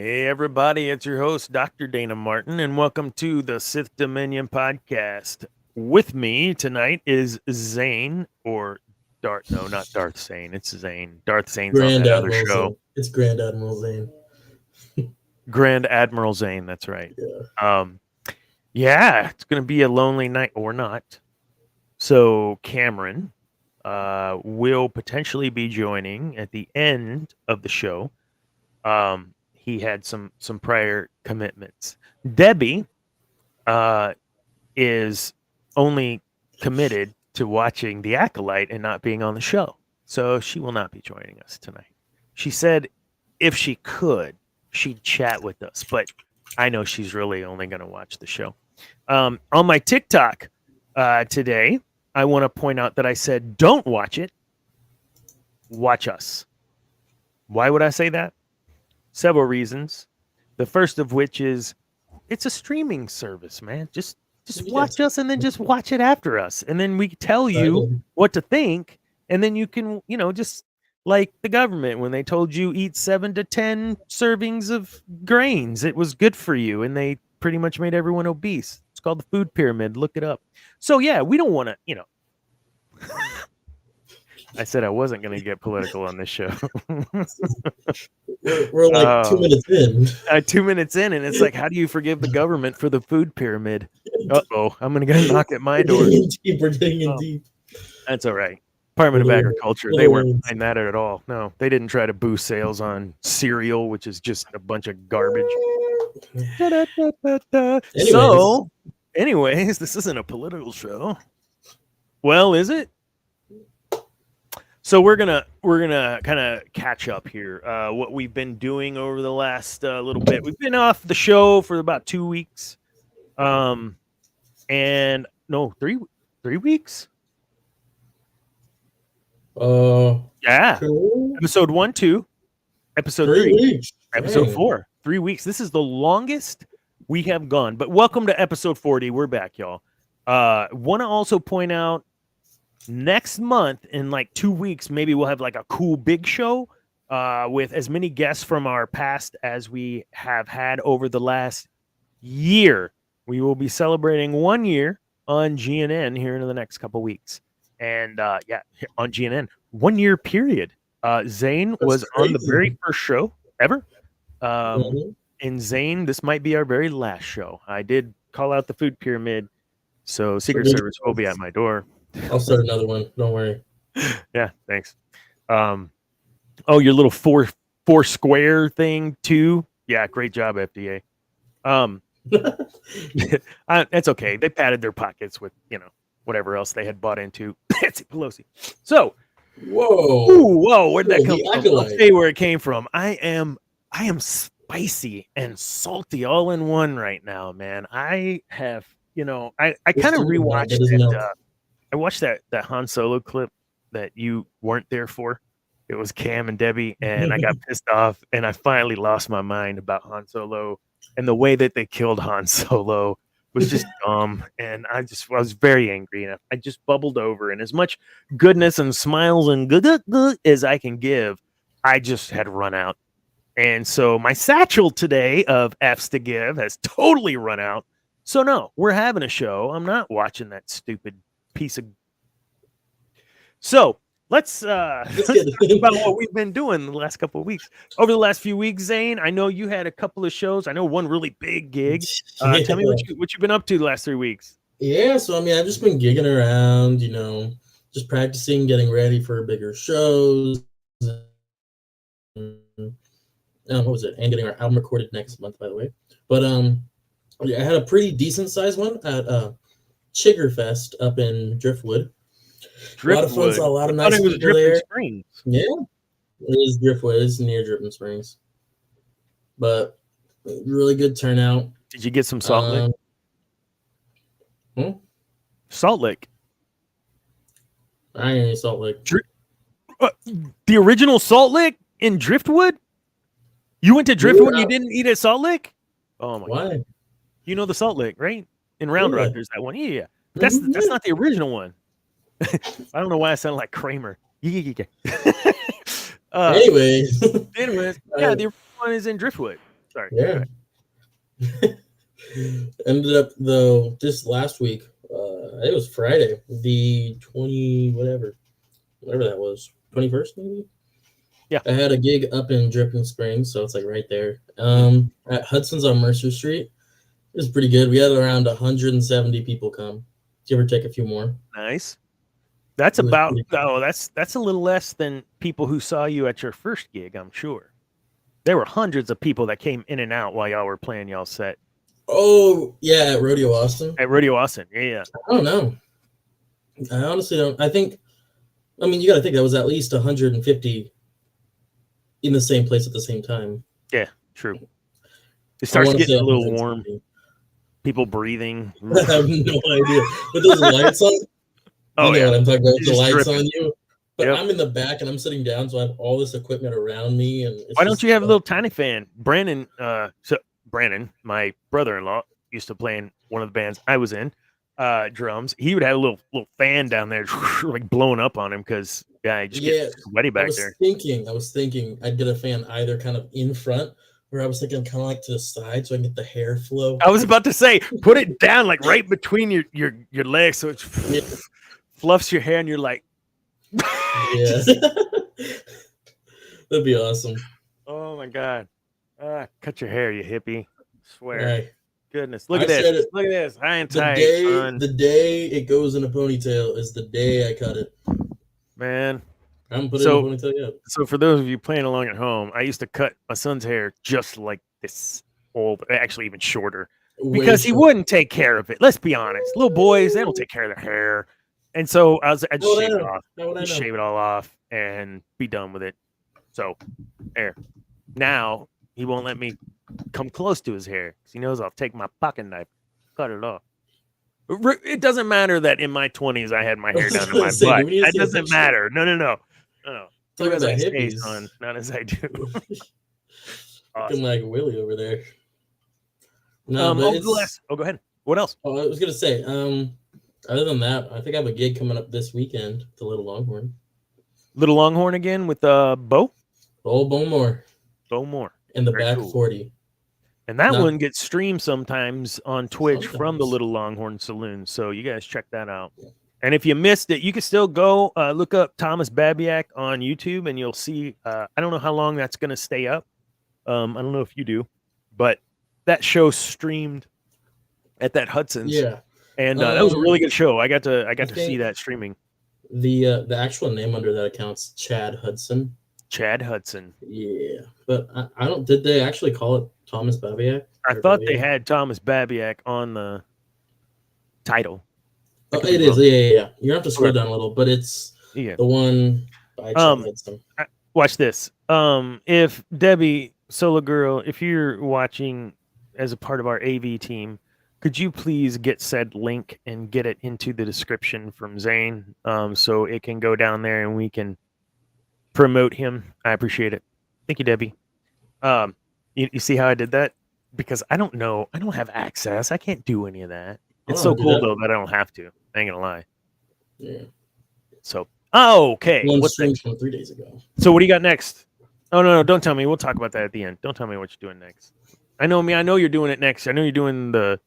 Hey, everybody, it's your host, Dr. Dana Martin, and welcome to the Sith Dominion podcast. With me tonight is Zane, or Darth. No, not Darth Zane. It's Zane. Darth Zane's on Grand that other Admiral show. Zane. It's Grand Admiral Zane. Grand Admiral Zane, that's right. Yeah. Yeah, it's going to be a lonely night, or not. So, Cameron will potentially be joining at the end of the show. He had some prior commitments. Debbie is only committed to watching The Acolyte and not being on the show, so she will not be joining us tonight. She said if she could, she'd chat with us, but I know she's really only going to watch the show. On my TikTok today, I want to point out that I said don't watch it, watch us. Why would I say that? Several reasons. The first of which is it's a streaming service, man. Just watch us and then just watch it after us. And then we tell you what to think. And then you can, just like the government when they told you eat 7 to 10 servings of grains. It was good for you. And they pretty much made everyone obese. It's called the food pyramid. Look it up. So yeah, we don't want to, I said I wasn't going to get political on this show. we're like 2 minutes in. 2 minutes in, and it's like, how do you forgive the government for the food pyramid? Uh-oh, I'm going to get a knock at my door. We're digging in deep. That's all right. Department of Agriculture, they weren't behind that at all. No, they didn't try to boost sales on cereal, which is just a bunch of garbage. So, anyways, this isn't a political show. Well, is it? So we're gonna kind of catch up here. What we've been doing over the last little bit. We've been off the show for about 2 weeks, and no, three weeks. Yeah. Cool. Episode 1, 2, episode 3, weeks. episode Dang. 4. 3 weeks. This is the longest we have gone. But welcome to episode 40. We're back, y'all. Want to also point out, next month, in like 2 weeks, maybe we'll have like a cool big show with as many guests from our past as we have had over the last year. We will be celebrating 1 year on GNN here in the next couple weeks. And on GNN, 1 year period. Zane was on the very first show ever. And Zane, this might be our very last show. I did call out the food pyramid, so Secret Service will be at my door. I'll start another one. Don't worry. Yeah, thanks. Your little four square thing too. Yeah, great job, FDA. That's okay. They padded their pockets with whatever else they had bought into. Nancy Pelosi. So, whoa, where'd that come from? I'll tell you where it came from. I am spicy and salty all in one right now, man. I have, I kind of rewatched it. I watched that Han Solo clip that you weren't there for. It was Cam and Debbie, and I got pissed off, and I finally lost my mind about Han Solo, and the way that they killed Han Solo was just dumb, and I was very angry, and I just bubbled over, and as much goodness and smiles and good as I can give, I just had run out. And so my satchel today of F's to give has totally run out. So no, we're having a show. I'm not watching that stupid piece of. So let's talk about what we've been doing the last couple of weeks. Over the last few weeks, Zane, I know you had a couple of shows. I know one really big gig. Tell me what you've been up to the last 3 weeks. Yeah, so I mean, I've just been gigging around, just practicing, getting ready for bigger shows. What was it? And getting our album recorded next month, by the way. But I had a pretty decent sized one at Chiggerfest up in Driftwood. A lot of fun, saw a lot of nice people there. Springs. Yeah, it is Driftwood. It's near Dripping Springs. But really good turnout. Did you get some Salt Lick? Salt Lick. I ain't any Salt Lick. The original Salt Lick in Driftwood? You went to Driftwood and you didn't eat at Salt Lick? Oh my God. You know the Salt Lick, right? In Round Rock, there's that one. Yeah. But that's not the original one. I don't know why I sound like Kramer. Anyways, yeah, the original one is in Driftwood. Sorry. Yeah. Ended up though this last week. It was Friday, the 20 whatever that was, 21st maybe. Yeah. I had a gig up in Dripping Springs, so it's like right there. At Hudson's on Mercer Street. It was pretty good. We had around 170 people come, give or take a few more. Nice. That's about that's a little less than people who saw you at your first gig, I'm sure. There were hundreds of people that came in and out while y'all were playing y'all set. Oh, yeah, at Rodeo Austin. At Rodeo Austin, yeah. I don't know. I honestly don't. I mean, you got to think that was at least 150 in the same place at the same time. Yeah, true. It starts getting a little warm. People breathing. I have no idea. With those lights on, you know what I'm talking about. With the lights on you. But I'm in the back and I'm sitting down, so I have all this equipment around me. And why don't you have a little tiny fan? Brandon, my brother-in-law, used to play in one of the bands I was in, drums. He would have a little fan down there, like blowing up on him because he just gets sweaty back there. I was thinking I'd get a fan either kind of in front, or I was thinking kind of like to the side, so I can get the hair flow. I was about to say, put it down like right between your legs, so it fluffs your hair, and you're like. Yeah. That'd be awesome. Oh my god. Cut your hair, you hippie. Swear. Right. Goodness. Look at this. Look at this. I ain't tight. The day it goes in a ponytail is the day I cut it. Man. I haven't put it in a ponytail yet. So for those of you playing along at home, I used to cut my son's hair just like this, actually even shorter. Because he wouldn't take care of it. Let's be honest. Little boys, they don't take care of their hair. And so I just shave it off. Shave it all off and be done with it. So there. Now he won't let me come close to his hair because he knows I'll take my pocket knife, cut it off. It doesn't matter that in my 20s I had my hair down to my butt. That doesn't matter. No. Look as I say, son, not as I do. Looking like Willie over there. No, go ahead. What else? Oh, I was gonna say, other than that, I think I have a gig coming up this weekend, the Little Longhorn. Little Longhorn again with Bo? Bowmore. In the back 40. And that one gets streamed sometimes on Twitch from the Little Longhorn Saloon. So you guys check that out. Yeah. And if you missed it, you can still go look up Thomas Babiak on YouTube and you'll see. I don't know how long that's going to stay up. I don't know if you do, but that show streamed at that Hudson's. Yeah. And that was a really good show. I got to see that streaming. The actual name under that account's Chad Hudson. Chad Hudson. Yeah, but I don't. Did they actually call it Thomas Babiak? I thought they had Thomas Babiak on the title. Oh, it is. Yeah. You have to scroll down a little, but it's the one by Chad Hudson. Watch this. If Debbie Solo Girl, if you're watching as a part of our AV team, could you please get said link and get it into the description from Zane, so it can go down there and we can promote him? I appreciate it. Thank you, Debbie. You see how I did that? Because I don't know. I don't have access. I can't do any of that. It's so cool though that I don't have to. I ain't gonna lie. Yeah. So okay. What's next? From 3 days ago. So what do you got next? Oh no, don't tell me. We'll talk about that at the end. Don't tell me what you're doing next. I know you're doing it next. I know you're doing the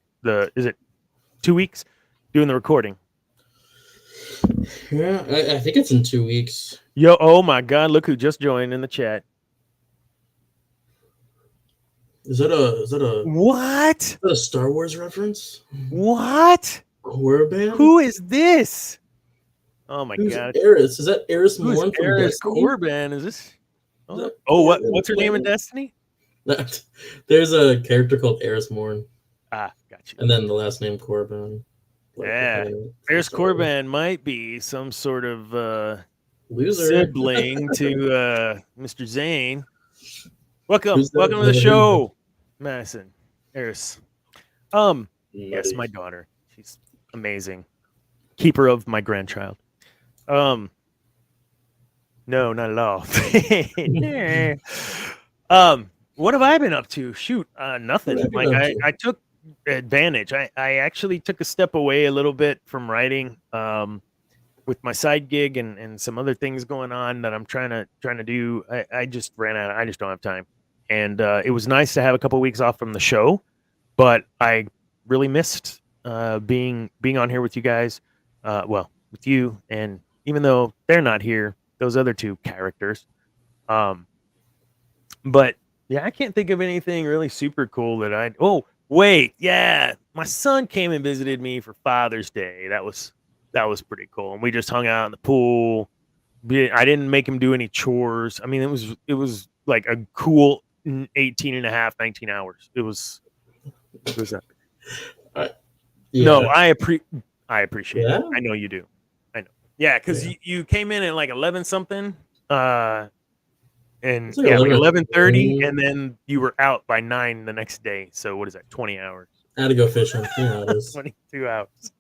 is it 2 weeks? Doing the recording. Yeah, I think it's in 2 weeks. Yo, oh my God! Look who just joined in the chat. Is that a what? Is that a Star Wars reference? What? Korriban? Who is this? Oh my God! Eris? Is that Eris Morn from Eris Destiny? Korriban? Is this? What's her name in Destiny? There's a character called Eris Morn. Ah, got you. And then the last name Korriban. Yeah, Eris Korriban might be some sort of loser sibling to Mr. Zane. Welcome to the show, Madison. Eris. Yes, my daughter. She's amazing. Keeper of my grandchild. No, not at all. What have I been up to? Shoot, nothing. Like I took advantage. I actually took a step away a little bit from writing with my side gig and some other things going on that I'm trying to do. I just ran out. I just don't have time. and it was nice to have a couple of weeks off from the show, but I really missed being on here with you guys. With you, and even though they're not here, those other two characters. But yeah, I can't think of anything really super cool that I. Oh wait, yeah, my son came and visited me for Father's Day. That was pretty cool, and we just hung out in the pool. I didn't make him do any chores. I mean, it was like a cool 18 and a half, 19 hours. It was that. Yeah. No, I appreciate it. I know you do. I know. Yeah, because you came in at like 11 something. And like 11:30, and then you were out by 9 the next day. So what is that? 20 hours. I had to go fishing. 22 hours.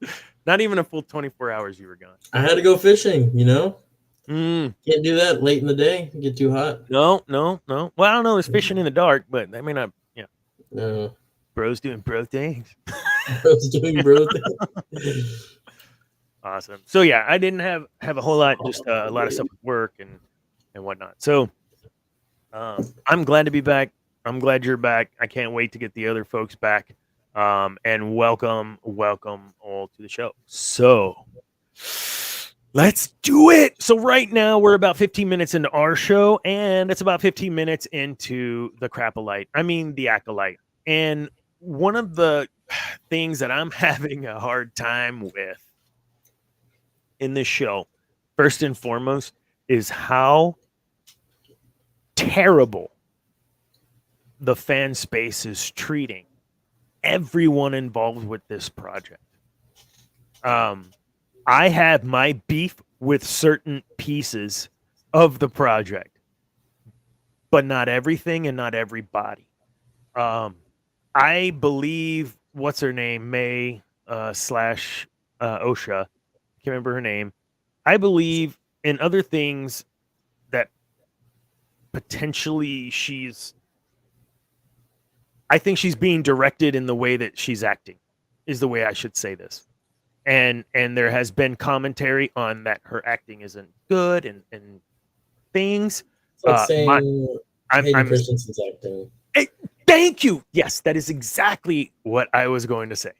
Not even a full 24 hours you were gone. I had to go fishing, Can't do that late in the day. Get too hot. No. Well, I don't know. There's fishing in the dark, but I mean, bros doing bro things. Bros doing bro things. Awesome. So yeah, I didn't have a whole lot, just a lot of stuff with work and whatnot. So I'm glad to be back. I'm glad you're back. I can't wait to get the other folks back. And welcome all to the show. So let's do it. So right now we're about 15 minutes into our show, and it's about 15 minutes into the the Acolyte. And one of the things that I'm having a hard time with in this show, first and foremost, is how terrible the fan space is treating everyone involved with this project. I have my beef with certain pieces of the project, but not everything and not everybody. I believe what's her name, May slash Osha, can't remember her name. I believe in other things that potentially I think she's being directed in the way that she's acting, is the way I should say this. And there has been commentary on that her acting isn't good and things. It's like saying Hayden Christensen's acting. Hey, thank you. Yes, that is exactly what I was going to say.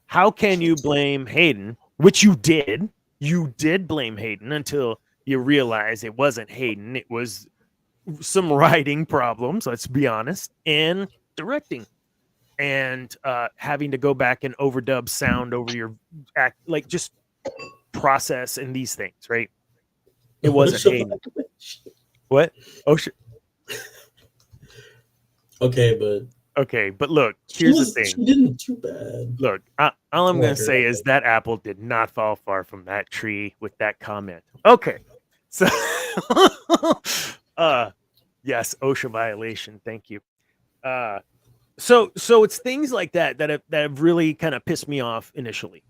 How can you blame Hayden, which you did? You did blame Hayden until you realize it wasn't Hayden. It was some writing problems, let's be honest, and directing. And having to go back and overdub sound over your act, like just process and these things, right? It wasn't Hayden. What? Oh, shit. Okay, but look, here's the thing. She didn't too bad. Look, all I'm going to say is that apple did not fall far from that tree with that comment. Okay, so yes, OSHA violation. Thank you. So it's things like that have really kind of pissed me off initially.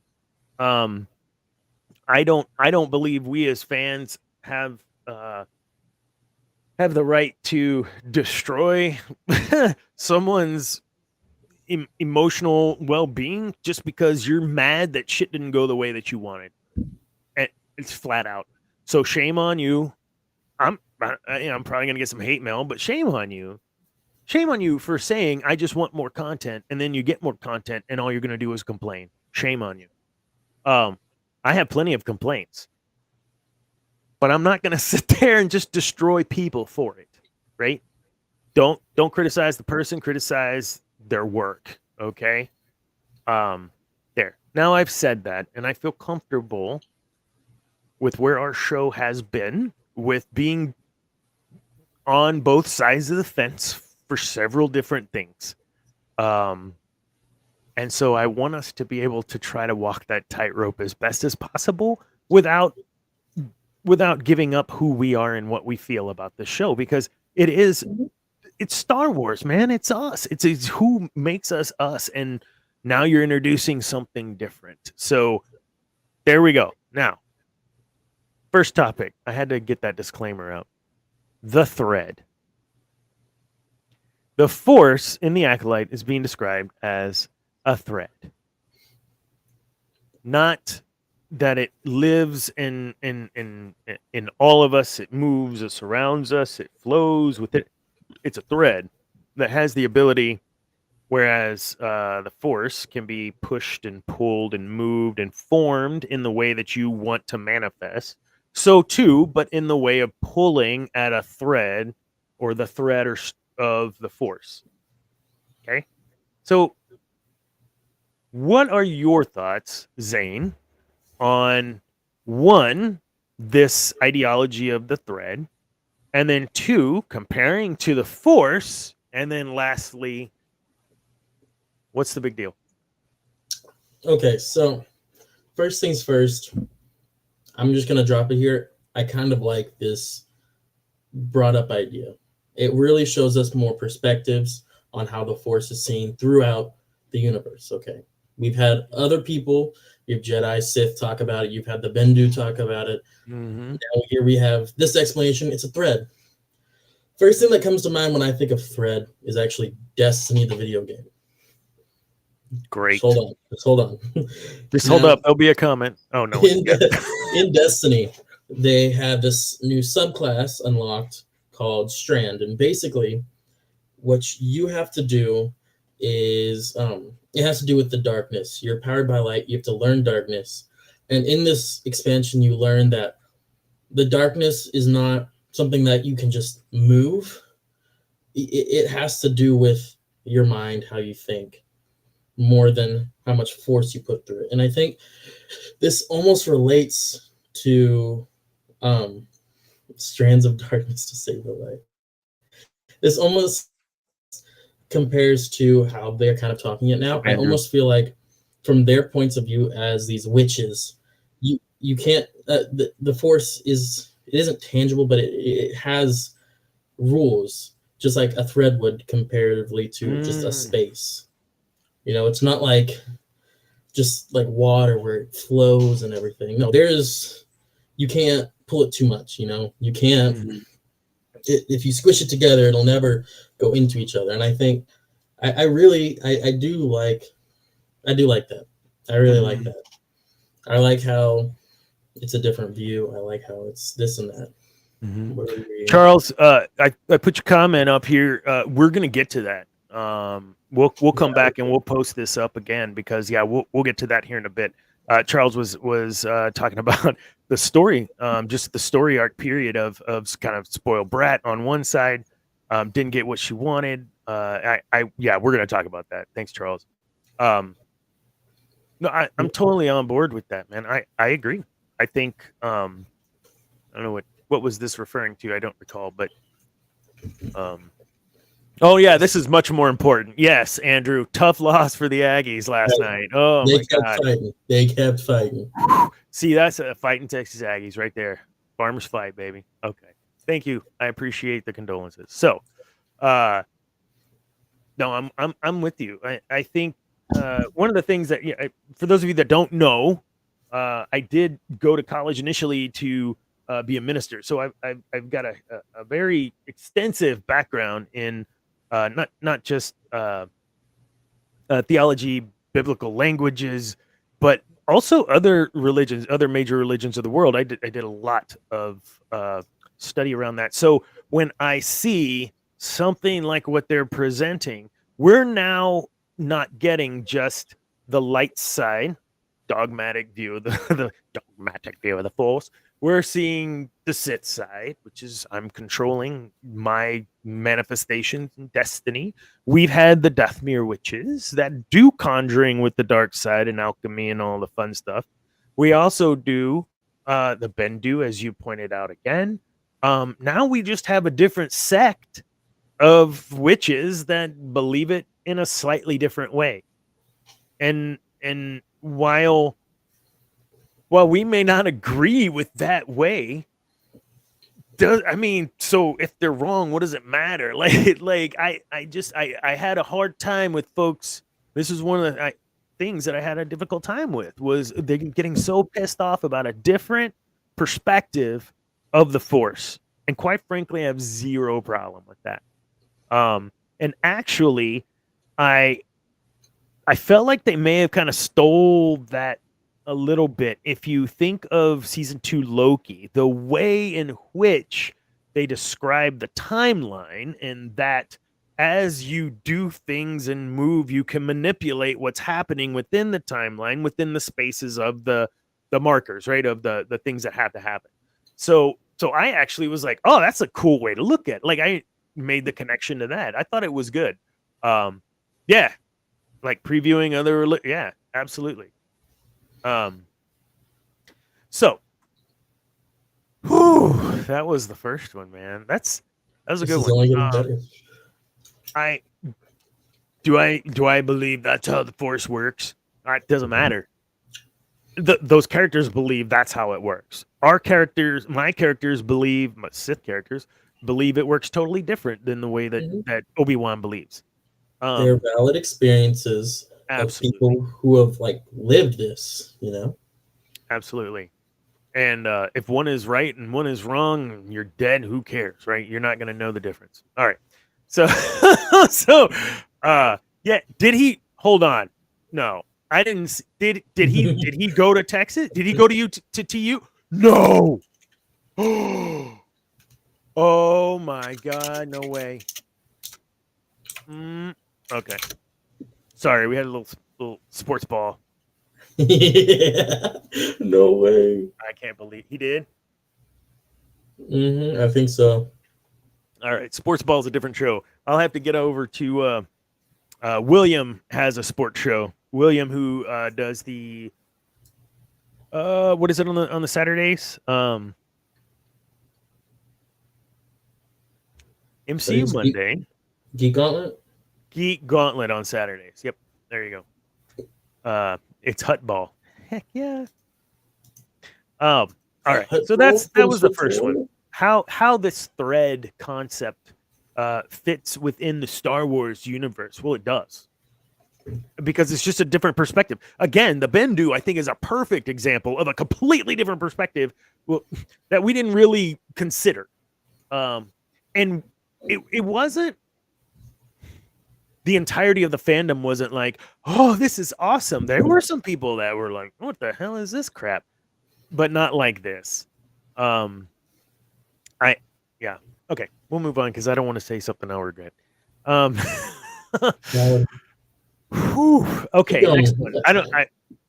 I don't believe we as fans have the right to destroy someone's emotional well-being just because you're mad that shit didn't go the way that you wanted. And it's flat out. So shame on you. I'm probably gonna get some hate mail, but shame on you. Shame on you for saying I just want more content, and then you get more content, and all you're gonna do is complain. Shame on you. I have plenty of complaints, but I'm not gonna sit there and just destroy people for it, right? Don't criticize the person, criticize their work. Okay. There. Now I've said that, and I feel comfortable with where our show has been, with being on both sides of the fence for several different things. And so I want us to be able to try to walk that tightrope as best as possible without giving up who we are and what we feel about the show, because it's Star Wars, man. It's us. It's who makes us us. And now you're introducing something different. So there we go. Now, first topic. I had to get that disclaimer out. The thread. The Force in the Acolyte is being described as a thread. Not that it lives in all of us, it moves, it surrounds us, it flows with it. It's a thread. that has the ability, whereas the Force can be pushed and pulled and moved and formed in the way that you want to manifest. So too, but in the way of pulling at a thread or the thread of the Force. Okay. So what are your thoughts, Zane, on one, this ideology of the thread, and then two, comparing to the Force, and then lastly, what's the big deal? Okay, so first things first, I'm just going to drop it here. I kind of like this brought up idea. It really shows us more perspectives on how the Force is seen throughout the universe. Okay, we've had other people, you have Jedi, Sith talk about it. You've had the Bendu talk about it. Mm-hmm. Now here we have this explanation. It's a thread. First thing that comes to mind when I think of thread is actually Destiny, the video game. Great. Just hold on. Just hold up. There'll be a comment. Oh, no. In Destiny, they have this new subclass unlocked called Strand. And basically, what you have to do is it has to do with the darkness. You're powered by light. You have to learn darkness. And in this expansion, you learn that the darkness is not something that you can just move. It has to do with your mind, how you think, more than how much force you put through it. And I think this almost relates to Strands of Darkness to Save the Light. This almost compares to how they're kind of talking it now. I almost feel like from their points of view as these witches, you can't, the force isn't tangible, but it has rules, just like a thread would comparatively to just a space. You know, it's not like just like water where it flows and everything. No, you can't pull it too much, you know, you can't, if you squish it together, it'll never go into each other. And I think I do like that. I really like that. I like how it's a different view. I like how it's this and that. Charles, I put your comment up here. We're gonna get to that. We'll come back and we'll post this up again because we'll get to that here in a bit. Charles was talking about the story, just the story arc period of kind of spoiled brat on one side, didn't get what she wanted. We're gonna talk about that. Thanks, Charles. No, I'm totally on board with that, man. I agree. I think I don't know what was this referring to? I don't recall, but oh yeah, this is much more important. Yes, Andrew, tough loss for the Aggies last night. Oh my God, they kept fighting. See, that's a fighting Texas Aggies right there. Farmers fight, baby. Okay, thank you. I appreciate the condolences. So, no, I'm with you. I think one of the things that for those of you that don't know, I did go to college initially to be a minister. So I've got a very extensive background in not just theology, biblical languages, but also other religions, other major religions of the world. I did a lot of study around that. So when I see something like what they're presenting, we're now not getting just the light side, dogmatic view of the dogmatic view of the Force. We're seeing the Sith side, which is I'm controlling my manifestations and destiny. We've had the Dathomir witches that do conjuring with the dark side and alchemy and all the fun stuff. We also do the Bendu, as you pointed out again. Now we just have a different sect of witches that believe it in a slightly different way. And while we may not agree with that way, so if they're wrong, what does it matter? I had a hard time with folks. This is one of the things that I had a difficult time with, was they getting so pissed off about a different perspective of the Force. And quite frankly, I have zero problem with that. And actually, I felt like they may have kind of stole that a little bit. If you think of season 2 Loki, the way in which they describe the timeline and that as you do things and move, you can manipulate what's happening within the timeline, within the spaces of the markers, right? Of the things that have to happen. So I actually was like, oh, that's a cool way to look at it. Like I made the connection to that. I thought it was good. Yeah, like previewing other, yeah, absolutely. So whew, that was the first one, man. That was a good one. Only getting better. Do I believe that's how the Force works? It doesn't matter. Those characters believe that's how it works. Our characters, my characters believe, my Sith characters believe it works totally different than the way that, that Obi-Wan believes. They're valid experiences of people who have like lived this, you know? Absolutely. And if one is right and one is wrong, you're dead. Who cares, right? You're not going to know the difference. All right. So, yeah. Did he hold on? No, I didn't. Did he go to Texas? Did he go to you to TU? No. Oh my God. No way. Okay. Sorry. We had a little sports ball. Yeah. No way. I can't believe he did. I think so. All right, sports ball is a different show. I'll have to get over to William has a sports show. William, who does the what is it on the Saturdays? MCU Monday. Geek Gauntlet. Geek Gauntlet on Saturdays. Yep, there you go. It's Hut Ball. Heck yeah. All right, so that was the first one. How this thread concept fits within the Star Wars universe. Well, it does. Because it's just a different perspective. Again, the Bendu, I think, is a perfect example of a completely different perspective that we didn't really consider. And it wasn't, the entirety of the fandom wasn't like, oh, this is awesome. There were some people that were like, what the hell is this crap? But not like this. Yeah. Okay, we'll move on because I don't want to say something I'll regret. Okay, next one.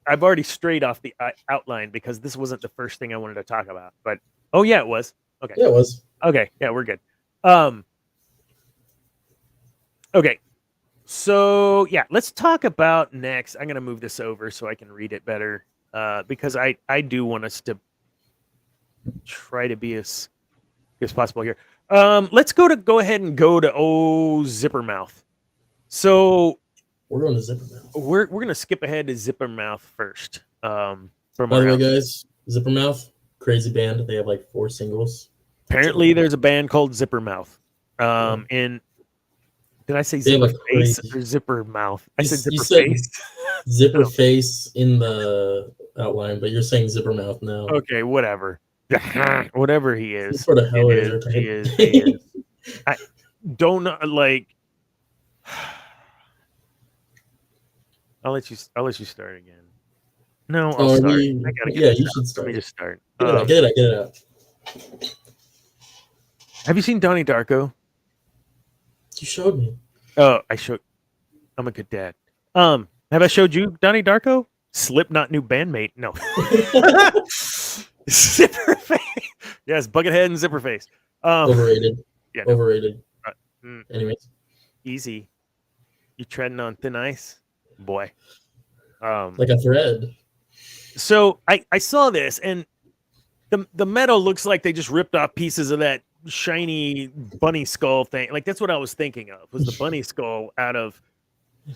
I've already strayed off the outline because this wasn't the first thing I wanted to talk about. But oh yeah, it was. Okay. Yeah, it was. Okay, yeah, we're good. Okay. So yeah, let's talk about next. I'm gonna move this over so I can read it better. Because I do want us to try to be as possible here. Let's go ahead and go to Zipper Mouth. So we're going to Zipper Mouth. We're gonna skip ahead to Zipper Mouth first. By the way, guys, Zipper Mouth, crazy band. They have like 4 singles. Apparently, there's a band called Zipper Mouth. And did I say Zipper Face or Zipper Mouth? I said Zipper Face. Zipper Face in the outline, but you're saying Zipper Mouth now. Okay, whatever. Whatever he is. What the hell he is. I don't know, like. I'll let you start again. No, I'll start. I gotta get you should start. Let me just start. Get it out. Have you seen Donnie Darko? You showed me. Oh, I'm a good dad. Have I showed you Donnie Darko? Slipknot new bandmate. No. Zipper Face. Yes, Buckethead and Zipper Face. Overrated. Yeah, no. Overrated. Anyways. Easy. You treading on thin ice, boy. Like a thread. So I saw this, and the metal looks like they just ripped off pieces of that shiny bunny skull thing. Like that's what I was thinking of, was the bunny skull out of.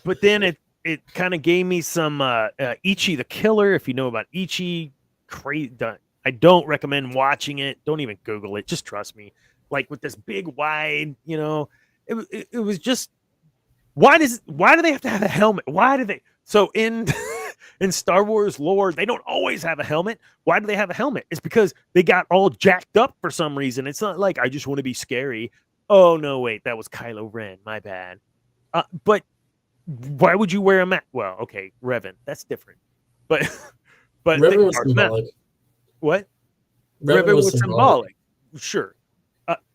But then it kind of gave me some Ichi the Killer. If you know about Ichi, crazy. I don't recommend watching it. Don't even Google it. Just trust me. Like with this big wide, it was just. Why do they have to have a helmet? Why do they? So in Star Wars lore, they don't always have a helmet. Why do they have a helmet? It's because they got all jacked up for some reason. It's not like I just want to be scary. Oh no, wait, that was Kylo Ren. My bad. But why would you wear a mask? Well, okay, Revan, that's different. But Revan was symbolic. What? Revan was symbolic. Sure.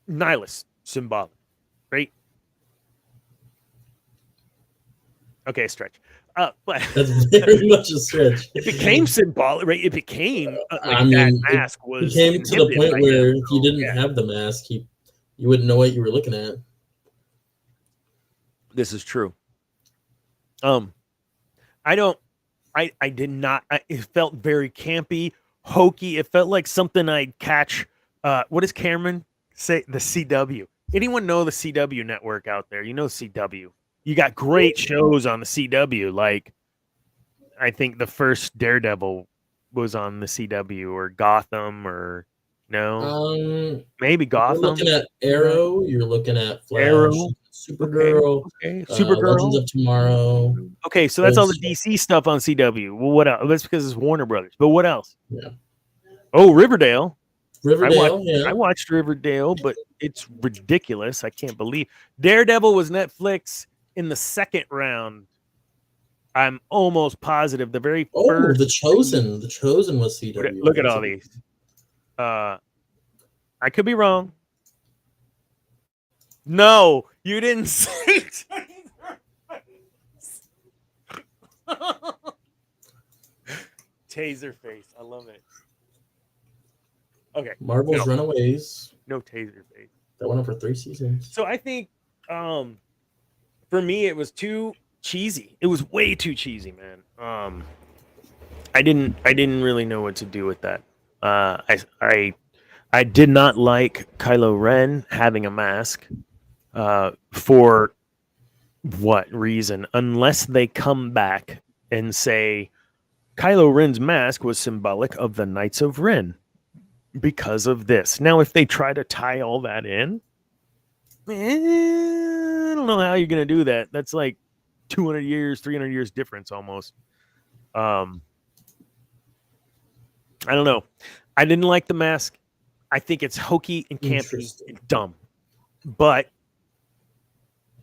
Nihilus symbolic, right? Okay, stretch. But that's very much a stretch. It became symbolic, right? It became I mean, that mask was. It came to the point where if you didn't have the mask, you wouldn't know what you were looking at. This is true. I did not. It felt very campy, hokey. It felt like something I'd catch. What does Cameron say? The CW. Anyone know the CW network out there? You know CW. You got great shows on the CW. Like, I think the first Daredevil was on the CW, or Gotham, or no, maybe Gotham. You're looking at Arrow. You're looking at Flash, Arrow, Supergirl, okay. Supergirl, Legends of Tomorrow. Okay, so that's all the DC stuff on CW. Well, what else? That's because it's Warner Brothers. But what else? Yeah. Oh, Riverdale. Riverdale. I watched Riverdale, but it's ridiculous. I can't believe Daredevil was Netflix in the second round. I'm almost positive the very first. The Chosen. The Chosen was CW. Look at all these. I could be wrong. No, you didn't say Taserface. I love it. Okay. Marvel's Runaways. No Taserface. That went on for 3 seasons. So I think for me it was too cheesy. It was way too cheesy, man. I didn't really know what to do with that. I did not like Kylo Ren having a mask. For what reason? Unless they come back and say Kylo Ren's mask was symbolic of the Knights of Ren because of this. Now, if they try to tie all that in, I don't know how you're going to do that. That's like 200 years, 300 years difference almost. I don't know. I didn't like the mask. I think it's hokey and campy and dumb. But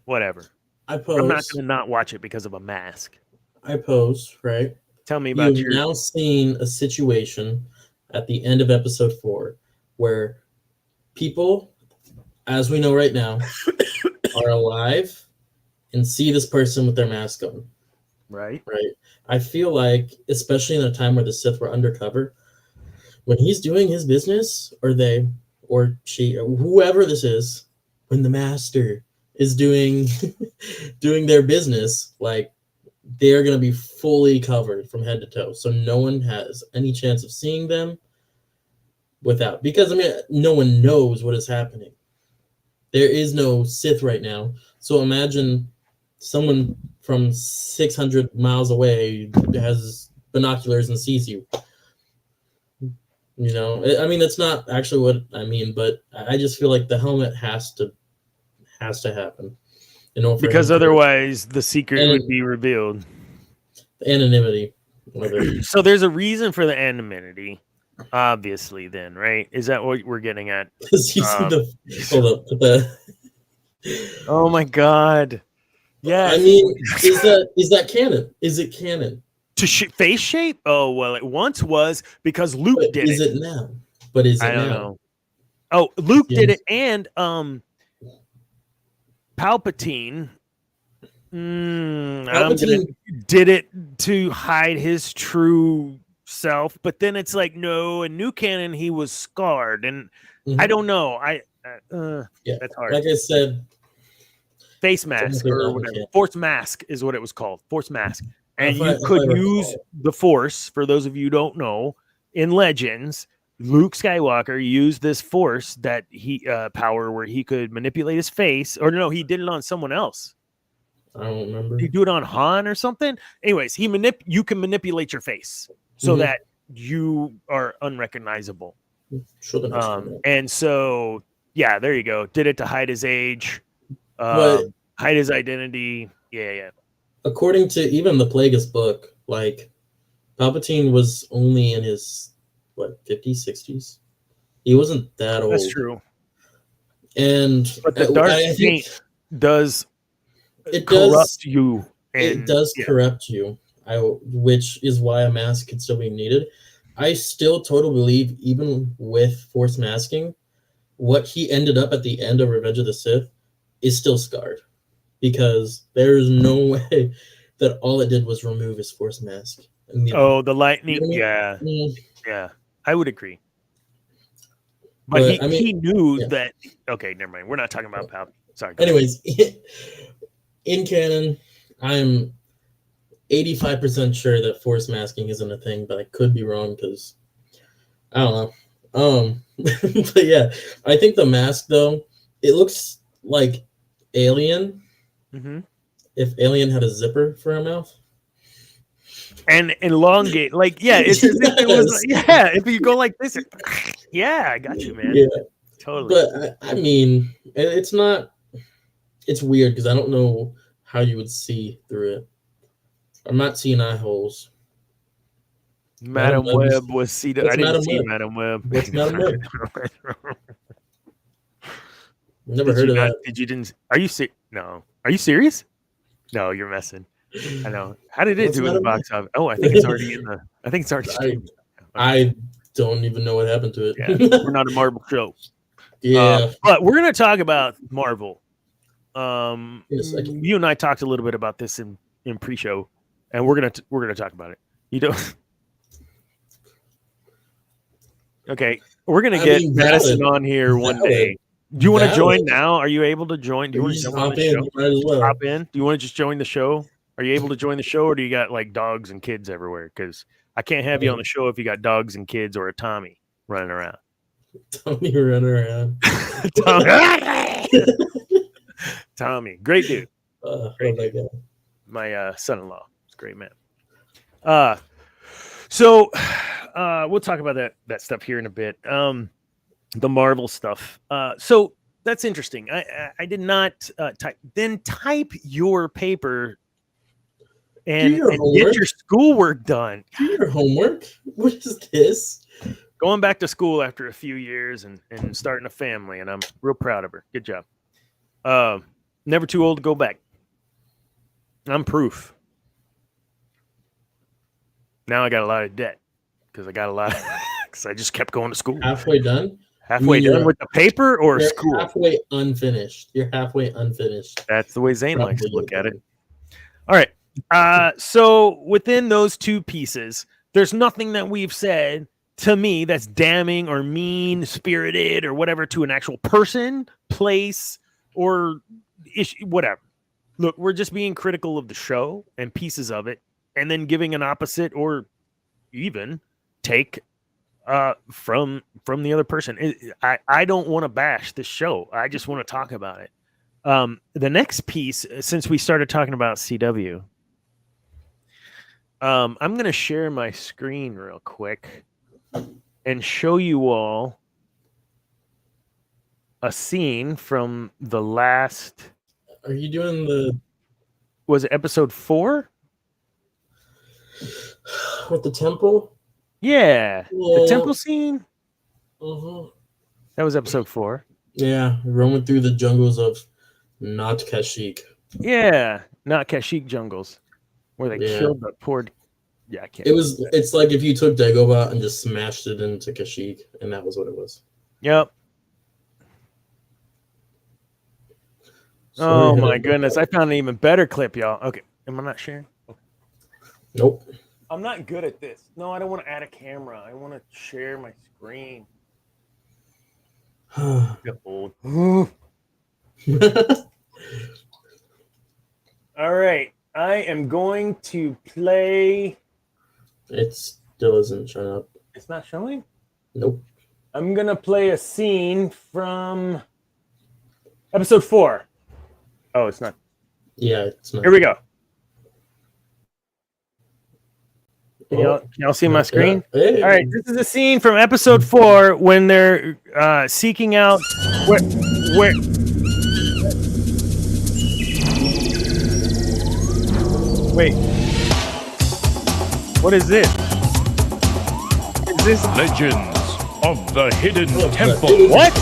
whatever. I'm not going to not watch it because of a mask. I pose, right? Tell me about You've now seen a situation at the end of episode 4 where people, as we know right now, are alive and see this person with their mask on. Right. I feel like, especially in a time where the Sith were undercover, when he's doing his business, or they, or she, or whoever this is, when the master is doing their business, like, they're going to be fully covered from head to toe. So no one has any chance of seeing them because, I mean, no one knows what is happening. There is no Sith right now. So imagine someone from 600 miles away has binoculars and sees you. You know, I mean, that's not actually what I mean, but I just feel like the helmet has to happen. Because otherwise the secret would be revealed. The anonymity. So there's a reason for the anonymity, obviously, then, right? Is that what we're getting at? Oh my God. Yeah. I mean, is that canon? Is it canon? To face shape? Oh, well, it once was because Luke did it. Is it now? But is it now? I don't know. Oh, Luke did it, and Palpatine did it to hide his true self, but then it's like, no, in new canon he was scarred, and I don't know. That's hard. Like I said, face mask or whatever. Force mask is what it was called. Force mask. And you could use the Force, for those of you who don't know, in Legends, Luke Skywalker used this Force that power where he could manipulate his face. Or no, he did it on someone else. I don't remember. He do it on Han or something. Anyways, you can manipulate your face so that you are unrecognizable. And so, yeah, there you go. Did it to hide his age, hide his identity. Yeah. According to even the Plagueis book, like, Palpatine was only in his, 50s, 60s? He wasn't that old. That's true. But the dark paint does corrupt you. It does corrupt you, which is why a mask could still be needed. I still totally believe, even with Force masking, what he ended up at the end of Revenge of the Sith is still scarred. Because there's no way that all it did was remove his force mask. The lightning. You know what I mean? Yeah, I would agree. But he knew that. Okay, never mind. We're not talking about Palpatine. Sorry. Anyways, in canon, I'm 85% sure that force masking isn't a thing, but I could be wrong because I don't know. But yeah, I think the mask though, it looks like Alien. Mm-hmm. If Alien had a zipper for a mouth. And elongate, it's as if it was, if you go like this, I got you, man. Yeah, totally. But I mean, it's not. It's weird because I don't know how you would see through it. I'm not seeing eye holes. Madam Web was see. I didn't see Madam Web. What's Madam Web? Never heard of that. Are you No. Are you serious? No, you're messing. I know. How did it do in the box office? Oh, I think it's already streamed. I don't even know what happened to it. Yeah, we're not a Marvel show. Yeah. But we're going to talk about Marvel. You and I talked a little bit about this in pre-show, and we're gonna talk about it. You don't. Okay, we're gonna get Madison on here one day. Do you want to join now? Are you able to join? Do you want to jump on the show? Might as well. Hop in. Do you want to just join the show? Are you able to join the show, or do you got like dogs and kids everywhere? Because I can't have you on the show if you got dogs and kids or a Tommy running around. Tommy running around. Tommy, great dude. Great dude. My son-in-law is a great man. So we'll talk about that stuff here in a bit. The Marvel stuff. So that's interesting. I did not type your paper and get your schoolwork done. Do your homework? What is this? Going back to school after a few years and starting a family, and I'm real proud of her. Good job. Never too old to go back. I'm proof. Now I got a lot of debt because I just kept going to school. Halfway done? Halfway done with the paper or school? Halfway unfinished. You're halfway unfinished. That's the way Zane likes to look at it. All right. So within those two pieces, there's nothing that we've said to me that's damning or mean-spirited or whatever to an actual person, place, or issue, whatever. Look, we're just being critical of the show and pieces of it, and then giving an opposite or even take from the other person. I don't want to bash this show. I just want to talk about it. The next piece, since we started talking about CW, I'm going to share my screen real quick and show you all a scene from the last. Are you doing the? Was it episode 4? With the temple? Yeah. The temple scene? Uh-huh. That was episode 4. Yeah, roaming through the jungles of not Kashyyyk. Yeah, not Kashyyyk jungles. Where they killed the poor. Yeah, I can't. It's like if you took Dagobah and just smashed it into Kashyyyk, and that was what it was. Yep. Oh my goodness! I found an even better clip, y'all. Okay, am I not sharing? Okay. Nope. I'm not good at this. No, I don't want to add a camera. I want to share my screen. Get old. All right, I am going to play. It still isn't showing up. It's not showing? Nope. I'm gonna play a scene from episode 4. Oh, it's not. Yeah, it's not. Here we go. Can y'all see my screen? Yeah. Hey. All right, this is a scene from episode 4 when they're seeking out where. Wait. What is this? Is this Legends of the Hidden Temple? What?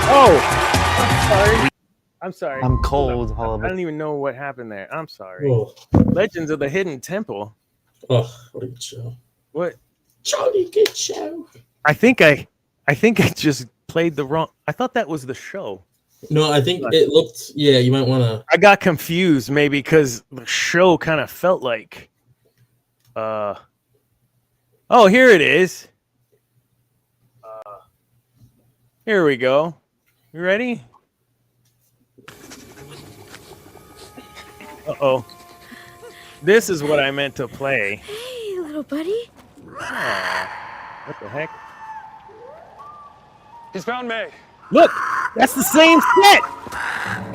Oh, I'm sorry. I'm cold. I don't even know what happened there. I'm sorry. Whoa. Legends of the Hidden Temple. Oh, what a good show! What? Jolly good show. I think I just played the wrong. I thought that was the show. No, I think it looked. Yeah, you might want to. I got confused maybe because the show kind of felt like. Oh, here it is. Here we go. You ready? Uh-oh. This is what I meant to play. Hey, little buddy. What the heck? He's found me. Look, that's the same set.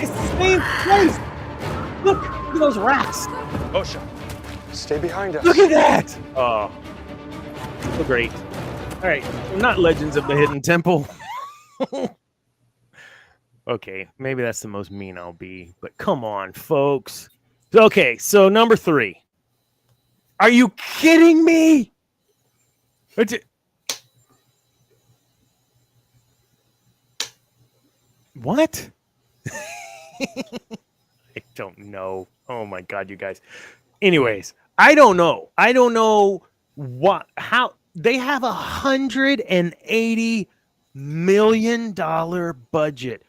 It's the same place. Look at those racks. Oh, shit. Stay behind us. Look at that. Oh, so great. All right, not Legends of the Hidden Temple. Okay, maybe that's the most mean I'll be, but come on, folks. Okay, so number 3. Are you kidding me? What? I don't know. Oh my God, you guys. Anyways, I don't know. I don't know how they have $180 million budget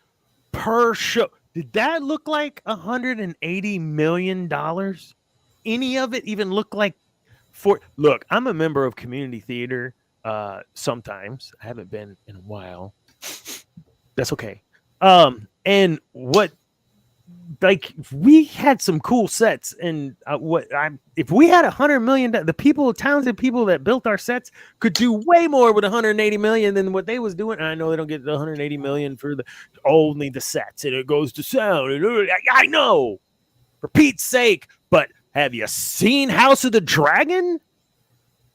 per show. Did that look like $180 million? Any of it even look like look, I'm a member of community theater. Sometimes I haven't been in a while. That's okay. And what, like, we had some cool sets, and if we had $100 million, the talented people that built our sets could do way more with $180 million than what they was doing. And I know they don't get the $180 million for only the sets, and it goes to sound. And I know, for Pete's sake. But have you seen House of the Dragon?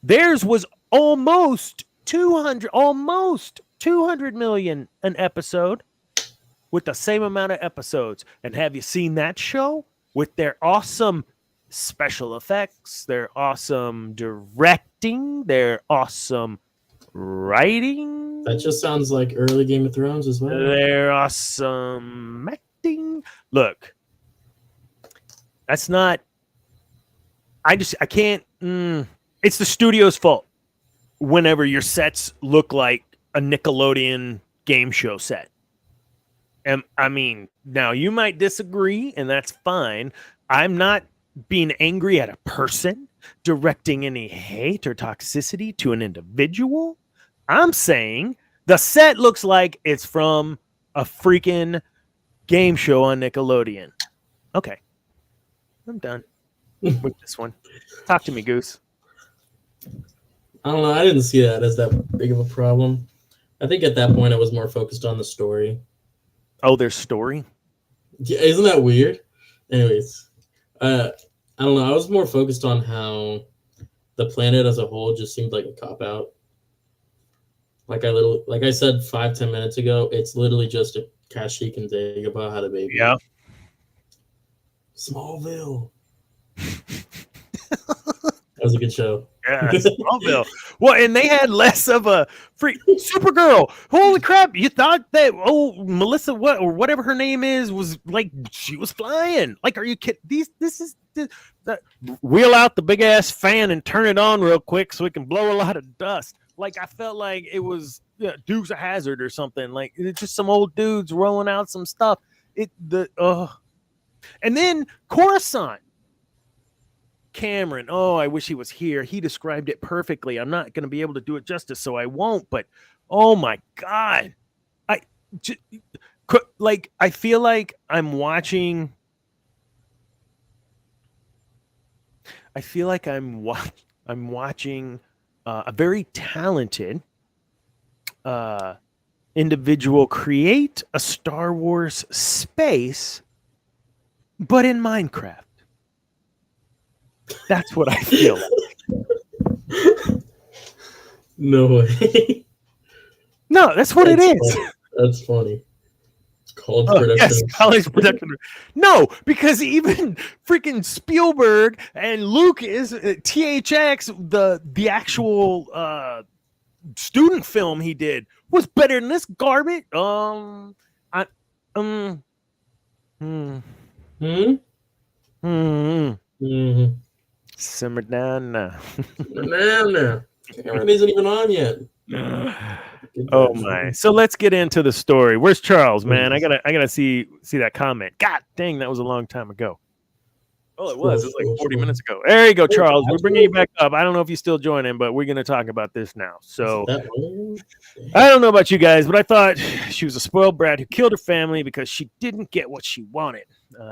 Theirs was almost 200 million an episode, with the same amount of episodes. And have you seen that show with their awesome special effects, their awesome directing, their awesome writing? That just sounds like early Game of Thrones as well. Their awesome acting. Look, that's not. I can't. It's the studio's fault whenever your sets look like a Nickelodeon game show set. And I mean, now you might disagree, and that's fine. I'm not being angry at a person, directing any hate or toxicity to an individual. I'm saying the set looks like it's from a freaking game show on Nickelodeon. Okay. I'm done with this one. Talk to me, Goose. I don't know. I didn't see that as that big of a problem. I think at that point I was more focused on the story. Oh, their story? Yeah, isn't that weird? Anyways, I don't know. I was more focused on how the planet as a whole just seemed like a cop-out. Like I said 5-10 minutes ago, it's literally just a Kashyyyk and Dagobah had a baby. Yeah. Smallville. That was a good show. Yeah, Smallville. Well, and they had less of a freak. Supergirl. Holy crap! You thought that Melissa, whatever her name is, was like she was flying. Like, are you kidding? Wheel out the big ass fan and turn it on real quick so it can blow a lot of dust. Like, I felt like it was Dukes of Hazzard or something. Like, it's just some old dudes rolling out some stuff. And then Coruscant. Cameron, I wish he was here. He described it perfectly. I'm not going to be able to do it justice, so I won't. But oh my God, I feel like I'm watching. I feel like I'm watching a very talented individual create a Star Wars space, but in Minecraft. That's what I feel like. No way. No, that's what it is. Funny. That's funny. College production. Yes, college production. No, because even freaking Spielberg and Lucas, THX, the actual student film he did was better than this garbage. Simmer down now. Cameron isn't even on yet. Oh my! So let's get into the story. Where's Charles, man? I gotta see that comment. God dang, that was a long time ago. Oh, it was. It was like 40 minutes ago. There you go, Charles. We're bringing you back up. I don't know if you still joining, but we're gonna talk about this now. So I don't know about you guys, but I thought she was a spoiled brat who killed her family because she didn't get what she wanted.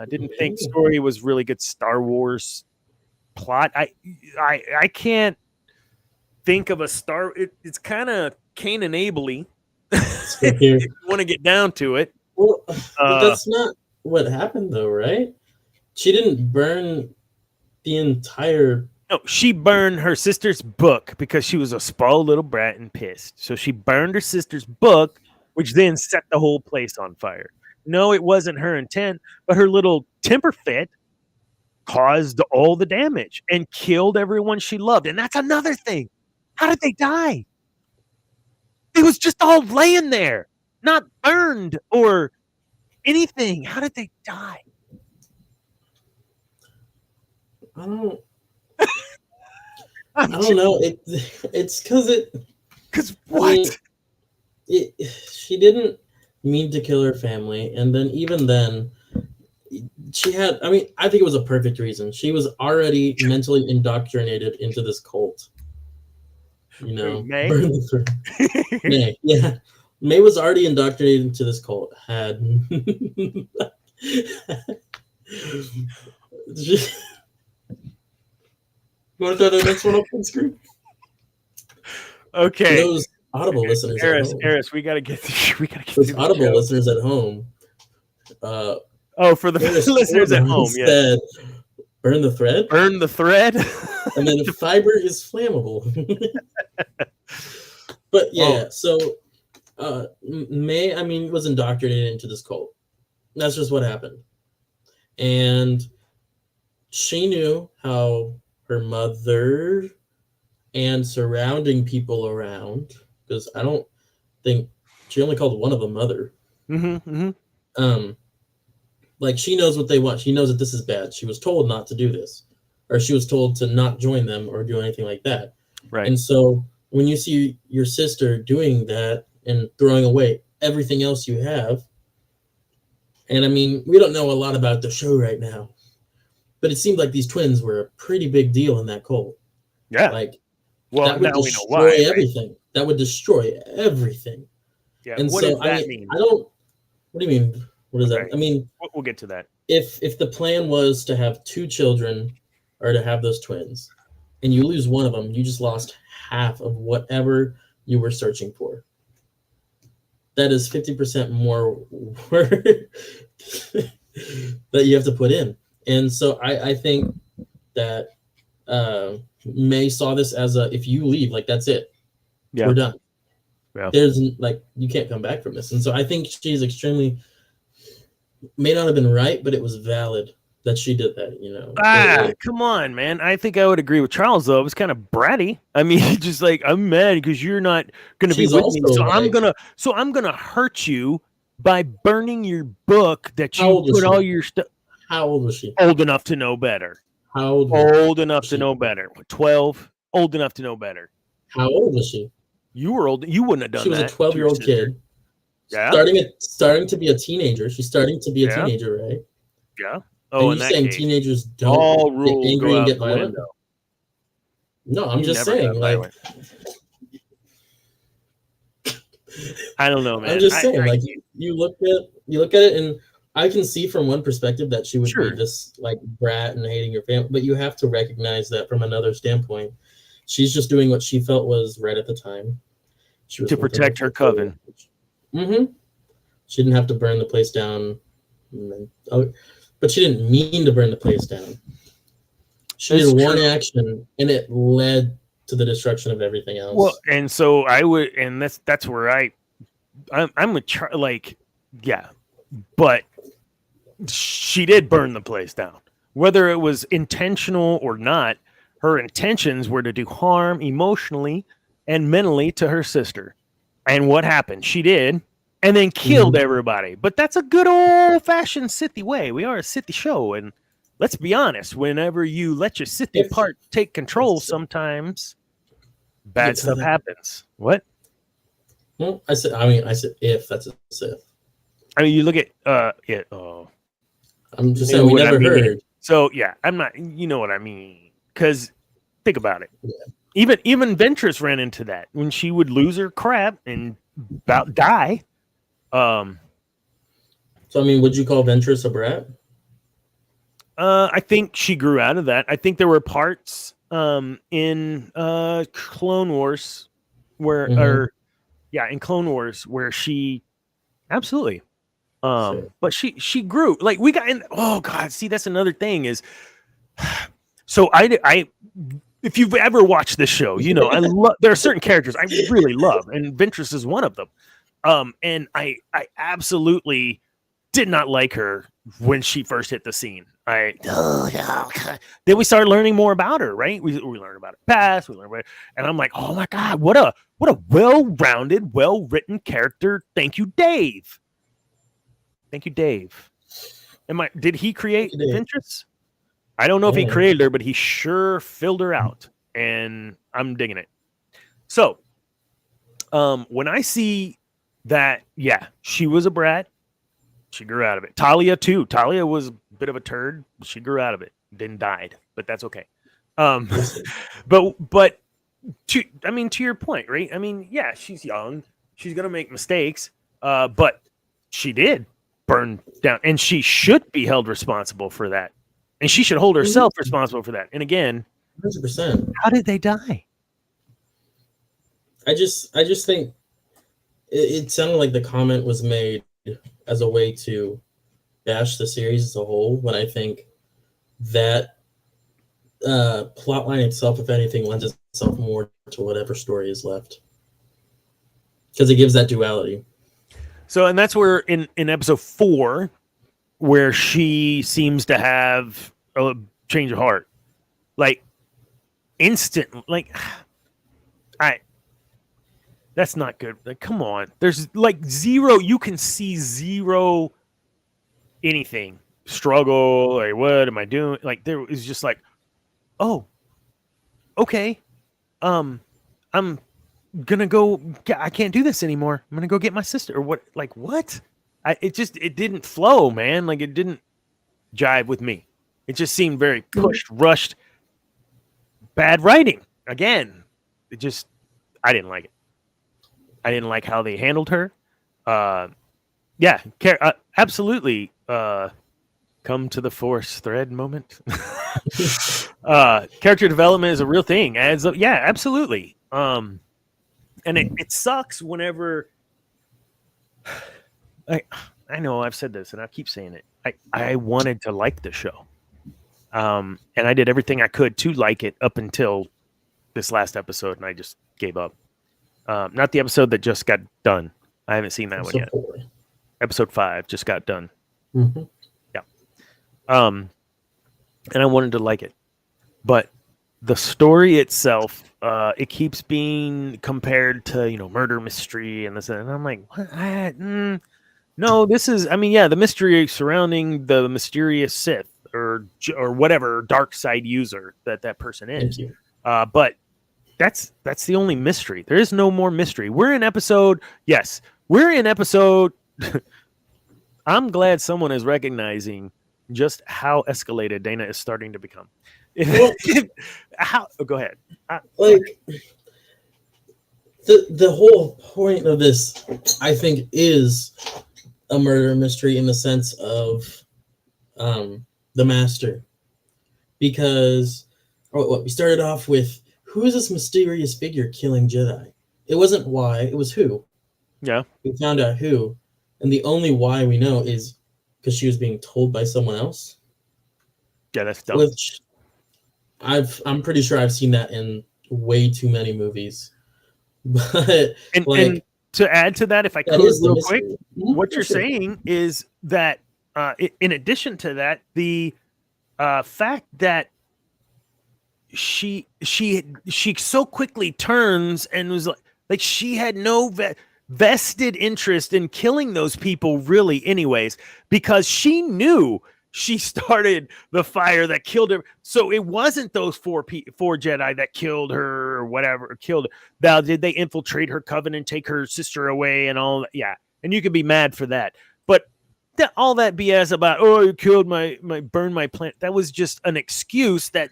Didn't think story was really good Star Wars plot. I can't think of a Star. It's kind of Cain and Abel-y. If you want to get down to it. Well, that's not what happened, though, right? She didn't burn the entire. No, she burned her sister's book because she was a spoiled little brat and pissed. So she burned her sister's book, which then set the whole place on fire. No, it wasn't her intent, but her little temper fit caused all the damage and killed everyone she loved. And that's another thing. How did they die? It was just all laying there, not burned or anything. How did they die? I don't know. It's because what? She didn't mean to kill her family, and then even then, she had. I mean, I think it was a perfect reason. She was already mentally indoctrinated into this cult. You know, May? May, yeah. May was already indoctrinated into this cult. You want to throw the next one up on screen? Okay. Those Audible listeners. Eris, we gotta get those Audible listeners at home. For the listeners at home, yeah. Burn the thread. Burn the thread. And then fiber is flammable. But yeah, so May, I mean, was indoctrinated into this cult. That's just what happened. And she knew how her mother and surrounding people around, because I don't think she only called one of them mother. Like, she knows what they want. She knows that this is bad. She was told not to do this, or she was told to not join them or do anything like that. Right. And so when you see your sister doing that and throwing away everything else you have, and I mean, we don't know a lot about the show right now, but it seemed like these twins were a pretty big deal in that cult. Yeah. Like, well, that would now we know destroy why. everything. Right? That would destroy everything. Yeah. And what so does that mean? I don't. What do you mean? What does that? I mean, we'll get to that. If the plan was to have two children, or to have those twins, and you lose one of them, you just lost half of whatever you were searching for. That is 50% more work that you have to put in. And so I think that May saw this as if you leave, like, that's it. Yeah. We're done. Yeah. There's, like, you can't come back from this. And so I think she's extremely, may not have been right, but it was valid that she did that, you know. Come on, man. I think I would agree with Charles, though. It was kind of bratty. I mean, just like, I'm mad because you're not going to be with me. So I'm gonna hurt you by burning your book that you put all your stuff. How old was she? Old enough to know better. How old? Old enough to know better. 12. Old enough to know better. How old was she? You were old. You wouldn't have done that. She was a 12-year-old kid. Yeah. Starting to be a teenager. She's starting to be a teenager, right? Yeah. Oh, and you're saying teenagers don't all rules get angry go and out get the violent? window. No, I'm just saying, like, I don't know, man. I'm just saying, like, you look at it, and I can see from one perspective that she would be this, like, brat and hating her family, but you have to recognize that from another standpoint, she's just doing what she felt was right at the time. She was to protect her coven. Mm-hmm. She didn't have to burn the place down. But she didn't mean to burn the place down. She did one action, and it led to the destruction of everything else. Well, and so I would, and that's where I'm like, yeah, but she did burn the place down. Whether it was intentional or not, her intentions were to do harm emotionally and mentally to her sister. And what happened? She did. And then killed everybody. But that's a good old-fashioned Sithy way. We are a Sithy show. And let's be honest, whenever you let your Sithy part take control, sometimes bad stuff happens. What? Well, I said if that's a Sith. I mean, you look at yeah. Oh, I'm just saying we never heard. So yeah, I'm not. You know what I mean? Because think about it. Yeah. Even Ventress ran into that when she would lose her crap and about die. So I mean, would you call Ventress a brat? I think she grew out of that. I think there were parts in Clone Wars where, in Clone Wars where she absolutely. Sure. But she grew. Like we got in. Oh God, see that's another thing is. So I if you've ever watched this show, you know there are certain characters I really love, and Ventress is one of them. And I absolutely did not like her when she first hit the scene. Then we started learning more about her, right? We learned about her past, and I'm like, oh my God, what a well-rounded, well-written character. Thank you, Dave. Did he create Ventress? I don't know if he created her, but he sure filled her out, and I'm digging it. So, when I see that, yeah, she was a brat. She grew out of it. Talia too. Talia was a bit of a turd. She grew out of it. Then died, but that's okay. But to your point, right? I mean, yeah, she's young. She's gonna make mistakes. But she did burn down, and she should be held responsible for that. And she should hold herself responsible for that. And again, 100%. How did they die? I just think it sounded like the comment was made as a way to bash the series as a whole, when I think that plotline itself, if anything, lends itself more to whatever story is left. Because it gives that duality. So, and that's where in episode 4, where she seems to have a change of heart, like instant, like that's not good. Like, come on, there's like zero. You can see zero anything struggle. Like, what am I doing? Like, there is just like, oh, okay, I'm gonna go. I can't do this anymore. I'm gonna go get my sister. Or what? Like, what? It didn't flow, man. Like, it didn't jive with me. It just seemed very pushed, rushed, bad writing. Again, I didn't like it. I didn't like how they handled her. Absolutely. Come to the Force thread moment. Character development is a real thing. Adds up. Yeah, absolutely. And it sucks whenever. I know I've said this and I keep saying it. I wanted to like the show. And I did everything I could to like it up until this last episode, and I just gave up. Not the episode that just got done. I haven't seen that one yet. 4. Episode 5 just got done. Mm-hmm. Yeah. And I wanted to like it. But the story itself, it keeps being compared to, murder mystery and this, and I'm like, what? No, this is, the mystery surrounding the mysterious Sith or whatever dark side user that person is. But that's the only mystery. There is no more mystery. We're in episode. I'm glad someone is recognizing just how escalated Dana is starting to become. Go ahead. The whole point of this, I think, is a murder mystery in the sense of the Master, because we started off with, who is this mysterious figure killing Jedi? It wasn't why, it was who. Yeah. We found out who, and the only why we know is because she was being told by someone else. Yeah, that's dumb. Which I'm pretty sure I've seen that in way too many movies. But and to add to that, if I could real quick, what you're saying is that in addition to that, the fact that she so quickly turns and was like she had no vested interest in killing those people really anyways, because she knew she started the fire that killed her. So it wasn't those four Jedi that killed her or whatever, killed her. Now, did they infiltrate her coven and take her sister away and all that? Yeah. And you could be mad for that. But all that BS about, oh, you killed burned my planet. That was just an excuse that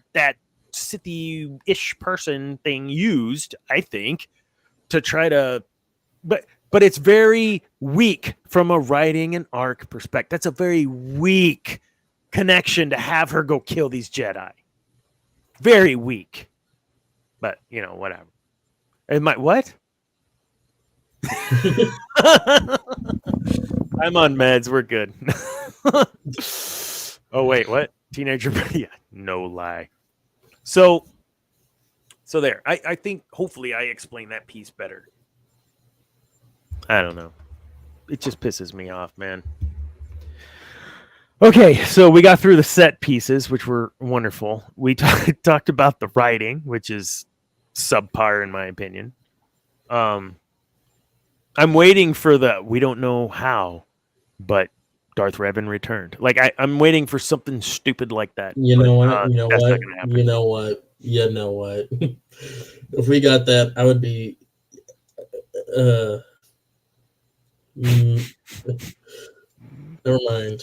Sith-ish person thing used, I think, to try to, but it's very weak from a writing and arc perspective. That's a very weak connection to have her go kill these Jedi. Very weak. But, whatever. What? I'm on meds. We're good. Oh, wait, what? Teenager? Yeah, no lie. So there. I think hopefully I explained that piece better. I don't know. It just pisses me off, man. Okay, so we got through the set pieces, which were wonderful. We talked about the writing, which is subpar in my opinion. I'm waiting for we don't know how, but Darth Revan returned. Like I'm waiting for something stupid like that. You know what? If we got that, I would be. Never mind.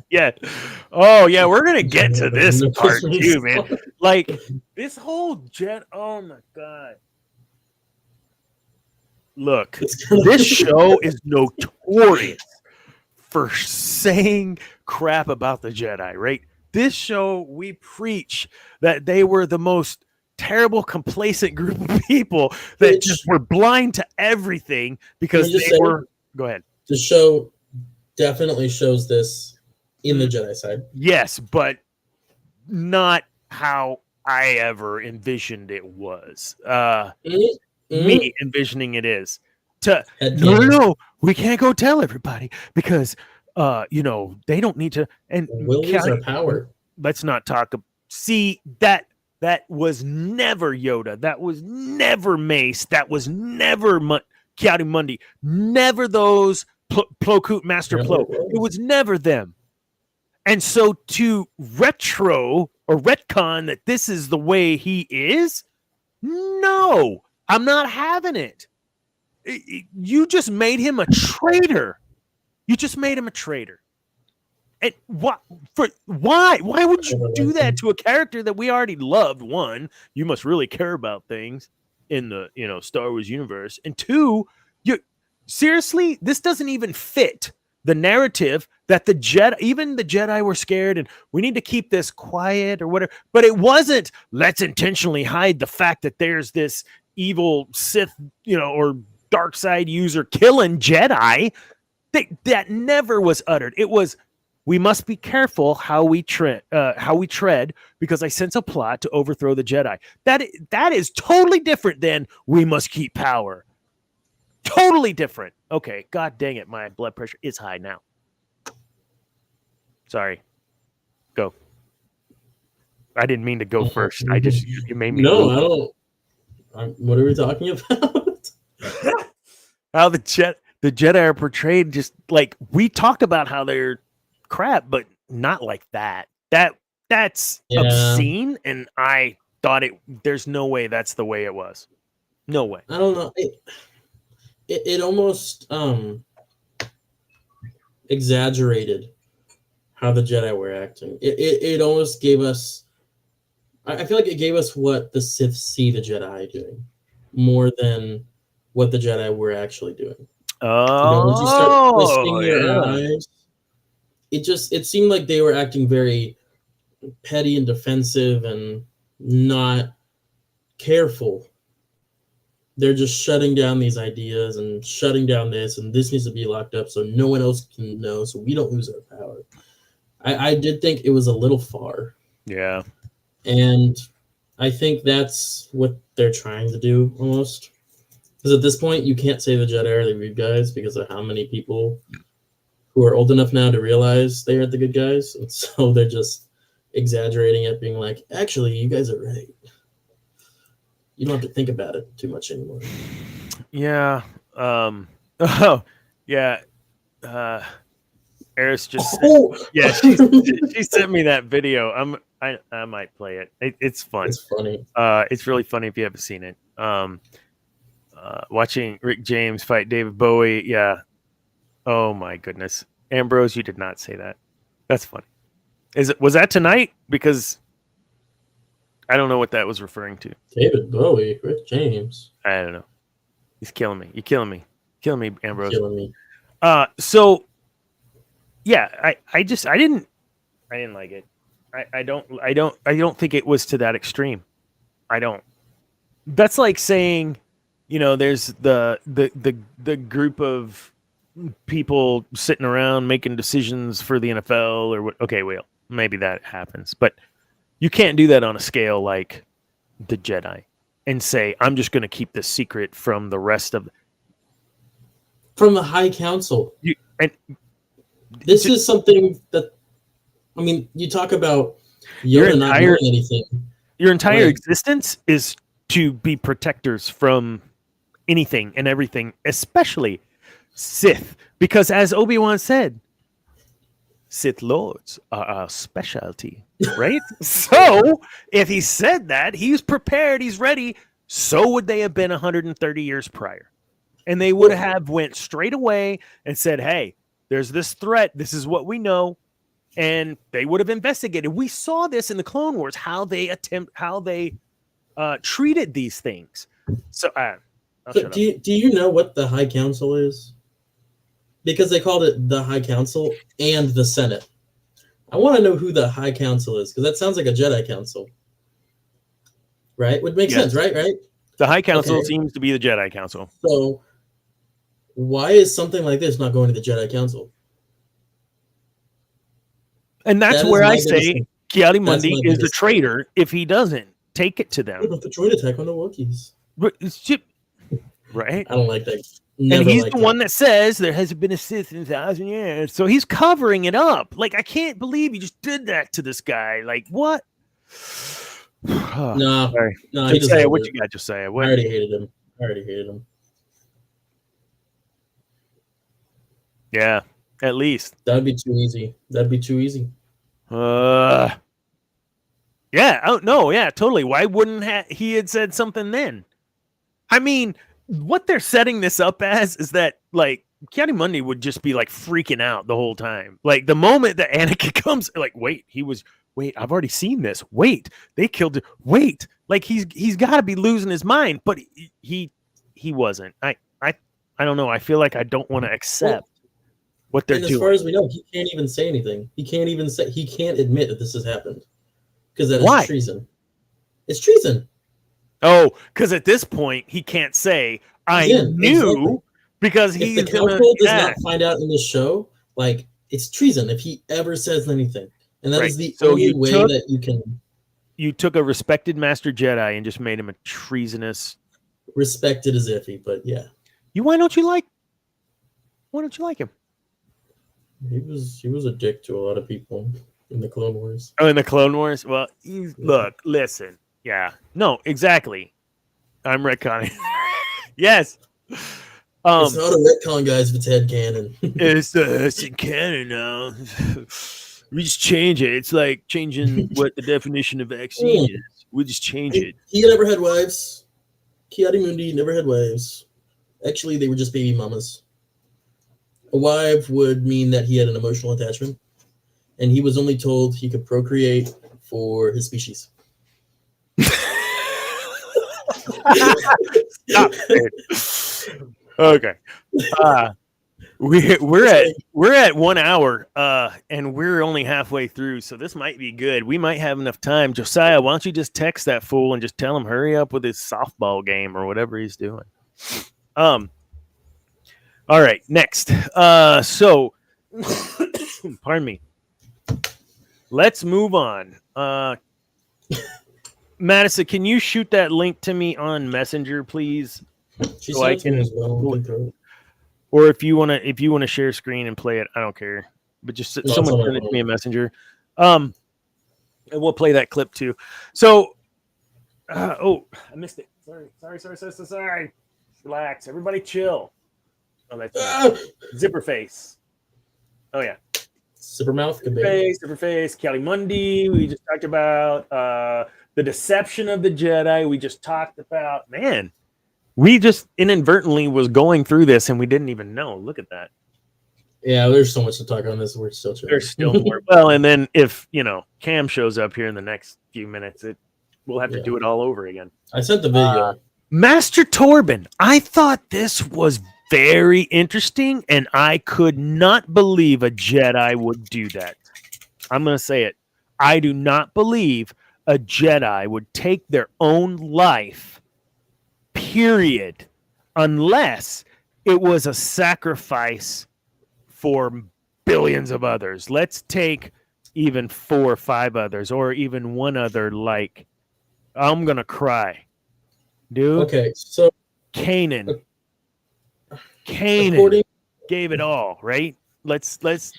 Yeah. Oh, yeah. We're gonna get to this part too, man. Like this whole Oh my god. Look, this show is notorious for saying crap about the Jedi, right? This show, we preach that they were the most terrible, complacent group of people that just were blind to everything because they were. Go ahead. The show definitely shows this in the Jedi side. Yes, but not how I ever envisioned it was. Me envisioning it is no, we can't go tell everybody because they don't need to. And wielders are power. Let's not talk. See that was never Yoda. That was never Mace. That was never Kiadi Mundi. Never those Plo Koot Master Plo. It was never them. And so to retcon that this is the way he is, no, I'm not having it. You just made him a traitor. And why? Why would you do that to a character that we already loved? One, you must really care about things in the Star Wars universe, and two, seriously, this doesn't even fit the narrative that the Jedi were scared and we need to keep this quiet or whatever. But it wasn't, let's intentionally hide the fact that there's this evil Sith, or dark side user killing Jedi. That never was uttered. It was, we must be careful how we tread because I sense a plot to overthrow the Jedi. That is totally different than we must keep power. Totally different. Okay, god dang it, my blood pressure is high now. Sorry. Go. I didn't mean to go first. You made me. No, I don't. What are we talking about? How the Jedi are portrayed just like we talked about how they're crap, but not like that. That's obscene, and I thought there's no way that's the way it was. No way. I don't know. It almost exaggerated how the Jedi were acting. It almost gave us. I feel like it gave us what the Sith see the Jedi doing, more than what the Jedi were actually doing. Oh, once you start twisting your eyes, it seemed like they were acting very petty and defensive and not careful. They're just shutting down these ideas and shutting down this, and this needs to be locked up so no one else can know, so we don't lose our power. I did think it was a little far. Yeah. And I think that's what they're trying to do almost. Because at this point, you can't say the Jedi are the good guys because of how many people who are old enough now to realize they are the good guys. And so they're just exaggerating it, being like, actually, you guys are right. You don't have to think about it too much anymore. Yeah. Oh, yeah. Eris just she sent me that video. I might play it. It's fun. It's funny. It's really funny if you haven't seen it. Watching Rick James fight David Bowie. Yeah. Oh my goodness. Ambrose, you did not say that. That's funny. Was that tonight? Because I don't know what that was referring to. David Bowie, Rick James. I don't know. He's killing me. You're killing me. Killing me, Ambrose. Killing me. So yeah, I didn't like it. I don't think it was to that extreme. I don't. That's like saying, there's the group of people sitting around making decisions for the NFL or what. Okay, well, maybe that happens, but you can't do that on a scale like the Jedi and say, I'm just going to keep this secret from the rest of from the High Council. This is something that, you talk about Yoda not knowing anything. Your entire existence is to be protectors from anything and everything, especially Sith. Because as Obi-Wan said, Sith Lords are our specialty, right? So if he said that, he's prepared, he's ready. So would they have been 130 years prior. And they would have went straight away and said, hey, there's this threat. This is what we know. And they would have investigated. We saw this in the Clone Wars, how they treated these things. So, do you know what the High Council is? Because they called it the High Council and the Senate. I want to know who the High Council is, because that sounds like a Jedi Council. Right? Would make sense, right? The High Council seems to be the Jedi Council. So, why is something like this not going to the Jedi Council? And that's where I say Ki-Adi-Mundi is the traitor if he doesn't take it to them. What about the droid attack on the Wookiees? Right? I don't like that. And he's the one that says there hasn't been a Sith in 1,000 years. So he's covering it up. Like, I can't believe you just did that to this guy. Like, what? No. Josiah, what you got, Josiah? I already hated him. Yeah, at least. That'd be too easy. Yeah. Oh, no, yeah, totally. Why wouldn't he had said something then? I mean, what they're setting this up as is that, like, Ki-Adi-Mundi would just be, like, freaking out the whole time. Like, the moment that Anakin comes, like, wait, I've already seen this. Wait, they killed it. Wait. Like, he's got to be losing his mind, but he wasn't. I don't know. I feel like I don't want to accept what they're doing. As far as we know, he can't even say anything. He can't admit that this has happened. Because that is treason. It's treason. Oh, because at this point, he can't say, I knew, exactly. Because he's if the council does not find out in the show, like, it's treason if he ever says anything. And that is the only way that you can... You took a respected Master Jedi and just made him a treasonous... Respected is iffy, but yeah. Why don't you like him? He was a dick to a lot of people in the Clone Wars. Oh, in the Clone Wars? Well, look, listen. Yeah. No, exactly. I'm retconning. Yes. It's not a retcon, guys, if it's headcanon. It's in canon now. We just change it. It's like changing what the definition of vaccine is. We just change it. He never had wives. Ki-Adi-Mundi never had wives. Actually, they were just baby mamas. A wife would mean that he had an emotional attachment, and he was only told he could procreate for his species. Stop it. Okay. We're at 1 hour, and we're only halfway through, so this might be good. We might have enough time. Josiah, why don't you just text that fool and just tell him hurry up with his softball game or whatever he's doing. All right, next. So pardon me. Let's move on. Madison, can you shoot that link to me on Messenger, please? So I can, or if you want to share screen and play it, I don't care. But just someone send it to me in Messenger. And we'll play that clip too. So, I missed it. Sorry. Relax, everybody, chill. Oh, that's zipper face. Oh yeah. Sippermouth. Sipperface, Calimundi. We just talked about the deception of the Jedi. We just talked about, man, we just inadvertently was going through this and we didn't even know. Look at that. Yeah, there's so much to talk on this. We're still trying. There's still more. Well, and then if, Cam shows up here in the next few minutes, we'll have to do it all over again. I sent the video. Master Torben, I thought this was very interesting, and I could not believe a Jedi would do that. I'm going to say it. I do not believe a Jedi would take their own life, period, unless it was a sacrifice for billions of others. Let's take even 4 or 5 others, or even one other, like, I'm going to cry. Dude. Okay, so Kanan gave it all, right? Let's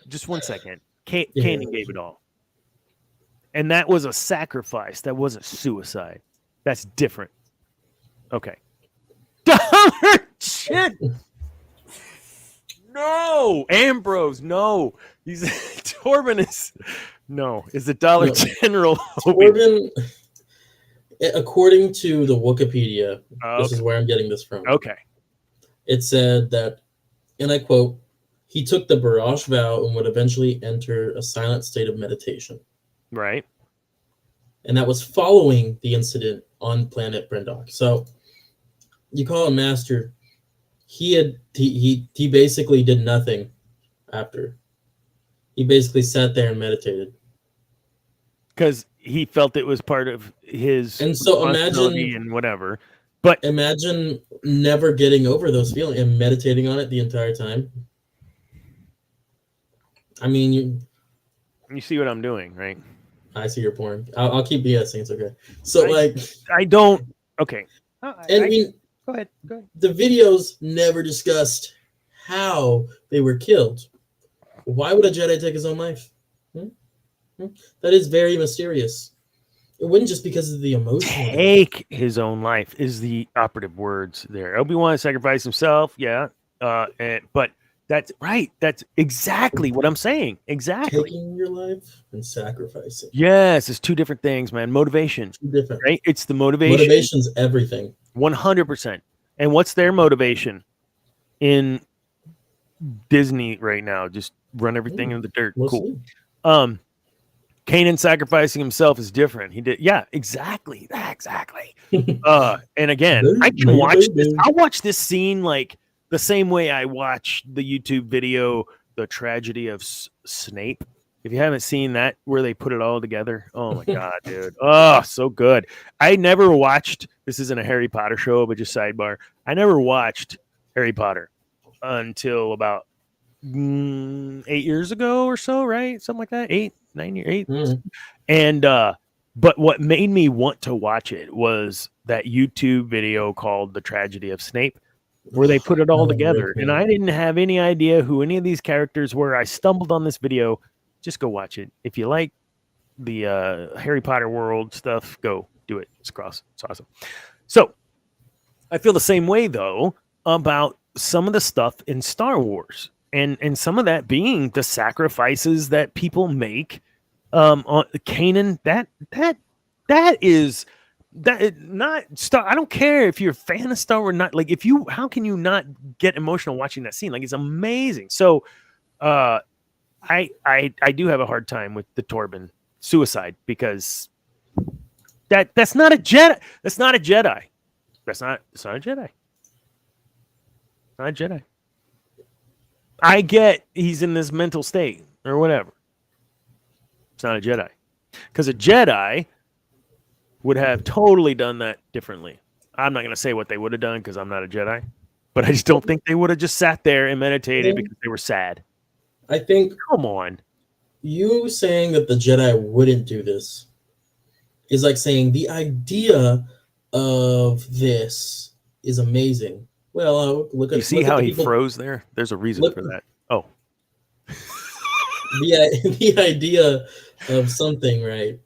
just 1 second. Kanan gave it all. And that was a sacrifice. That wasn't suicide. That's different. Okay. Shit. No, Ambrose, no. He's Torben is the Dollar General. Torben, according to the Wikipedia, this is where I'm getting this from. Okay. It said that, and I quote, he took the Barrage vow and would eventually enter a silent state of meditation. Right. And that was following the incident on planet Brendok. So you call him master. He basically did nothing after. He basically sat there and meditated. Because he felt it was part of his responsibility and whatever. But imagine never getting over those feelings and meditating on it the entire time. I mean, you see what I'm doing, right? I see your porn. I'll keep BSing. It's okay. So I don't. Okay. Go ahead. The videos never discussed how they were killed. Why would a Jedi take his own life? That is very mysterious. It wouldn't just because of the emotion. Take his own life is the operative words there. Obi-Wan sacrificed himself, yeah. But that's right. That's exactly what I'm saying. Exactly. Taking your life and sacrificing. Yes, it's 2 different things, man. Motivation. 2 different. Right? It's the motivation. Motivation's everything. 100%. And what's their motivation in Disney right now? Just run everything in the dirt. Cool. See. Kanan sacrificing himself is different. He did, yeah, exactly. And again, I can watch this. I'll watch this scene like the same way I watch the YouTube video, The Tragedy of Snape. If you haven't seen that, where they put it all together, oh my god, dude, oh, so good. I never watched. This isn't a Harry Potter show, but just sidebar. I never watched Harry Potter until about 8 years ago or so, right? Something like that. 8, 9 years, 8. Mm-hmm. And but what made me want to watch it was that YouTube video called The Tragedy of Snape, where they put it all together. And I didn't have any idea who any of these characters were. I stumbled on this video. Just go watch it. If you like the Harry Potter world stuff, go do it. It's awesome. So I feel the same way, though, about some of the stuff in Star Wars. And some of that being the sacrifices that people make on Kanan. That is not Star. I don't care if you're a fan of Star Wars or not. Like, how can you not get emotional watching that scene? Like, it's amazing. So, I do have a hard time with the Torben suicide because that's not a Jedi. That's not a Jedi. It's not a Jedi. Not a Jedi. I get he's in this mental state or whatever. It's not a Jedi. Because a Jedi would have totally done that differently. I'm not going to say what they would have done because I'm not a Jedi. But I just don't think they would have just sat there and meditated because they were sad. I think... Come on. You saying that the Jedi wouldn't do this is like saying the idea of this is amazing. Well, look at... You see how he froze there? There's a reason for that. Oh. The idea of something, right,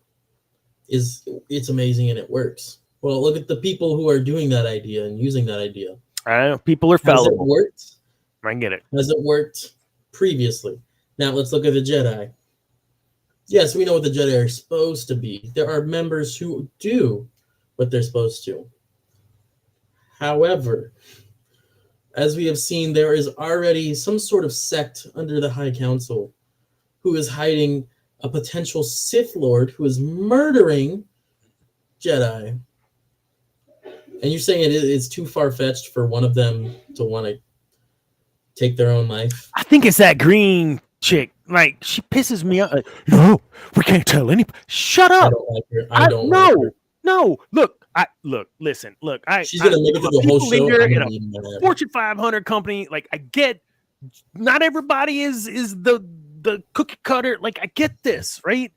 it's amazing and it works. Well, look at the people who are doing that idea and using that idea. I know people are fallible. Has it worked? I get it. Has it worked previously? Now let's look at the Jedi. Yes, we know what the Jedi are supposed to be. There are members who do what they're supposed to. However, as we have seen, there is already some sort of sect under the High Council who is hiding a potential Sith Lord who is murdering Jedi. And you're saying it's too far-fetched for one of them to want to take their own life? I think it's that green chick. Like, she pisses me off. Like, no, we can't tell anybody. Shut up. I don't like her. I don't like her. No. Listen. She's gonna make it through the whole show. In a Fortune 500 company. Like, I get, not everybody is the cookie cutter. Like, I get this, right?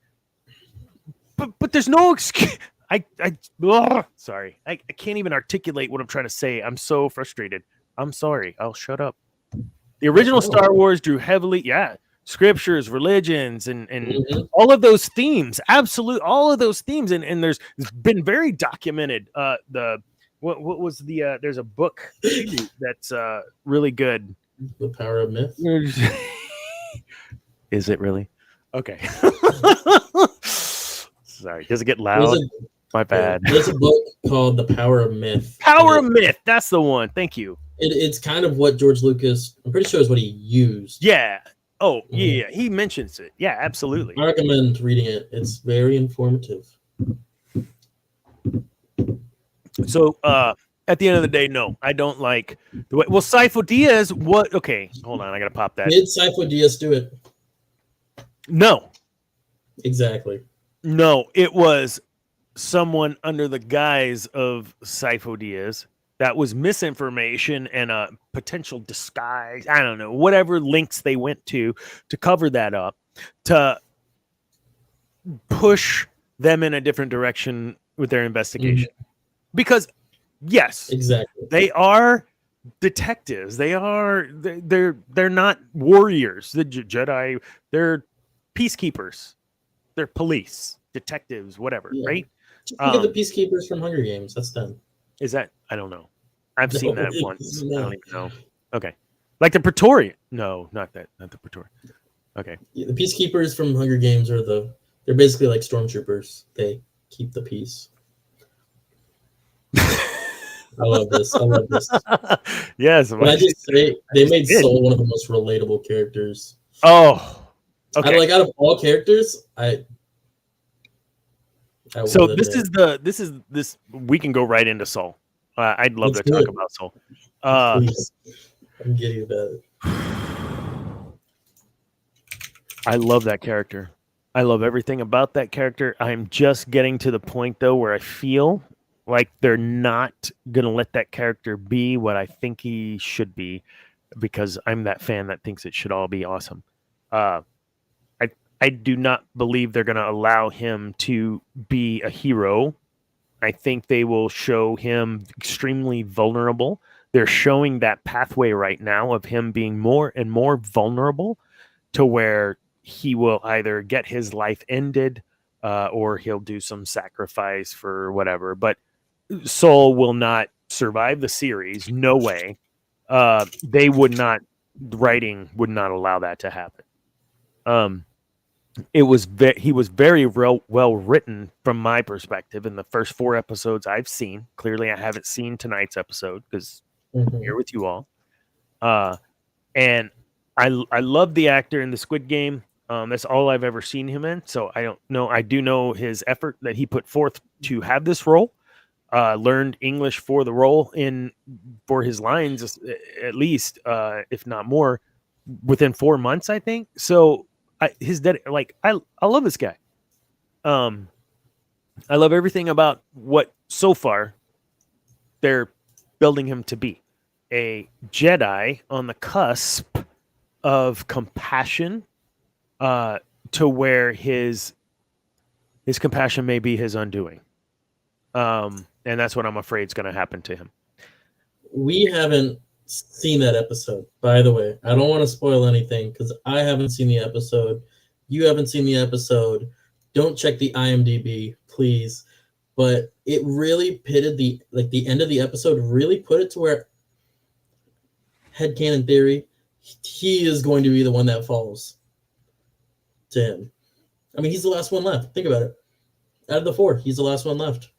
But there's no excuse. Sorry. I can't even articulate what I'm trying to say. I'm so frustrated. I'm sorry. I'll shut up. The original Star Wars drew heavily, scriptures, religions, and all of those themes. All of those themes. And there's been very documented. What was the there's a book that's really good. The Power of Myth. Is it really? Okay. Sorry. Does it get loud? My bad. There's a book called The Power of Myth. Power of Myth. That's the one. Thank you. It's kind of what George Lucas, I'm pretty sure, is what he used. Yeah. Oh, yeah. He mentions it. Yeah, absolutely. I recommend reading it. It's very informative. So, at the end of the day, no, I don't like the way. Well, Sifo Dyas, what? Okay, hold on. I got to pop that. Did Sifo Dyas do it? No. Exactly. No, it was someone under the guise of Sifo Dyas. That was misinformation and a potential disguise. I don't know, whatever links they went to cover that up, to push them in a different direction with their investigation. Because, yes, exactly, they are detectives. They're not warriors. The Jedi, they're peacekeepers. They're police, detectives, whatever, right? Just look at the peacekeepers from Hunger Games. That's them. Is that? I don't know. I've seen that once. I don't even know. Okay. Like the Praetorian. No, not that. Not the Praetorian. Okay. Yeah, the peacekeepers from Hunger Games they're basically like stormtroopers. They keep the peace. I love this. Yes. But I just say they made Soul one of the most relatable characters. Oh. Okay. Out of all characters, so this is we can go right into Soul. I'd love to talk about Soul. Please. I'm getting about it. I love that character. I love everything about that character. I'm just getting to the point though where I feel like they're not gonna let that character be what I think he should be, because I'm that fan that thinks it should all be awesome. I do not believe they're going to allow him to be a hero. I think they will show him extremely vulnerable. They're showing that pathway right now of him being more and more vulnerable to where he will either get his life ended or he'll do some sacrifice for whatever. But Soul will not survive the series. No way. They would not, writing would not allow that to happen. He was very well written from my perspective in the first 4 episodes I've seen. Clearly, I haven't seen tonight's episode because I'm here with you all. And I love the actor in the Squid Game. That's all I've ever seen him in. So I don't know. I do know his effort that he put forth to have this role. Learned English for the role for his lines, at least, if not more, within 4 months, I think. So. I love this guy. I love everything about what so far they're building him to be. A Jedi on the cusp of compassion, to where his compassion may be his undoing. And that's what I'm afraid is going to happen to him. We haven't seen that episode, by the way. I don't want to spoil anything because I haven't seen the episode. You haven't seen the episode. Don't check the IMDb, please. But it really pitted the end of the episode really put it to where, headcanon theory, he is going to be the one that falls. to him. I mean, he's the last one left. Think about it. Out of the 4, he's the last one left.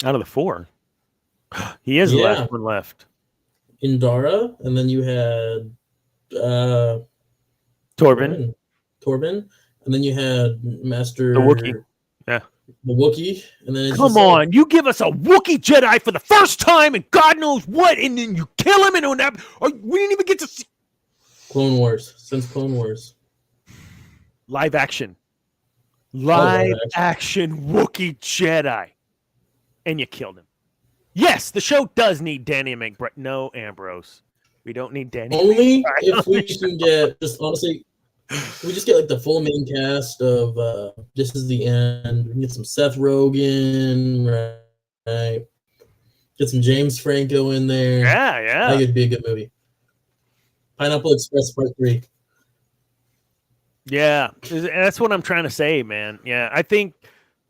Out of the 4? He is the last one left. Indara, and then you had Torben, and then you had Master the Wookiee. Yeah, the Wookiee, and then come on, you give us a Wookiee Jedi for the first time, and God knows what, and then you kill him, and we didn't even get to see Clone Wars. Since Clone Wars, live action Wookiee Jedi, and you killed him. Yes, the show does need Danny McBride. No, Ambrose. We don't need Danny. Only if we can get, just honestly, we just get like the full main cast of This Is the End. We can get some Seth Rogen, right? Get some James Franco in there. Yeah. I think it'd be a good movie. Pineapple Express Part 3. Yeah, that's what I'm trying to say, man. Yeah, I think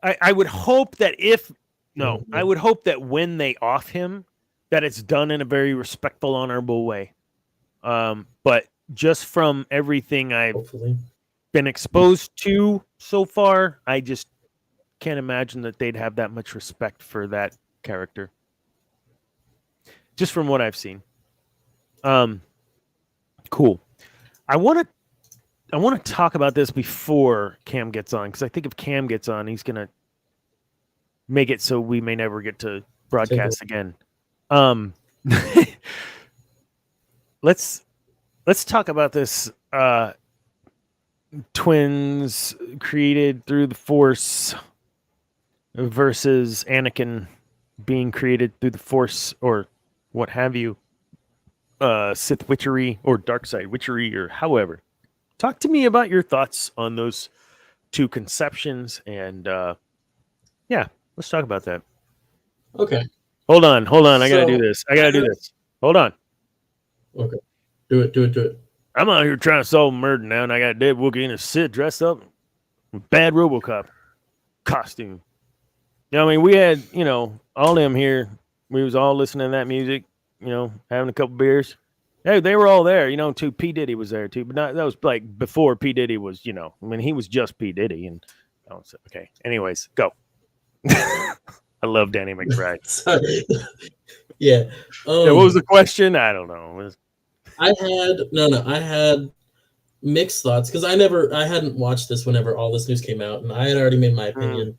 I would hope that I would hope that when they off him, that it's done in a very respectful, honorable way. But just from everything I've been exposed to so far, I just can't imagine that they'd have that much respect for that character. Just from what I've seen. Cool. I want to talk about this before Cam gets on, because I think if Cam gets on, he's gonna make it so we may never get to broadcast again. Let's talk about this twins created through the Force versus Anakin being created through the Force, or what have you, Sith witchery or dark side witchery, or however. Talk to me about your thoughts on those two conceptions, and let's talk about that. Okay. Hold on. I gotta do this. Hold on. Okay. Do it. I'm out here trying to solve murder now, and I got a dead Wookiee and a Sith dressed up in bad RoboCop costume. You know, I mean, we had, all them here. We was all listening to that music, having a couple beers. Hey, they were all there, too. P. Diddy was there, too. But that was like before P. Diddy was, he was just P. Diddy. And okay. Anyways, go. I love Danny McBride. Sorry. Yeah. What was the question? I don't know. I had mixed thoughts because I hadn't watched this whenever all this news came out, and I had already made my opinion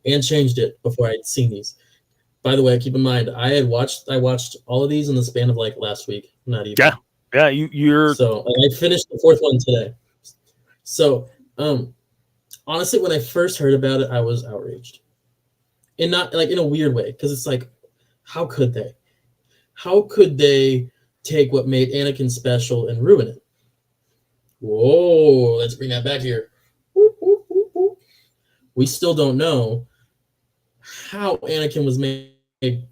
and changed it before I'd seen these. By the way, keep in mind, I watched all of these in the span of like last week. Not even. Yeah. You're so I finished the 4th one today. So, honestly, when I first heard about it, I was outraged, and not like in a weird way, because it's like, how could they? How could they take what made Anakin special and ruin it? Whoa, let's bring that back here. We still don't know how Anakin was made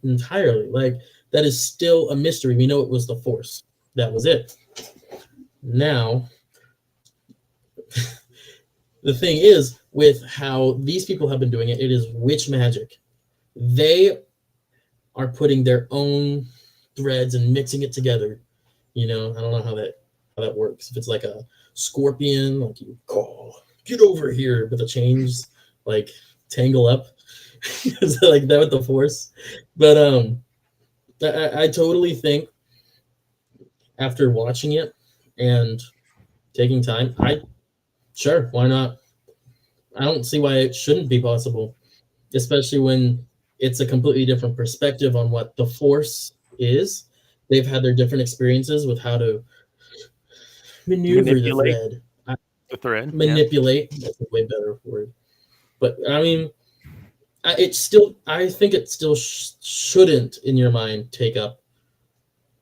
entirely. Like, that is still a mystery. We know it was the Force. That was it. Now, the thing is, with how these people have been doing it, it is witch magic. They are putting their own threads and mixing it together. I don't know how that works. If it's like a scorpion, like you call, get over here, but the chains like tangle up. Is it like that with the Force? But I totally think after watching it and taking time, sure, why not? I don't see why it shouldn't be possible, especially when it's a completely different perspective on what the Force is. They've had their different experiences with how to manipulate the thread. Manipulate. Yeah. That's a way better word. But I mean, I think it still shouldn't, in your mind, take up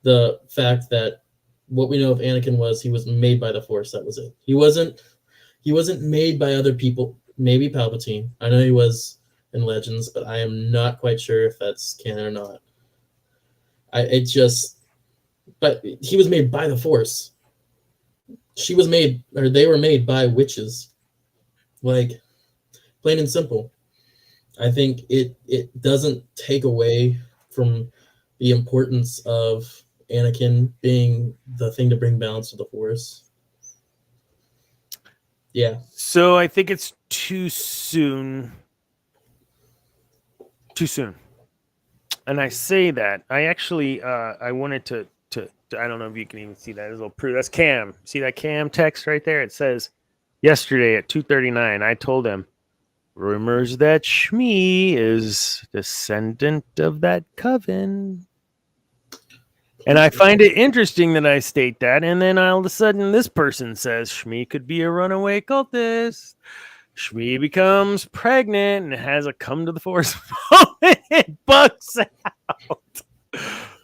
the fact that what we know of Anakin was he was made by the Force. That was it. He wasn't made by other people. Maybe Palpatine. I know he was in Legends, but I am not quite sure if that's canon or not. But he was made by the Force. They were made by witches. Like, plain and simple. I think it doesn't take away from the importance of Anakin being the thing to bring balance to the Force. Yeah. So I think it's too soon. Too soon. And I say that I actually I wanted to I don't know if you can even see that. There's a little proof. That's Cam. See that Cam text right there? It says yesterday at 2:39. I told him rumors that Shmi is descendant of that coven. And I find it interesting that I state that, and then all of a sudden this person says Shmi could be a runaway cultist. Shmi becomes pregnant and has a come to the force moment and bucks out.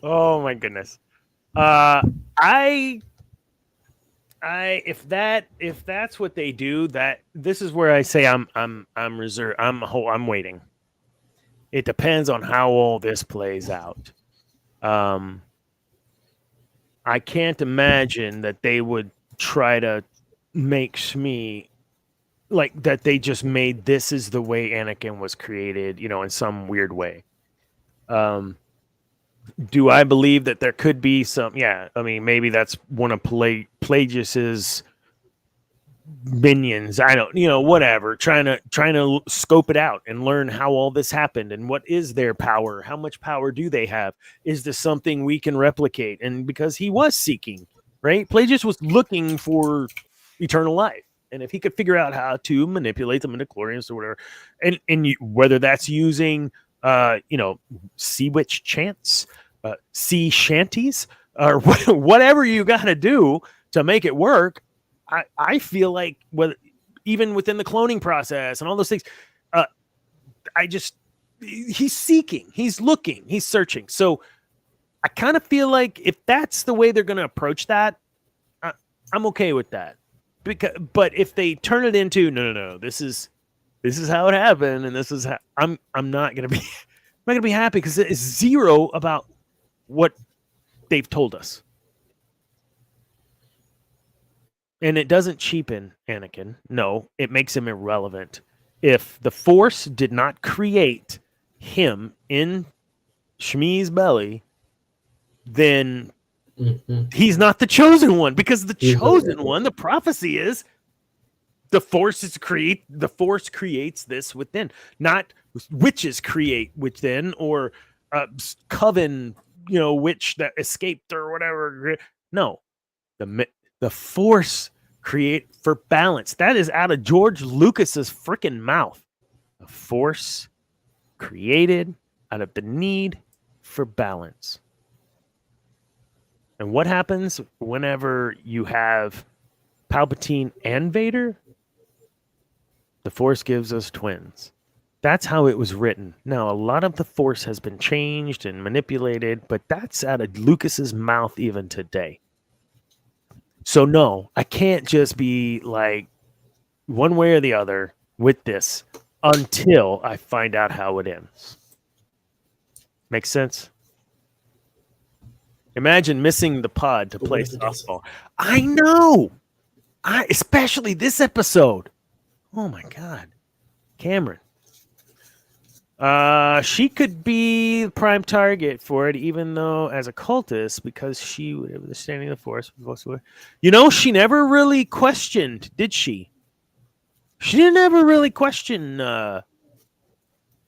Oh my goodness. If that's what they do, that this is where I say I'm reserved. I'm waiting. It depends on how all this plays out. I can't imagine that they would try to make Shmi like that. They just made this is the way Anakin was created, in some weird way. Do I believe that there could be some? Yeah, I mean, maybe that's one of Plagueis's minions. I don't, whatever. Trying to scope it out and learn how all this happened and what is their power. How much power do they have? Is this something we can replicate? And because he was seeking, right? Plagueis was looking for eternal life, and if he could figure out how to manipulate the midichlorians or whatever, and whether that's using sea witch chants, sea shanties, or whatever you got to do to make it work. I feel like even within the cloning process and all those things, he's seeking, he's looking, he's searching. So I kind of feel like if that's the way they're going to approach that, I'm okay with that. But if they turn it into no, this is how it happened, and this is how I'm not gonna be happy because it is zero about what they've told us. And it doesn't cheapen Anakin. No, it makes him irrelevant. If the Force did not create him in Shmi's belly, then he's not the chosen one, because the chosen one, the prophecy is the Force creates this within, not witches create within, or coven, witch that escaped or whatever. No, the Force create for balance. That is out of George Lucas's freaking mouth. The Force created out of the need for balance. And what happens whenever you have Palpatine and Vader? The Force gives us twins. That's how it was written. Now, a lot of the Force has been changed and manipulated, but that's out of Lucas's mouth even today. So no, I can't just be like one way or the other with this until I find out how it ends. Makes sense? Imagine missing the pod to play softball. I know. Especially this episode. Oh my God. Cameron. She could be the prime target for it, even though as a cultist, because she would have understanding the Force. She never really questioned, did she? She didn't ever really question,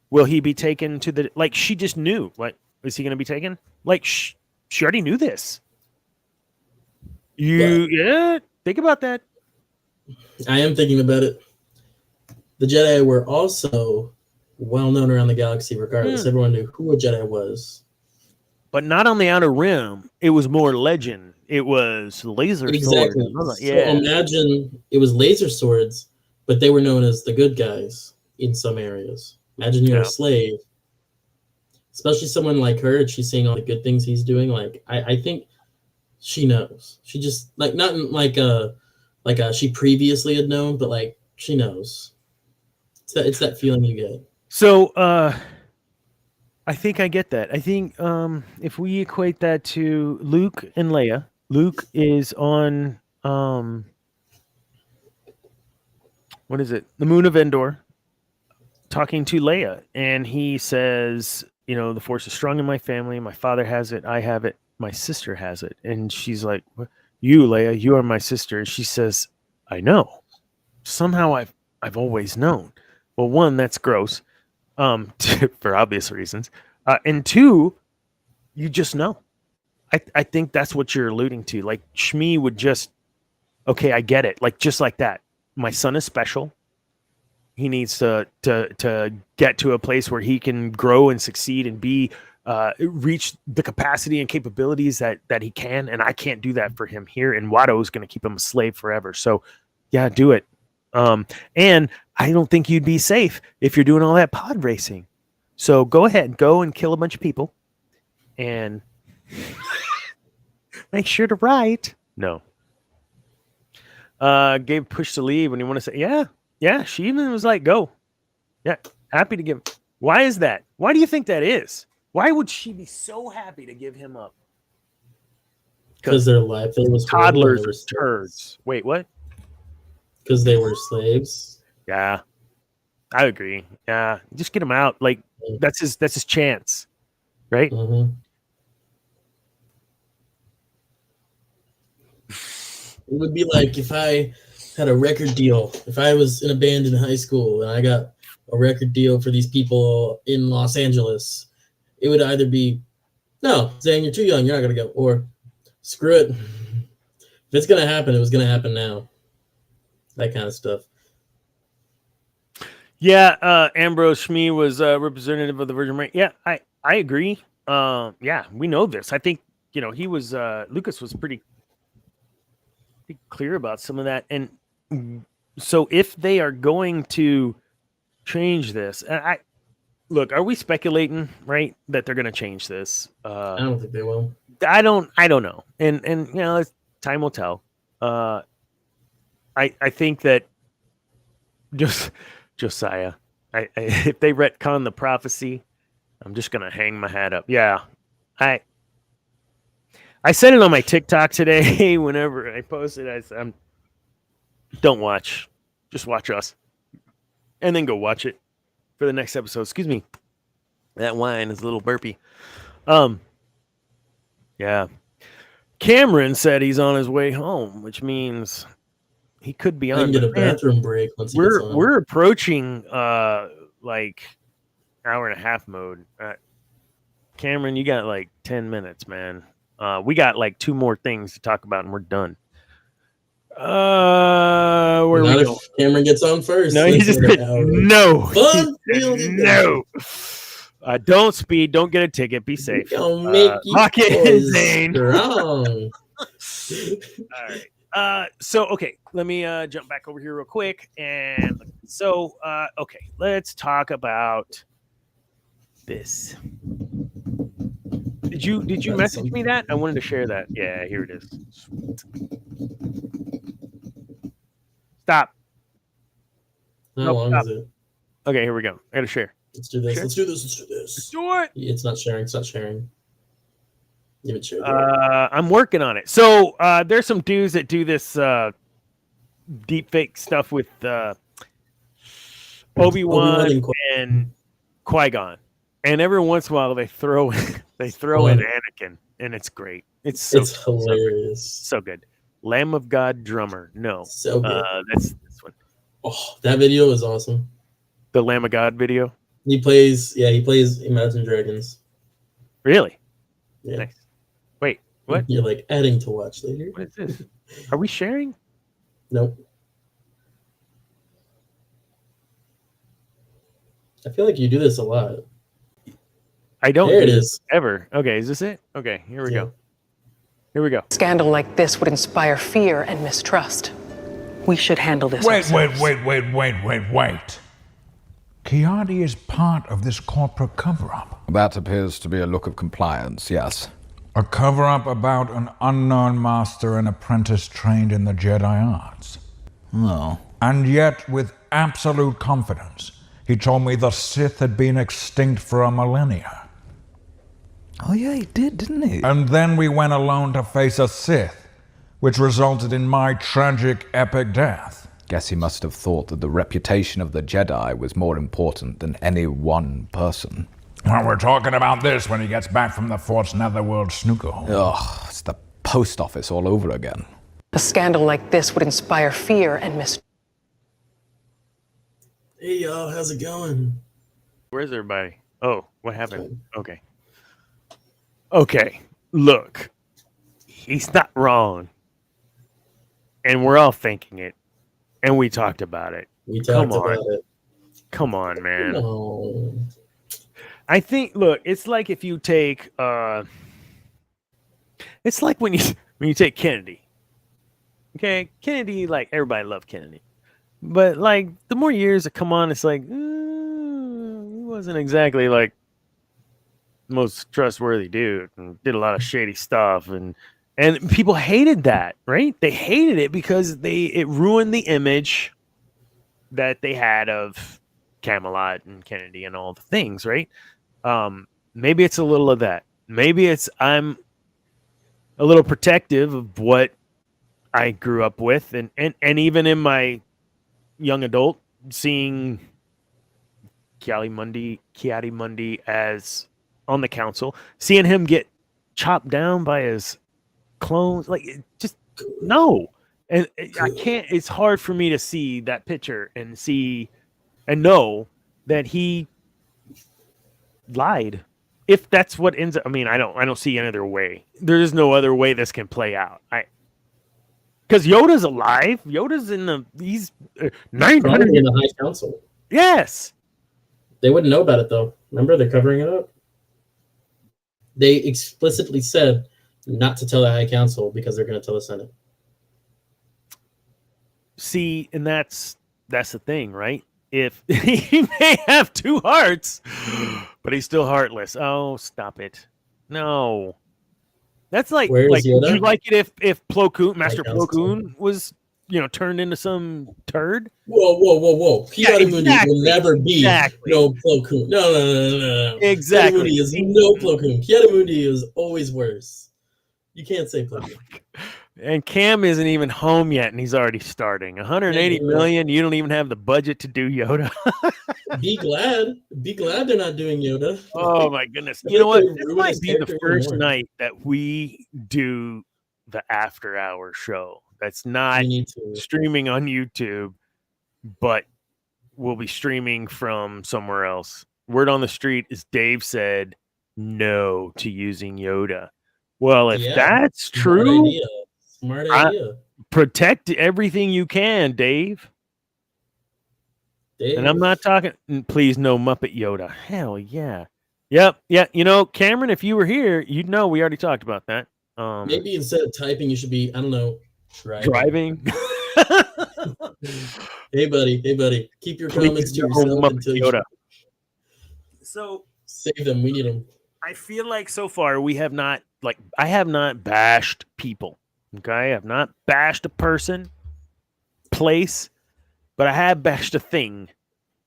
will he be taken to the, like, she just knew, like, is he going to be taken? Like, she already knew this. Think about that. I am thinking about it. The Jedi were also well known around the galaxy, regardless. Everyone knew who a Jedi was. But not on the Outer Rim. It was more legend. It was laser swords. Yeah. So imagine it was laser swords, but they were known as the good guys in some areas. Imagine you're a slave. Especially someone like her, and she's seeing all the good things he's doing. Like, I think she knows. She just, like, not like she previously had known, but like she knows. It's that feeling you get. So I think I get that. I think if we equate that to Luke and Leia, Luke is on what is it? The moon of Endor, talking to Leia, and he says, the Force is strong in my family. My father has it. I have it. My sister has it. And she's like, you, Leia, you are my sister. And she says, I know. somehow I've always known. Well, one, that's gross, for obvious reasons, and two, you just know. I think that's what you're alluding to. Like Shmi would just, okay, I get it. Like just like that. My son is special. He needs to get to a place where he can grow and succeed and be reach the capacity and capabilities that he can, and I can't do that for him here. And Watto is going to keep him a slave forever. So, yeah, do it. And I don't think you'd be safe if you're doing all that pod racing. So go ahead, go and kill a bunch of people, and make sure to write. No. Gave push to leave when you want to say, yeah. She even was like, go. Yeah, happy to give. Why is that? Why do you think that is? Why would she be so happy to give him up? Because their life was toddlers were turds. Wait, what? Because they were slaves. Yeah, I agree. Yeah, just get him out. Like that's his chance, right? Mm-hmm. It would be like if I had a record deal. If I was in a band in high school and I got a record deal for these people in Los Angeles, it would either be, no, Zane, you're too young, you're not going to go, or screw it. If it's going to happen, it was going to happen now. That kind of stuff. Yeah, Ambrose Shmi was representative of the Virgin Mary. Yeah, I agree. Yeah, we know this. I think, he was, Lucas was pretty clear about some of that. And so if they are going to change this, look, are we speculating, right, that they're going to change this? I don't think they will. I don't know. And time will tell. I think that Josiah, if they retcon the prophecy, I'm just going to hang my hat up. Yeah. I said it on my TikTok today. Whenever I posted, I said, don't watch. Just watch us. And then go watch it for the next episode. Excuse me. That wine is a little burpy. Yeah. Cameron said he's on his way home, which means he could be on. I can get a bathroom break once we're approaching like hour and a half mode. Cameron, you got like 10 minutes, man. We got like 2 more things to talk about and we're done. Where we go? Cameron gets on first. No, he just said no. No. Don't speed. Don't get a ticket. Be safe. Lock it, Zane. All right. So, okay, let me jump back over here real quick. And so, okay, let's talk about this. Did you message me that? I wanted to share that. Yeah, here it is. Stop. How long is it? Okay, here we go. I gotta share. Let's do this. Share? Let's do this. Let's do this. Let's do it. It's not sharing. It's not sharing. Give it share. I'm working on it. So there's some dudes that do this deep fake stuff with Obi-Wan and Qui-Gon. And every once in a while they throw in Anakin, and it's great. It's hilarious. So good. Lamb of God drummer. No. So good. That's this one. Oh, that video is awesome. The Lamb of God video? He plays Imagine Dragons. Really? Yeah. Nice. Wait, what? You're like adding to watch later. What is this? Are we sharing? Nope. I feel like you do this a lot. I don't. There it is. Ever. Okay, is this it? Okay, here we go. Here we go. A scandal like this would inspire fear and mistrust. We should handle this ourselves. Wait. Kiadi is part of this corporate cover-up. That appears to be a look of compliance, yes. A cover-up about an unknown master and apprentice trained in the Jedi arts. Oh. And yet, with absolute confidence, he told me the Sith had been extinct for a millennia. Oh yeah, he did, didn't he? And then we went alone to face a Sith, which resulted in my tragic, epic death. Guess he must have thought that the reputation of the Jedi was more important than any one person. Well, we're talking about this when he gets back from the Fort's netherworld snooker hole. Ugh, it's the post office all over again. A scandal like this would inspire fear and mistrust. Hey y'all, how's it going? Where's everybody? Oh, what happened? Okay. Look, he's not wrong. And we're all thinking it. And we talked about it. About it. Come on, man. No. I think, look, it's like if you take it's like when you take Kennedy. Okay, Kennedy, like everybody loved Kennedy. But like the more years that come on, it's like he wasn't exactly like the most trustworthy dude and did a lot of shady stuff and people hated that, right? They hated it because it ruined the image that they had of Camelot and Kennedy and all the things, right? Maybe it's a little of that. Maybe it's I'm a little protective of what I grew up with, and even in my young adult, seeing Kiadi-Mundi as on the council, seeing him get chopped down by his clones, like just no. And I can't. It's hard for me to see that picture and see and know that he lied. If that's what ends up, I mean, I don't see any other way. There is no other way this can play out. Because Yoda's alive. Yoda's he's 900 in the High Council. Yes. They wouldn't know about it though. Remember, they're covering it up. They explicitly said not to tell the High Council because they're going to tell the Senate. See, and that's the thing, right? If he may have two hearts, but he's still heartless. Oh, stop it! No, that's like would you like it if Plo Koon, Master Plo Koon was turned into some turd? Whoa! Kiadi-Mundi will never be no Plo Koon. No. Exactly. Kiadi-Mundi is no Plo Koon. Kiadi-Mundi is always worse. You can't say Plo Koon. And Cam isn't even home yet, and he's already starting. 180 million. You don't even have the budget to do Yoda. Be glad they're not doing Yoda. Oh my goodness! You know what? This might be the first night that we do the after-hour show. That's not streaming on YouTube, but we'll be streaming from somewhere else. Word on the street is Dave said no to using Yoda. Well, if that's true, smart idea. Protect everything you can, Dave. And I'm not talking, please, no Muppet Yoda. Hell yeah. Yep. Yeah. Cameron, if you were here, you'd know we already talked about that. Maybe instead of typing, you should be, I don't know, driving. Hey, buddy. Keep your comments to yourself until Yoda. So save them. We need them. I feel like so far we have not, I have not bashed people. Okay. I have not bashed a person, place, but I have bashed a thing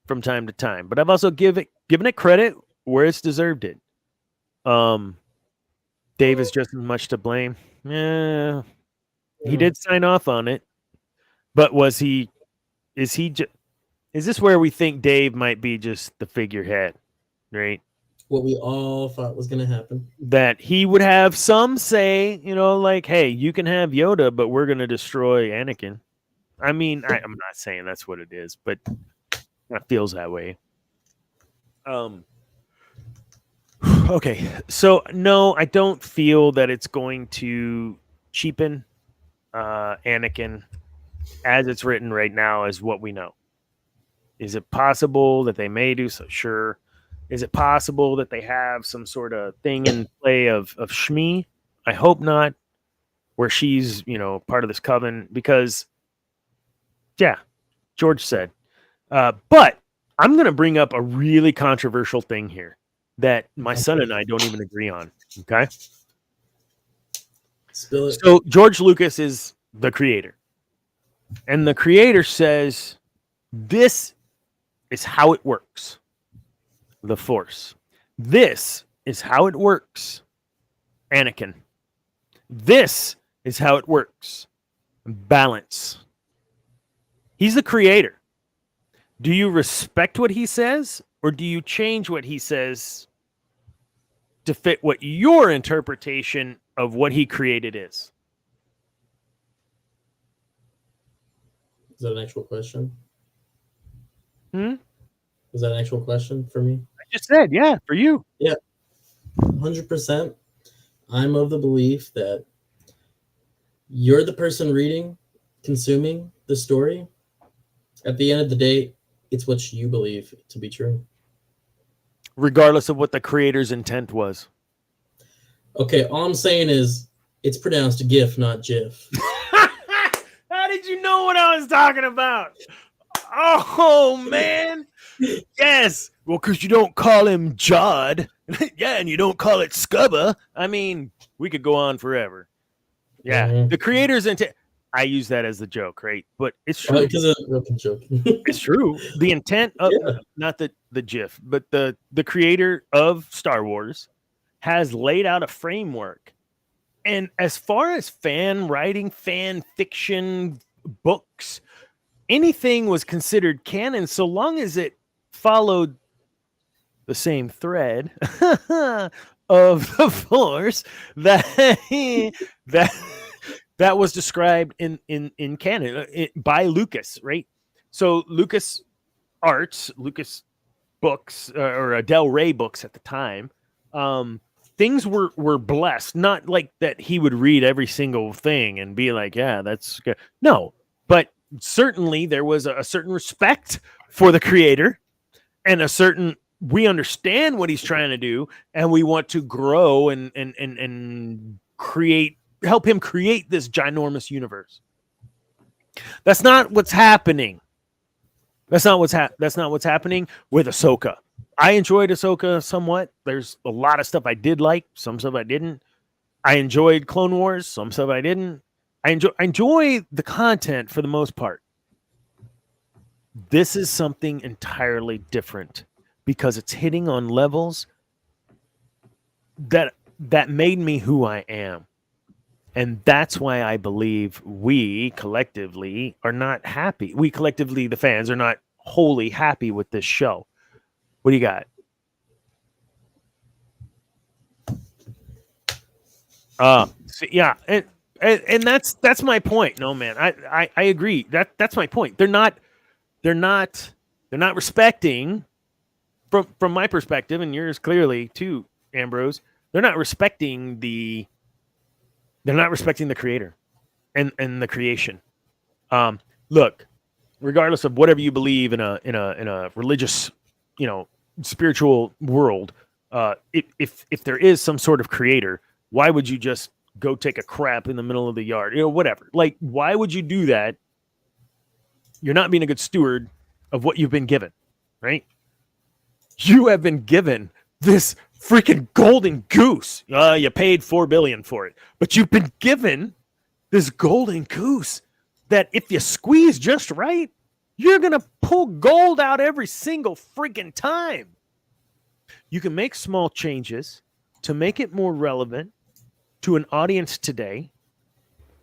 from time to time. But I've also given it credit where it's deserved it. Dave is just as much to blame. Yeah. He did sign off on it. But is this where we think Dave might be just the figurehead, right? What we all thought was going to happen. That he would have some say, hey, you can have Yoda, but we're going to destroy Anakin. I mean, I'm not saying that's what it is, but it feels that way. Okay, so no, I don't feel that it's going to cheapen Anakin as it's written right now as what we know. Is it possible that they may do so? Sure. Is it possible that they have some sort of thing in play of Shmi? I hope not, where she's, part of this coven, because, yeah, George said. But I'm going to bring up a really controversial thing here that my son and I don't even agree on, okay? Spill it. So George Lucas is the creator. And the creator says, this is how it works. The Force. This is how it works. Anakin. This is how it works. Balance. He's the creator. Do you respect what he says, or do you change what he says to fit what your interpretation of what he created is? Is that an actual question? Was that an actual question for me? I just said, yeah, for you. Yeah, 100%. I'm of the belief that you're the person reading, consuming the story. At the end of the day, it's what you believe to be true. Regardless of what the creator's intent was. Okay, all I'm saying is it's pronounced GIF, not GIF. How did you know what I was talking about? Oh, man. Yes. Well, because you don't call him Jod. Yeah, and you don't call it Scubba. I mean, we could go on forever. Yeah, the creator's intent. I use that as the joke, right? But it's true. Because it's a joke. It's true. The intent of not the GIF, but the creator of Star Wars has laid out a framework. And as far as fan writing, fan fiction, books, anything was considered canon so long as it followed the same thread of the Force that was described in canon by Lucas, right? So Lucas Arts, Lucas Books, or Del Rey Books at the time, things were blessed. Not like that he would read every single thing and be like, yeah, that's good. No, but certainly there was a certain respect for the creator and a certain, we understand what he's trying to do and we want to grow and create, help him create this ginormous universe. That's not what's happening. That's not what's happening with Ahsoka. I enjoyed Ahsoka somewhat. There's a lot of stuff I did like, some stuff I didn't. I enjoyed Clone Wars, some stuff I didn't. I enjoy the content for the most part. This is something entirely different because it's hitting on levels that made me who I am. And that's why I believe we collectively are not happy. We collectively, the fans, are not wholly happy with this show. What do you got? Yeah, and that's my point. No, man, I agree. That's my point. They're not respecting, from my perspective, and yours clearly too, Ambrose. They're not respecting the creator and the creation. Look, regardless of whatever you believe in a religious, spiritual world, if there is some sort of creator, why would you just go take a crap in the middle of the yard? Whatever. Like, why would you do that? You're not being a good steward of what you've been given, right? You have been given this freaking golden goose. You paid $4 billion for it, but you've been given this golden goose that if you squeeze just right, you're going to pull gold out every single freaking time. You can make small changes to make it more relevant to an audience today.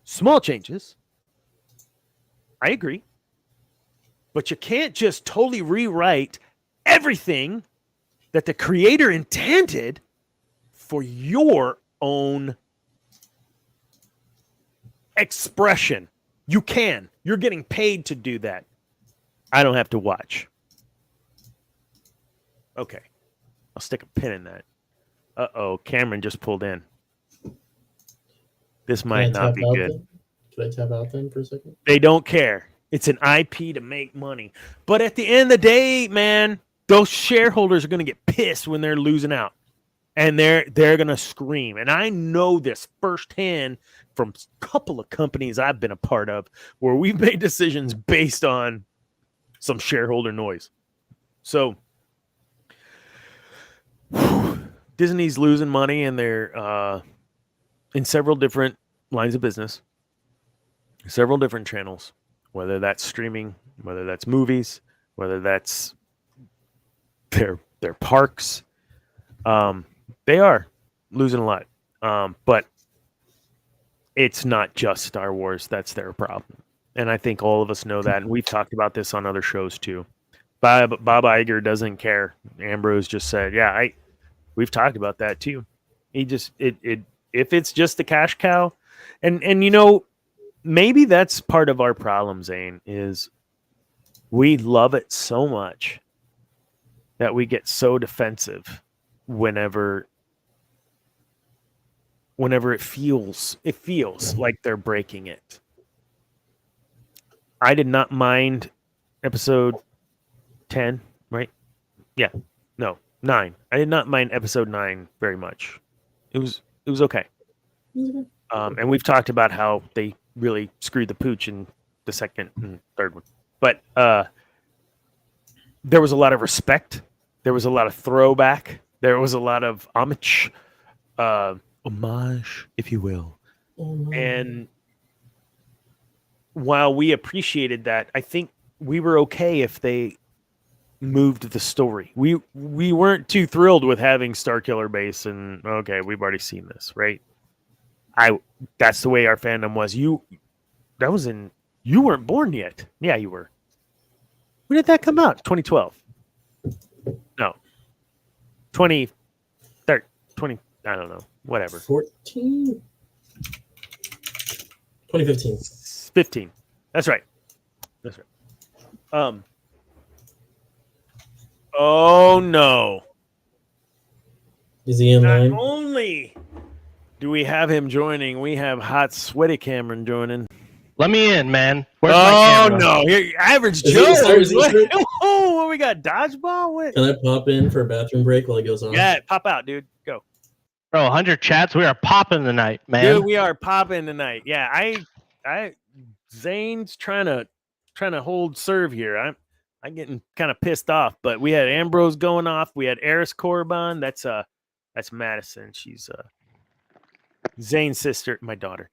Small changes. I agree. But you can't just totally rewrite everything that the creator intended for your own expression. You can. You're getting paid to do that. I don't have to watch. Okay. I'll stick a pin in that. Uh-oh, Cameron just pulled in. This might not be good. Can I tap out then for a second? They don't care. It's an IP to make money. But at the end of the day, man, those shareholders are going to get pissed when they're losing out. And they're going to scream. And I know this firsthand from a couple of companies I've been a part of where we've made decisions based on some shareholder noise. So Disney's losing money and they're in several different lines of business, several different channels, whether that's streaming, whether that's movies, whether that's their parks. They are losing a lot. But it's not just Star Wars. That's their problem. And I think all of us know that. And we've talked about this on other shows too. Bob Iger doesn't care. Ambrose just said, yeah, we've talked about that too. He just, if it's just the cash cow, and maybe that's part of our problem, Zane, is we love it so much that we get so defensive whenever it feels like they're breaking it. I did not mind episode 10, right? Yeah. No, 9. I did not mind episode 9 very much. It was okay. And we've talked about how they really screwed the pooch in the second and third one. But there was a lot of respect. There was a lot of throwback. There was a lot of homage, if you will. And while we appreciated that, I think we were okay if they moved the story. We weren't too thrilled with having Starkiller Base, and okay, we've already seen this, right? That's the way our fandom was. You weren't born yet. Yeah, you were. When did that come out? 2012. No. 20, I don't know. Whatever. 2015. 15. That's right. Oh no. Is he in line? Not only do we have him joining, we have hot sweaty Cameron joining. Let me in, man. Where's my camera? No, here, average Is Joe. he start? Oh, what we got? Dodgeball? What? Can I pop in for a bathroom break while it goes on? Yeah, pop out, dude. Go. Bro, 100 chats. We are popping tonight, man. Dude, we are popping tonight. Yeah, I Zane's trying to hold serve here. I'm getting kind of pissed off, but we had Ambrose going off. We had Eris Korriban. That's Madison. She's Zane's sister, my daughter.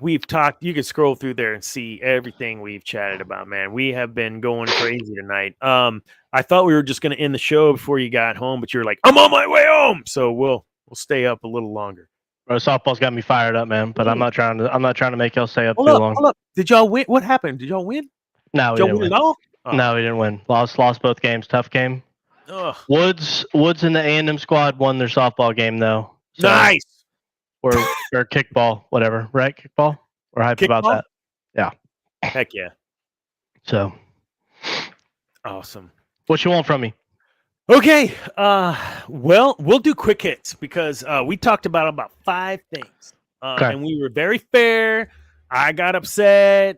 We've talked. You can scroll through there and see everything we've chatted about, man. We have been going crazy tonight. I thought we were just going to end the show before you got home, but you're like, I'm on my way home, so we'll stay up a little longer. Bro, softball's got me fired up, man. But I'm not trying to make y'all stay up too long. Hold up. Did y'all win? What happened? Did y'all win? No, we Did y'all didn't win win. at all? Oh. No, we didn't win. Lost both games. Tough game. Ugh. Woods in the A&M squad won their softball game though. So Nice. Or kickball, whatever, right? Kickball. We're hyped about that. Yeah. Heck yeah. So awesome. What you want from me? Okay. Well, we'll do quick hits because we talked about 5 things. Okay. And we were very fair. I got upset.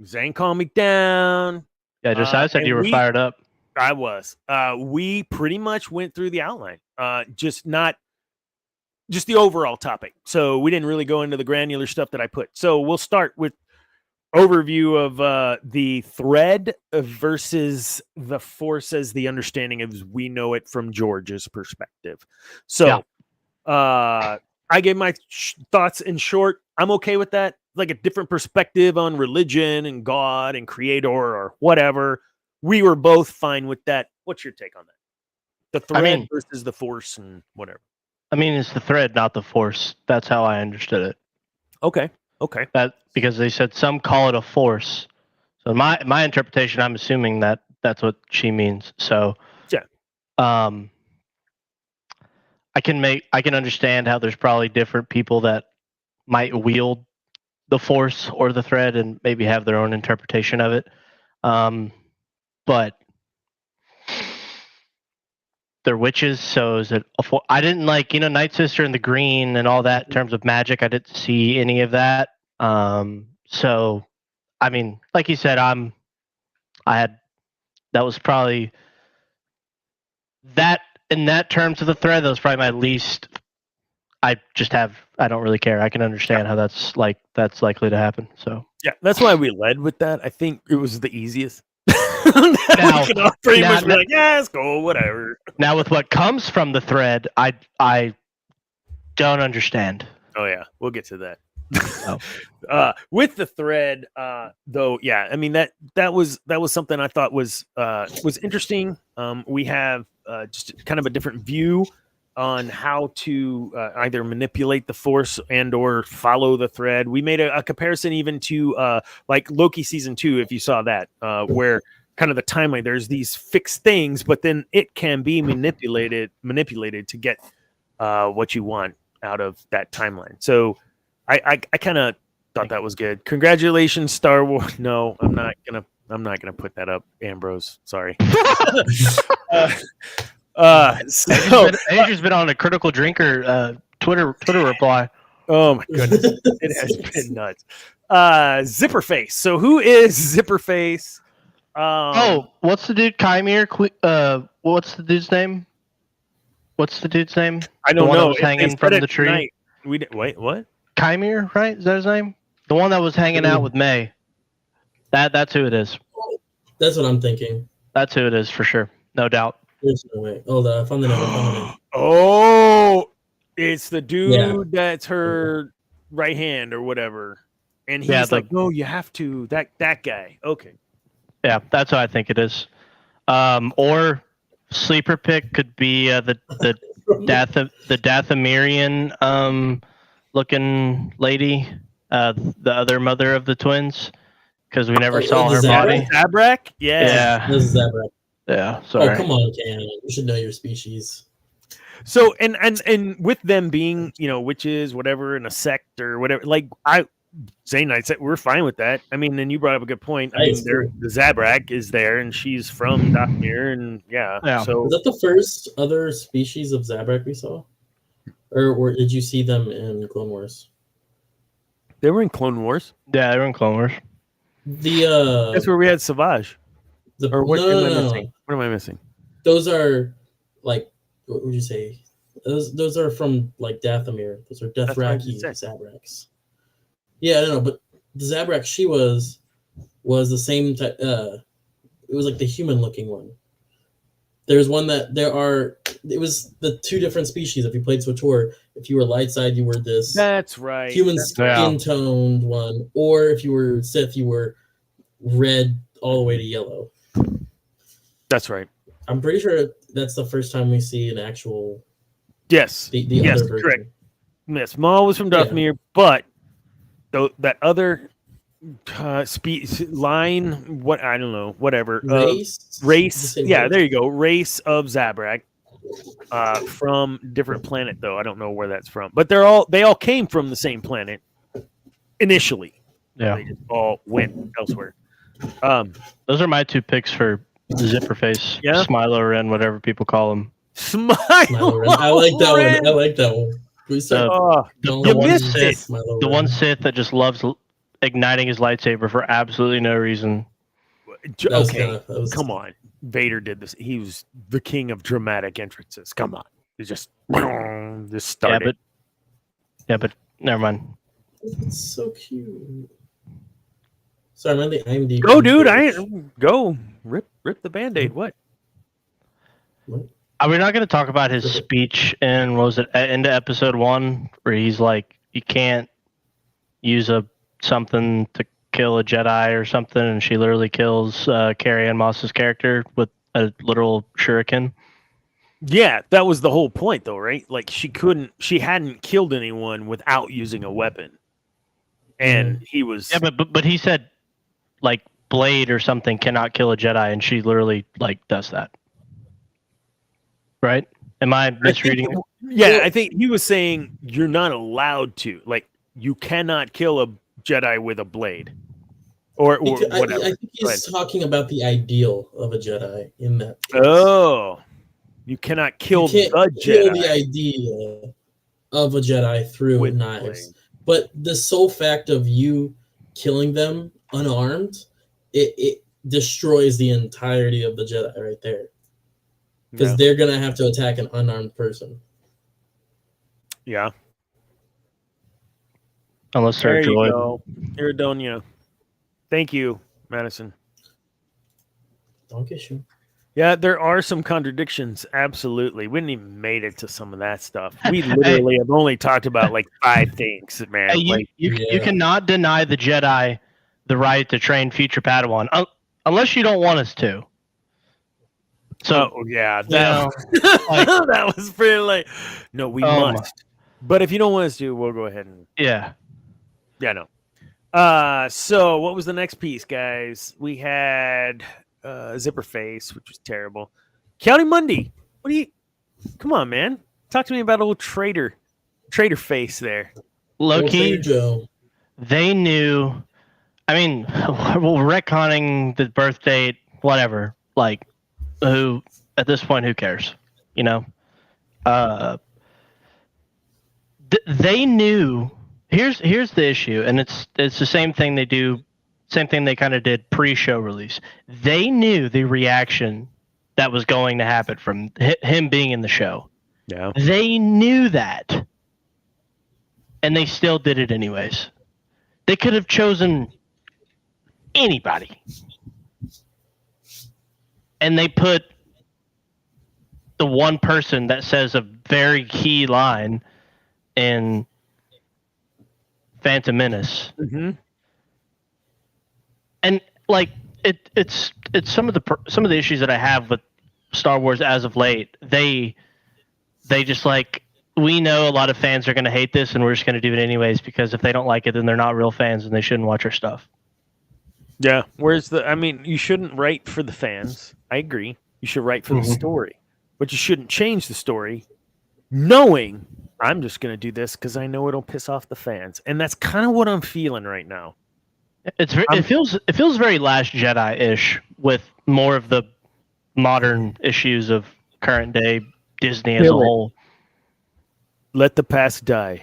Zane calmed me down. Yeah, Josiah said you were fired up. I was. We pretty much went through the outline. Just the overall topic. So we didn't really go into the granular stuff that I put. So we'll start with overview of the thread versus the Force as the understanding as we know it from George's perspective. So I gave my thoughts in short. I'm okay with that. Like a different perspective on religion and God and creator or whatever. We were both fine with that. What's your take on that? The thread versus the Force and whatever. I mean, it's the thread, not the Force. That's how I understood it. Okay. That because they said some call it a force. So my interpretation, I'm assuming that's what she means. So yeah. I can understand how there's probably different people that might wield the Force or the thread and maybe have their own interpretation of it. But they're witches, so is it I didn't like, Night Sister and the green and all that in terms of magic. I didn't see any of that. So I mean, like you said, that was probably that in that terms of the thread, that was probably my least. I don't really care. I can understand how that's likely to happen. So yeah, that's why we led with that. I think it was the easiest. Now, we could pretty much be like, yeah, it's cool, whatever. Now with what comes from the thread, I don't understand. Oh yeah, we'll get to that. With the thread, though, yeah, I mean that was something I thought was interesting. We have just kind of a different view on how to either manipulate the Force and or follow the thread. We made a comparison even to like Loki season 2, if you saw that, where kind of the timeline, there's these fixed things, but then it can be manipulated to get what you want out of that timeline. So I kind of thought that was good. Congratulations, Star Wars. No, I'm not gonna I'm not gonna put that up, Ambrose. Sorry. Andrew's been on a critical drinker Twitter reply. Oh my goodness, it has been nuts. Zipperface. So who is Zipperface? What's the dude? Chimere? What's the dude's name? I don't know. That was hanging from the tree. Tonight. Wait, what? Chimere, right? Is that his name? The one that was hanging out with May. That's who it is. That's what I'm thinking. That's who it is for sure, no doubt. There's no way. Hold on, I found the name. Oh, it's the dude that's her right hand or whatever, and he's like, "No, you have to." That guy. Okay. Yeah, that's what I think it is. Or sleeper pick could be the Dathomirian looking lady, the other mother of the twins, because we never saw her body. Zabrak? Yeah. This is Zabrak. Yeah, sorry. Oh, come on, Canon. You should know your species. So and with them being, witches, whatever, in a sect or whatever, like Zane, I said we're fine with that. I mean, and you brought up a good point. I mean, the Zabrak is there, and she's from Dathomir, and yeah. So was that the first other species of Zabrak we saw, or did you see them in Clone Wars? They were in Clone Wars. Yeah, they were in Clone Wars. That's where we had Savage. Or what am I missing? What am I missing? Those are like, what would you say? Those are from like Dathomir. Those are Dothraki Zabraks. Yeah, I don't know, but the Zabrak she was the same type. It was like the human-looking one. There's one that it was the two different species. If you played SWTOR, if you were light side, you were this. That's right. Human skin-toned one, or if you were Sith, you were red all the way to yellow. That's right. I'm pretty sure that's the first time we see an actual. Yes. The other version. Correct. Yes, Maul was from Dathomir, but that other line, what I don't know, whatever race. Yeah, there you go. Race of Zabrak, from different planet though. I don't know where that's from, but they all came from the same planet initially. Yeah, they just all went elsewhere. Those are my two picks for Zipperface, Smilo Ren, whatever people call him. Smilo Ren. I like that one. The one Sith that just loves igniting his lightsaber for absolutely no reason. Okay, come on. Vader did this. He was the king of dramatic entrances. Come on. He just started. Yeah, but never mind. It's so cute. Sorry, I'm on the IMDb. Go, dude. Go. Rip the Band-Aid. What? Are we not going to talk about his speech in, what was it, into episode 1, where he's like, you can't use something to kill a Jedi or something, and she literally kills Carrie-Anne Moss's character with a literal shuriken? Yeah, that was the whole point, though, right? Like, she hadn't killed anyone without using a weapon. And he was... Yeah, but he said, like, blade or something cannot kill a Jedi, and she literally, like, does that. Right? Am I misreading it? I think he was saying you're not allowed to. Like, you cannot kill a Jedi with a blade. Or whatever. I think he's talking about the ideal of a Jedi in that case. Oh. You cannot kill the Jedi. Kill the idea of a Jedi through with knives. Blade. But the sole fact of you killing them unarmed, it destroys the entirety of the Jedi right there. Because they're going to have to attack an unarmed person. Yeah. Unless they're a droid. Iridonia. Thank you, Madison. Don't get you. Yeah, there are some contradictions. Absolutely. We didn't even made it to some of that stuff. We literally have only talked about like 5 things, man. You cannot deny the Jedi the right to train future Padawan unless you don't want us to. So that was pretty late. No, we must. But if you don't want us to, we'll go ahead and no. So what was the next piece, guys? We had Zipperface, which was terrible. County Mundi. Come on, man. Talk to me about old traitor face there. Low-key, they knew. I mean, we're retconning the birth date, whatever. Like, who at this point, who cares? You know, they knew. Here's the issue, and it's the same thing they do. Same thing they kind of did pre-show release. They knew the reaction that was going to happen from him being in the show. Yeah, they knew that, and they still did it anyways. They could have chosen anybody, and they put the one person that says a very key line in Phantom Menace. Mm-hmm. And like it's some of the issues that I have with Star Wars as of late. They just like, we know a lot of fans are going to hate this, and we're just going to do it anyways, because if they don't like it, then they're not real fans and they shouldn't watch our stuff. Yeah. I mean, you shouldn't write for the fans. I agree. You should write for the story, but you shouldn't change the story knowing I'm just going to do this because I know it'll piss off the fans. And that's kind of what I'm feeling right now. It feels very Last Jedi-ish, with more of the modern issues of current day Disney as a whole. Let the past die.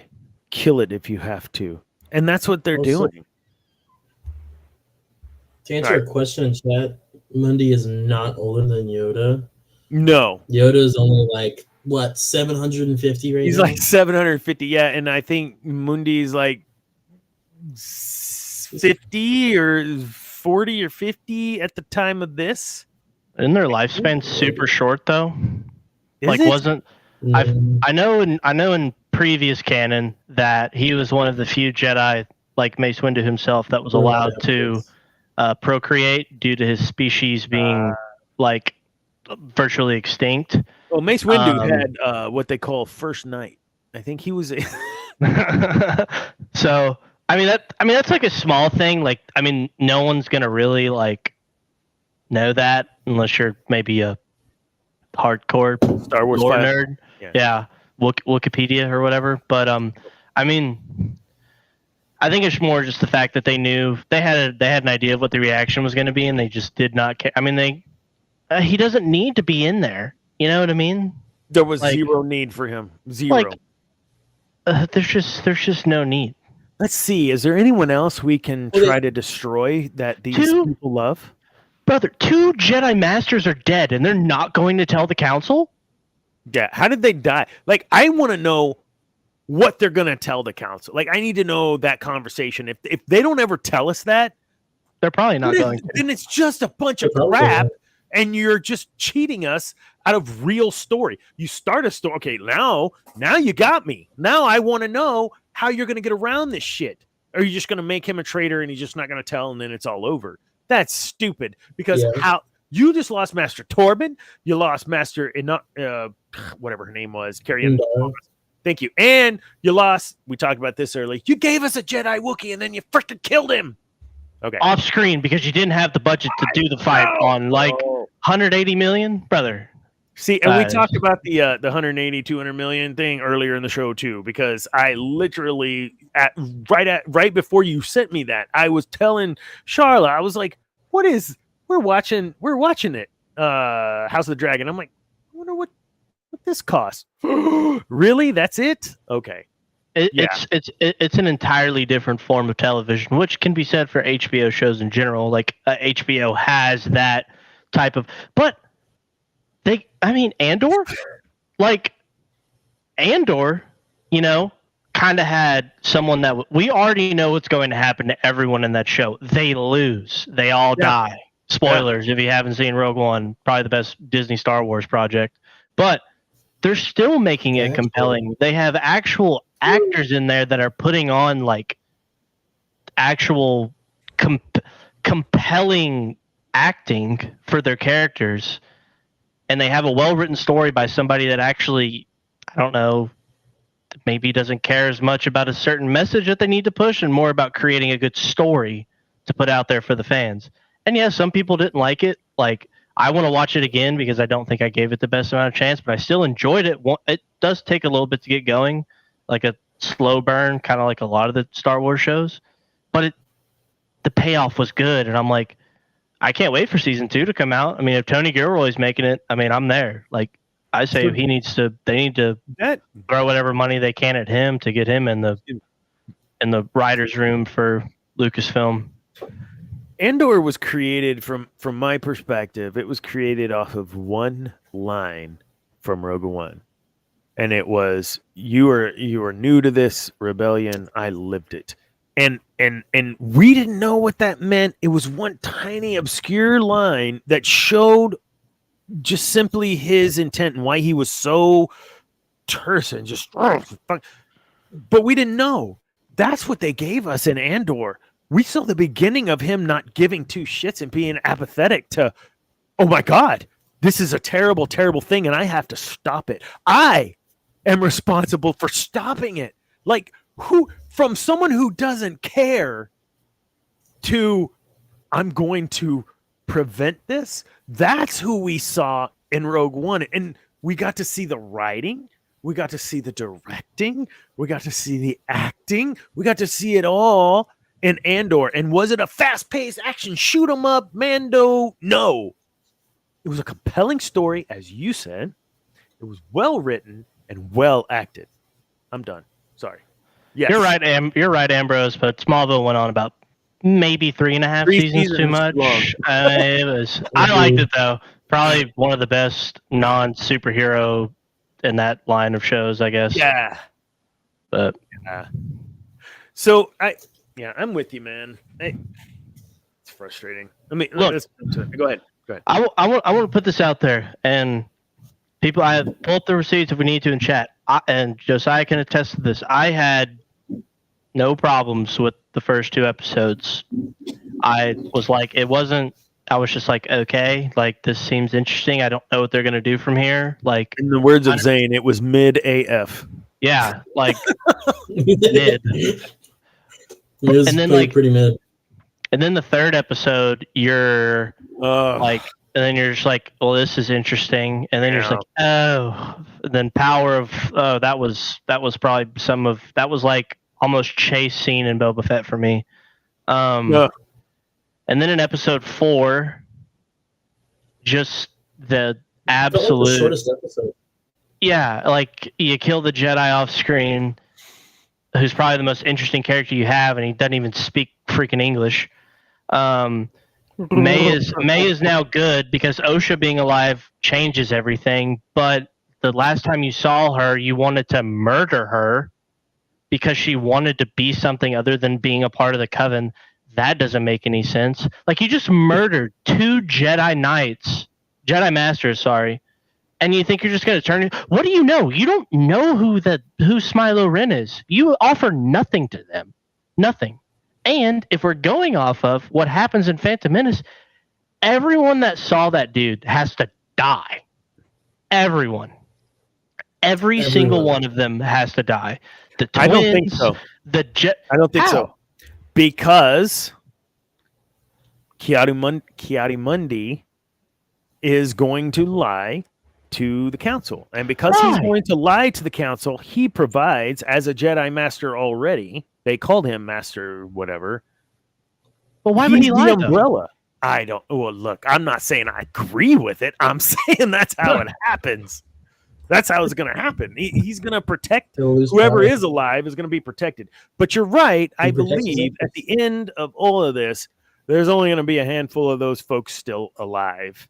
Kill it if you have to. And that's what they're doing. To answer a question in chat, Mundi is not older than Yoda. No. Yoda is only like, what, 750 right now? He's like 750, yeah. And I think Mundi's like 50 or 40 or 50 at the time of this. Isn't their lifespan super short though? Is it? Wasn't I know in previous canon that he was one of the few Jedi, like Mace Windu himself, that was allowed to procreate due to his species being like virtually extinct. Well, Mace Windu had what they call first night. I think he was. So I mean that's like a small thing. Like, I mean, no one's gonna really like know that unless you're maybe a hardcore Star Wars lore nerd. Yeah. Wikipedia or whatever. But I mean, I think it's more just the fact that they knew they had an idea of what the reaction was going to be, and they just did not care. I mean, he doesn't need to be in there. You know what I mean? There was zero need for him. Zero. There's just no need. Let's see. Is there anyone else we can try to destroy that these people love? Brother, 2 Jedi Masters are dead, and they're not going to tell the Council? Yeah. How did they die? Like, I want to know what they're going to tell the Council. Like, I need to know that conversation. If they don't ever tell us that, they're probably not going to. Then it's just a bunch of crap, and you're just cheating us out of real story. You start a story. Okay, now you got me. Now I want to know how you're going to get around this shit. Or are you just going to make him a traitor and he's just not going to tell, and then it's all over? That's stupid, because how you just lost Master Torben, you lost Master whatever her name was, Carrie. Thank you. And you lost, we talked about this earlier, you gave us a Jedi Wookiee and then you freaking killed him. Okay. Off screen, because you didn't have the budget to do the fight on like 180 million, brother. See, and we talked about the 180, 200 million thing earlier in the show too, because I literally right before you sent me that, I was telling Charla, I was like, we're watching it. House of the Dragon. I'm like, I wonder what this costs. Really? That's it? Okay. It's an entirely different form of television, which can be said for HBO shows in general. Like HBO has that type of, but Andor, kind of had someone that we already know what's going to happen to everyone in that show. They lose. They all die. Spoilers if you haven't seen Rogue One, probably the best Disney Star Wars project. But they're still making it compelling. They have actual actors in there that are putting on like actual compelling acting for their characters. And they have a well-written story by somebody that actually, I don't know, maybe doesn't care as much about a certain message that they need to push and more about creating a good story to put out there for the fans. And yeah, some people didn't like it. Like, I want to watch it again because I don't think I gave it the best amount of chance, but I still enjoyed it. It does take a little bit to get going, like a slow burn, kind of like a lot of the Star Wars shows. But the payoff was good, and I'm like, I can't wait for season 2 to come out. I mean, if Tony Gilroy's making it, I mean, I'm there. Like, I say they need to throw whatever money they can at him to get him in the writer's room for Lucasfilm. Andor was created from my perspective. It was created off of one line from Rogue One, and it was, "You are new to this rebellion. I lived it." And we didn't know what that meant. It was one tiny obscure line that showed just simply his intent and why he was so terse and just. But we didn't know. That's what they gave us in Andor. We saw the beginning of him not giving two shits and being apathetic to, oh my God, this is a terrible, terrible thing, and I have to stop it. I am responsible for stopping it. Like, who, from someone who doesn't care to, I'm going to prevent this. That's who we saw in Rogue One. And we got to see the writing. We got to see the directing. We got to see the acting. We got to see it all in Andor. And was it a fast-paced action shoot 'em up Mando? No. It was a compelling story, as you said. It was well written and well acted. I'm done. Sorry. Yes. You're right, Ambrose. But Smallville went on about maybe 3.5 seasons too much. I liked it though. Probably one of the best non-superhero in that line of shows, I guess. Yeah. But so I'm with you, man. It's frustrating. Go ahead. I want to put this out there, and people, I have pulled the receipts if we need to in chat, and Josiah can attest to this. I had no problems with the first 2 episodes. I was like, I was just like, okay, like this seems interesting. I don't know what they're gonna do from here. Like, in the words of Zane, it was mid AF. Yeah, like mid. And then pretty mid. And then the 3rd episode, you're like, and then you're just like, well, this is interesting. And then you're just like, oh. And then that was probably that was like almost chase scene in Boba Fett for me. And then in episode 4, just the absolute like the shortest episode. Yeah, like you kill the Jedi off screen, who's probably the most interesting character you have, and he doesn't even speak freaking English. May is now good because Osha being alive changes everything, but the last time you saw her, you wanted to murder her because she wanted to be something other than being a part of the Coven. That doesn't make any sense. Like, you just murdered 2 Jedi Masters, and you think you're just going to turn it. What do you know? You don't know who Smilo Ren is. You offer nothing to them. Nothing. And if we're going off of what happens in Phantom Menace, everyone that saw that dude has to die. Everyone. Every single one of them has to die. The twins, I don't think so. I don't think so. Because Ki-Adi-Mundi is going to lie to the council. And because he's going to lie to the council, he provides, as a Jedi Master already, they called him Master whatever. Well, why would he lie? The umbrella. I don't. Well, look, I'm not saying I agree with it. I'm saying that's how it happens. That's how it's going to happen. He's going to protect whoever is alive is going to be protected. But you're right. I believe at the end of all of this, there's only going to be a handful of those folks still alive,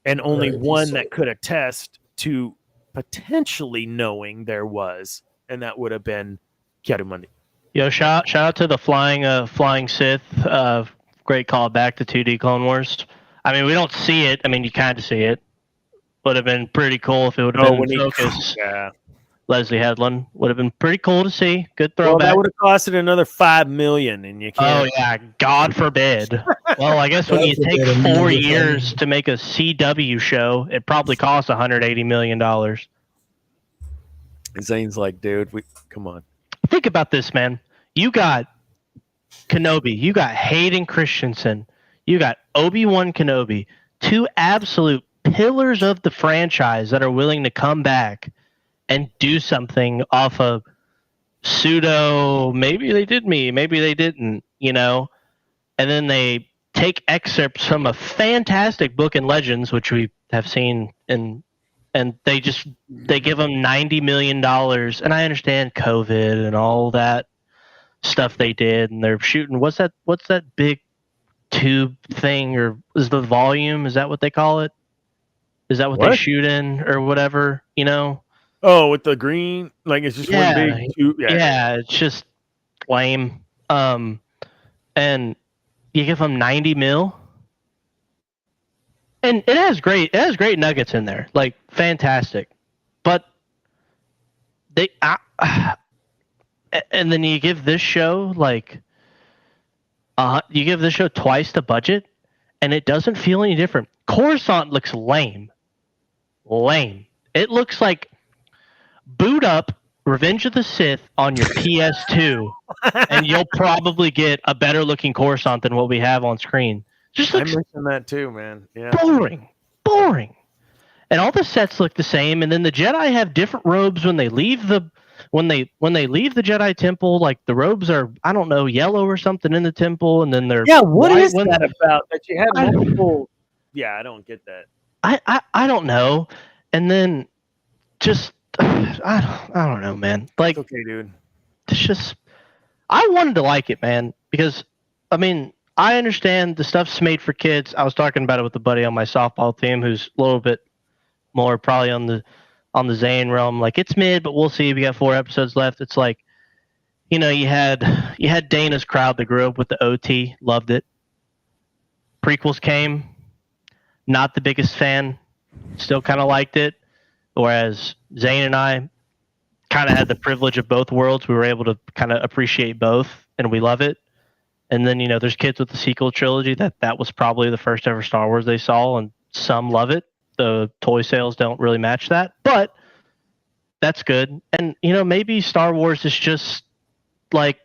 and only one that could attest to potentially knowing there was, and that would have been Ki-Adi-Mundi. Yo, shout out to the flying Sith. Great callback to 2D Clone Wars. I mean, we don't see it. I mean, you kind of see it. Would have been pretty cool if it would have been in focus. Leslie Headland would have been pretty cool to see. Good throwback. Well, that would have costed another $5 million, and you can't. Oh yeah, God forbid. Well, I guess when you take 4 years to make a CW show, it probably costs $180 million. Zane's like, dude, come on. Think about this, man. You got Kenobi, you got Hayden Christensen, you got Obi-Wan Kenobi, 2 absolute pillars of the franchise that are willing to come back and do something off of pseudo, maybe they did me, maybe they didn't, and then they take excerpts from a fantastic book in Legends, which we have seen, and they give them $90 million. And I understand COVID and all that stuff they did, and they're shooting. What's that big tube thing, or is the volume? Is that what they call it? Is that what they shoot in or whatever? Oh, with the green, like it's just one big tube. Yeah, it's just lame. And you give them 90 mil, and it has great nuggets in there, like fantastic. But and then you give this show twice the budget, and it doesn't feel any different. Coruscant looks lame. It looks like boot up Revenge of the Sith on your PS2, and you'll probably get a better looking Coruscant than what we have on screen. Just looks I mentioned that too, man. Yeah. Boring. And all the sets look the same, and then the Jedi have different robes when they leave the Jedi temple. Like the robes are, I don't know, yellow or something in the temple, and then they're What is that about? That you have multiple? Yeah, I don't get that. I don't know. And then just I don't know, man. Like, it's okay, dude. It's just, I wanted to like it, man, because I mean, I understand the stuff's made for kids. I was talking about it with a buddy on my softball team who's a little bit more probably on the Zane realm. Like, it's mid, but we'll see. We got 4 episodes left. It's like, you had Dana's crowd that grew up with the OT, loved it. Prequels came, not the biggest fan, still kind of liked it. Whereas Zane and I kind of had the privilege of both worlds. We were able to kind of appreciate both, and we love it. And then, there's kids with the sequel trilogy that was probably the first ever Star Wars they saw, and some love it. The toy sales don't really match that, but that's good. And, maybe Star Wars is just like,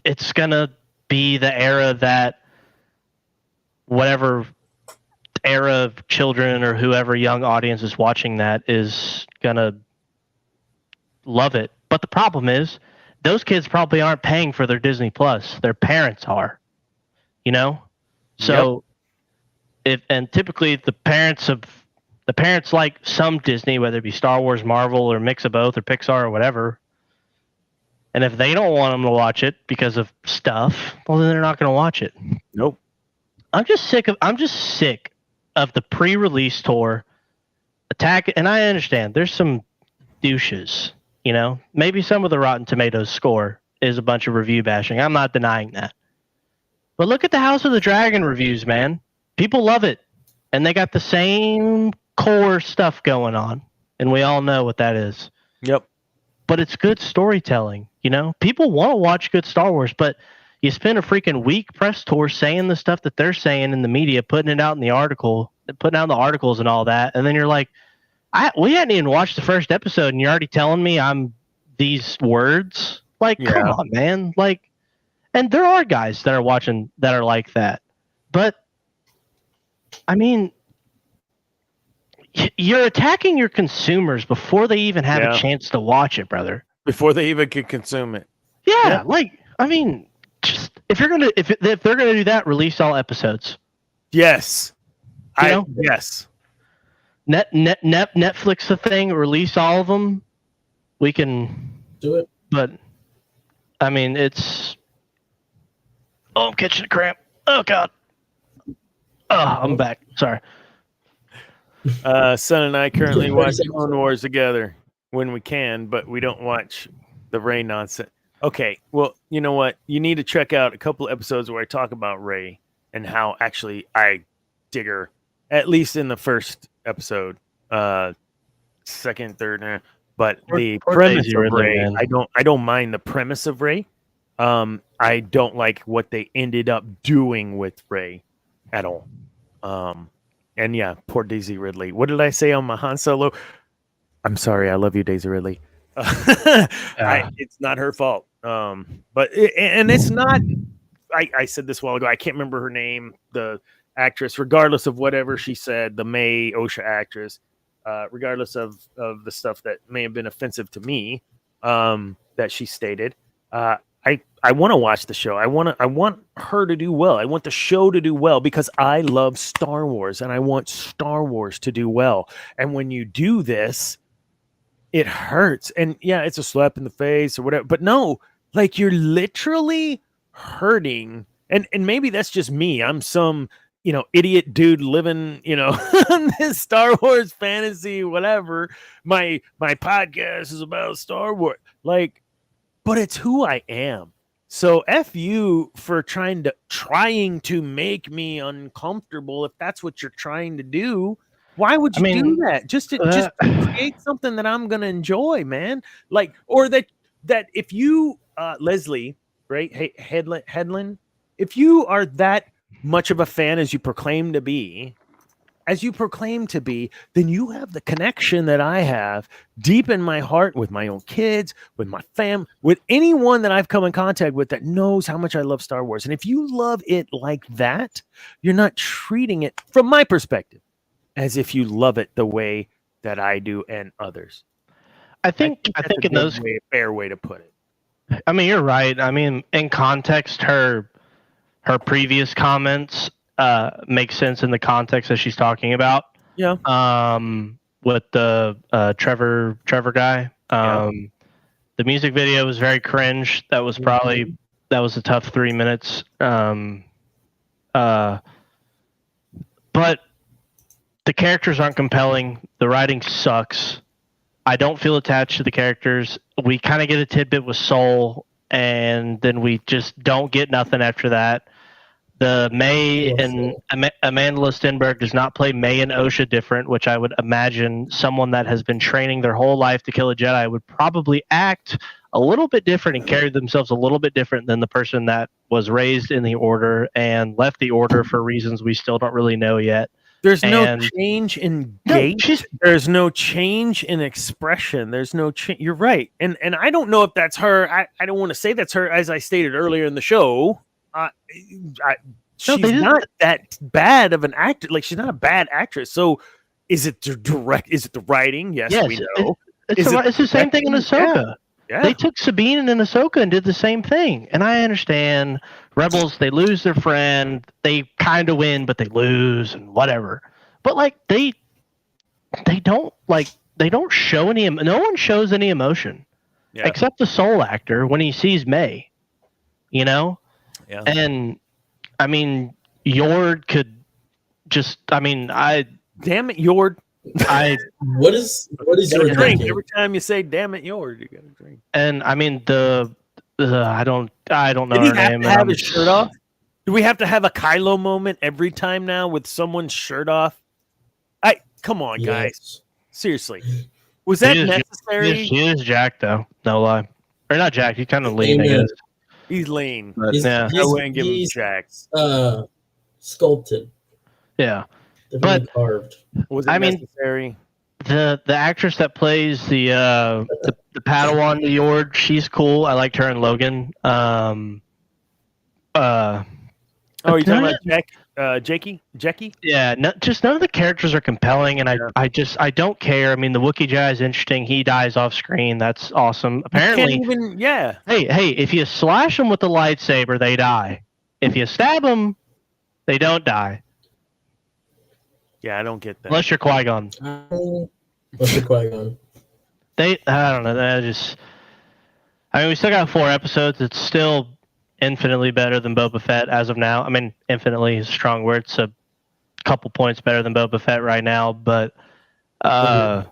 it's going to be the era that whatever era of children or whoever young audience is watching that is gonna love it. But the problem is those kids probably aren't paying for their Disney Plus. Their parents are, so typically the parents like some Disney, whether it be Star Wars, Marvel, or mix of both, or Pixar or whatever. And if they don't want them to watch it because of stuff, well, then they're not going to watch it. Nope. I'm just sick of the pre-release tour attack, and I understand there's some douches, maybe some of the Rotten Tomatoes score is a bunch of review bashing. I'm not denying that. But look at the House of the Dragon reviews, man. People love it, and they got the same core stuff going on, and we all know what that is. Yep. But it's good storytelling, People want to watch good Star Wars, but you spend a freaking week press tour saying the stuff that they're saying in the media, putting it out in the article, putting out the articles and all that. And then you're like, we hadn't even watched the first episode and you're already telling me I'm these words. Like, come on, man. Like, and there are guys that are watching that are like that. But, I mean, you're attacking your consumers before they even have a chance to watch it, brother. Before they even can consume it. Yeah. Like, I mean, just if they're gonna do that, release all episodes. Yes. Yes. Netflix the thing, release all of them. We can do it. But I mean, it's. Oh, I'm catching a cramp. Oh God. Oh, I'm back. Sorry. Son and I currently watch Clone Wars together when we can, but we don't watch the Rey nonsense. Okay, well, you know what? You need to check out a couple episodes where I talk about Rey and how actually I dig her, at least in the first episode, second, third, but the premise of Rey, I don't mind the premise of Rey. I don't like what they ended up doing with Rey at all. And yeah, poor Daisy Ridley. What did I say on my Han Solo? I'm sorry, I love you, Daisy Ridley. It's not her fault. But it's not. I said this a while ago. I can't remember her name. The actress, regardless of whatever she said, the May Osha actress, regardless of the stuff that may have been offensive to me, that she stated. I I want to watch the show. I want her to do well. I want the show to do well because I love Star Wars and I want Star Wars to do well. And when you do this, it hurts. And yeah, it's a slap in the face or whatever. But no, like you're literally hurting. And maybe that's just me. I'm some, idiot dude living, on this Star Wars fantasy, whatever. My podcast is about Star Wars. Like, but it's who I am. So F you for trying to make me uncomfortable. If that's what you're trying to do, why would you do that? Just to create something that I'm gonna enjoy, man. Like, or that if you, Leslie, right? Hey, Headland, if you are that much of a fan as you proclaim to be, then you have the connection that I have deep in my heart with my own kids, with my fam, with anyone that I've come in contact with that knows how much I love Star Wars. And if you love it like that, you're not treating it, from my perspective, as if you love it the way that I do and others. I think in those fair way to put it. I mean, you're right. I mean, in context, her previous comments makes sense in the context that she's talking about. Yeah. With the Trevor guy. The music video was very cringe. That was a tough 3 minutes. But the characters aren't compelling. The writing sucks. I don't feel attached to the characters. We kind of get a tidbit with Soul, and then we just don't get nothing after that. The May and Amanda Stenberg does not play May and Osha different, which I would imagine someone that has been training their whole life to kill a Jedi would probably act a little bit different and carry themselves a little bit different than the person that was raised in the Order and left the Order for reasons we still don't really know yet. There's no change in gait. There's no change in expression. There's no change. You're right. And I don't know if that's her. I don't want to say that's her, as I stated earlier in the show. She's not that bad of an actor. Like, she's not a bad actress. So is it the writing? Yes, we know. It's the same thing in Ahsoka. Yeah. They took Sabine and Ahsoka and did the same thing. And I understand Rebels, they lose their friend. They kind of win, but they lose and whatever. But like they don't show any. No one shows any emotion except the Soul actor when he sees May. Yeah. And I mean, Yord could just. I mean, damn it, Yord. What is your drink? Every time you say "damn it, Yord," you got to drink. And I mean I don't know her name. Have his shirt off? Do we have to have a Kylo moment every time now with someone's shirt off? Come on, guys. Seriously, was that necessary? He is jacked though. No lie, or not jacked. He's kind of lean. I guess. He's lean. But, I wouldn't give him jacked. Sculpted. Yeah. But carved. Was it necessary? The actress that plays the Padawan to Yord, she's cool. I liked her and Logan. You're talking about Jackie? Yeah, just none of the characters are compelling, and I don't care. I mean, the Wookiee Jedi is interesting. He dies off screen. That's awesome. Apparently, Hey, if you slash them with the lightsaber, they die. If you stab them, they don't die. Yeah, I don't get that. Unless you're Qui-Gon. Unless you're Qui-Gon. I don't know. I mean, we still got 4 episodes. It's still infinitely better than Boba Fett as of now. I mean, infinitely is a strong word. It's a couple points better than Boba Fett right now. But I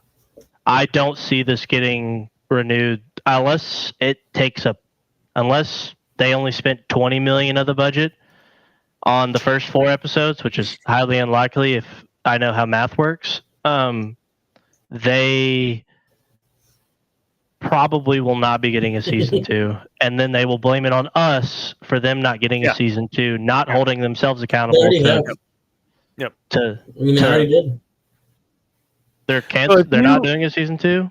don't see this getting renewed unless they only spent $20 million of the budget on the first 4 episodes, which is highly unlikely if I know how math works. They probably will not be getting a season 2, and then they will blame it on us for them not getting a season 2, not holding themselves accountable They already did. They're canceled. They're not doing a season 2,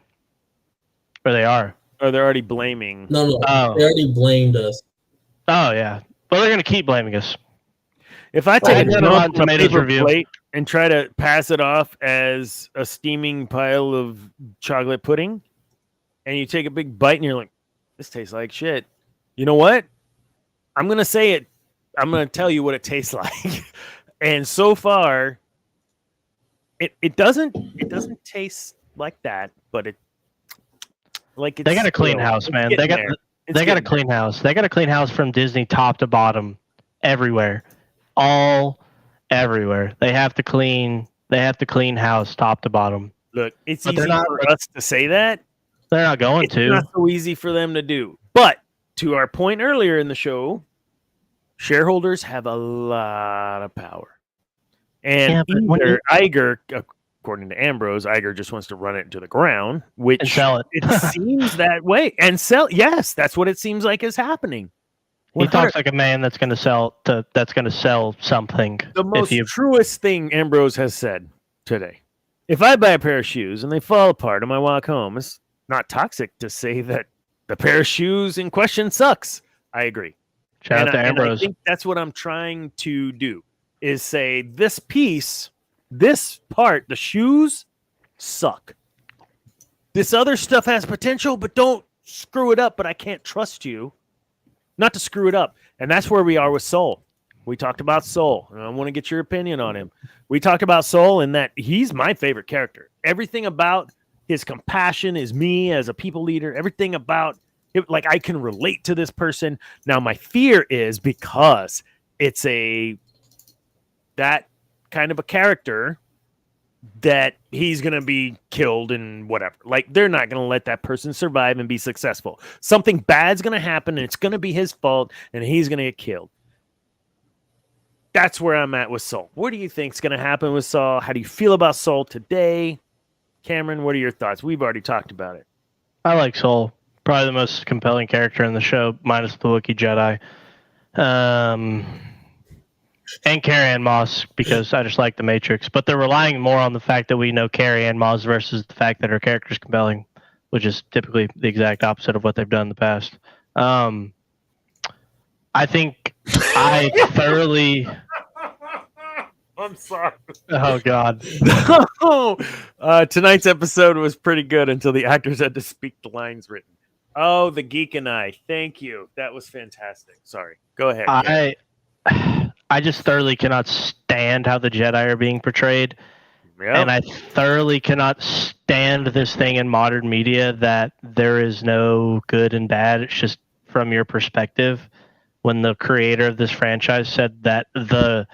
or they are. Or they're already blaming. No. They already blamed us. Oh yeah, well they're gonna keep blaming us. If I take a Rotten Tomatoes review plate and try to pass it off as a steaming pile of chocolate pudding, and you take a big bite and you're like, this tastes like shit, You know what? I'm gonna say it. I'm gonna tell you what it tastes like. And so far, it doesn't taste like that, but it like it's They got a clean house, man. They got a clean house. They got a clean house from Disney top to bottom, everywhere, all everywhere. They have to clean house top to bottom. Look, it's easy for us to say that. They're not going to. It's not so easy for them to do. But to our point earlier in the show, shareholders have a lot of power. And either Iger, according to Ambrose, Iger just wants to run it into the ground, which and sell it. It seems that way. And sell, yes, that's what it seems like is happening. He talks like a man that's going to sell something. The most truest thing Ambrose has said today. If I buy a pair of shoes and they fall apart on my walk home, it's not toxic to say that the pair of shoes in question sucks. I agree. Shout out to Ambrose. I think that's what I'm trying to do, is say this piece, this part, the shoes suck. This other stuff has potential, but don't screw it up, but I can't trust you not to screw it up. And that's where we are with Soul. We talked about Soul, and I want to get your opinion on him. We talked about Soul and that he's my favorite character. Everything about his compassion, his me as a people leader, everything about it, like I can relate to this person. Now, my fear is because it's that kind of a character that he's going to be killed and whatever. Like, they're not going to let that person survive and be successful. Something bad's going to happen, and it's going to be his fault, and he's going to get killed. That's where I'm at with Soul. What do you think's going to happen with Soul? How do you feel about Soul today? Cameron, what are your thoughts? We've already talked about it. I like Soul. Probably the most compelling character in the show, minus the Wookiee Jedi. And Carrie-Anne Moss, because I just like the Matrix. But they're relying more on the fact that we know Carrie-Anne Moss versus the fact that her character's compelling, which is typically the exact opposite of what they've done in the past. I think I thoroughly... I'm sorry. Oh, God. Tonight's episode was pretty good until the actors had to speak the lines written. Oh, the Geek and I. Thank you. That was fantastic. Sorry. Go ahead. I just thoroughly cannot stand how the Jedi are being portrayed. Yep. And I thoroughly cannot stand this thing in modern media that there is no good and bad. It's just from your perspective. When the creator of this franchise said that the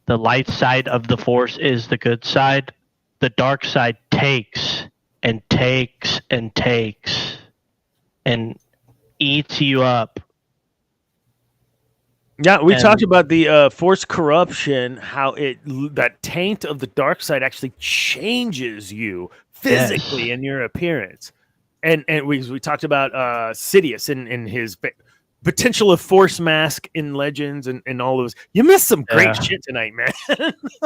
light side of the Force is the good side, the dark side takes and takes and takes and eats you up. Yeah, we talked about the Force corruption, how that taint of the dark side actually changes you physically in your appearance. And we talked about Sidious and his potential of Force mask in Legends and all those. You missed some great shit tonight, man.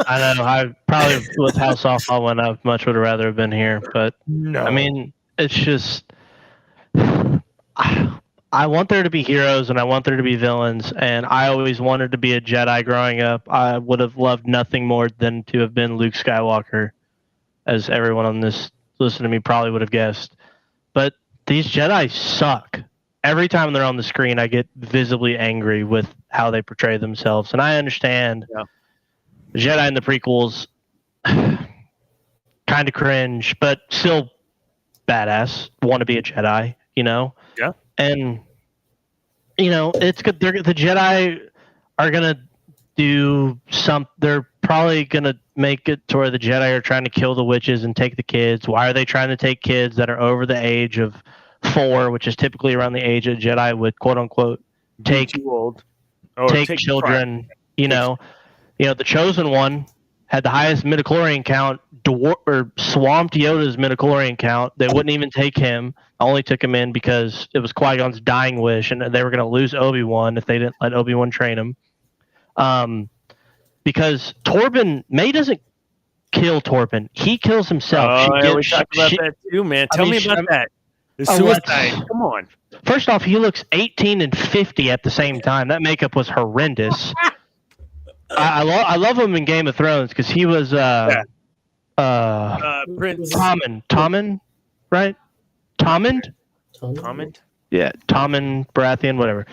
I know. I probably with how softball went, I much would have rather have been here. But no, I mean, it's just I want there to be heroes and I want there to be villains. And I always wanted to be a Jedi growing up. I would have loved nothing more than to have been Luke Skywalker, as everyone on this listen to me probably would have guessed. But these Jedi suck. Every time they're on the screen, I get visibly angry with how they portray themselves. And I understand the Jedi in the prequels kind of cringe, but still badass, want to be a Jedi, you know? Yeah. And, you know, it's good. The Jedi are going to do they're probably going to make it to where the Jedi are trying to kill the witches and take the kids. Why are they trying to take kids that are over the age of 4, which is typically around the age of Jedi would quote unquote take children, you know, the Chosen One had the highest midichlorian count, swamped Yoda's midichlorian count. They wouldn't even take him. Only took him in because it was Qui-Gon's dying wish, and they were going to lose Obi-Wan if they didn't let Obi-Wan train him. Because May doesn't kill Torben. He kills himself. We talked about that too, man. Tell me about that. The suicide. Come on. First off, he looks 18 and 50 at the same time. That makeup was horrendous. I love him in Game of Thrones because he was Prince Tommen, right? Tommond? Yeah, Tommen Baratheon, whatever.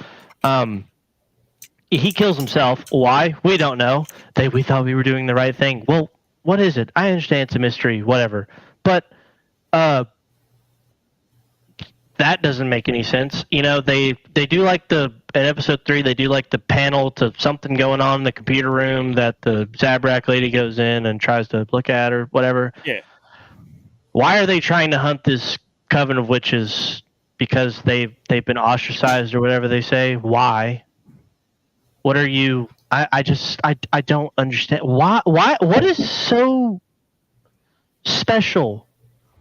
He kills himself. Why? We don't know. We thought we were doing the right thing. Well, what is it? I understand it's a mystery, whatever. But that doesn't make any sense. You know, they do like in episode 3, they do like the panel to something going on in the computer room that the Zabrak lady goes in and tries to look at or whatever. Yeah. Why are they trying to hunt this coven of witches? Because they've been ostracized or whatever they say. Why? What are you? I don't understand. Why? What is so special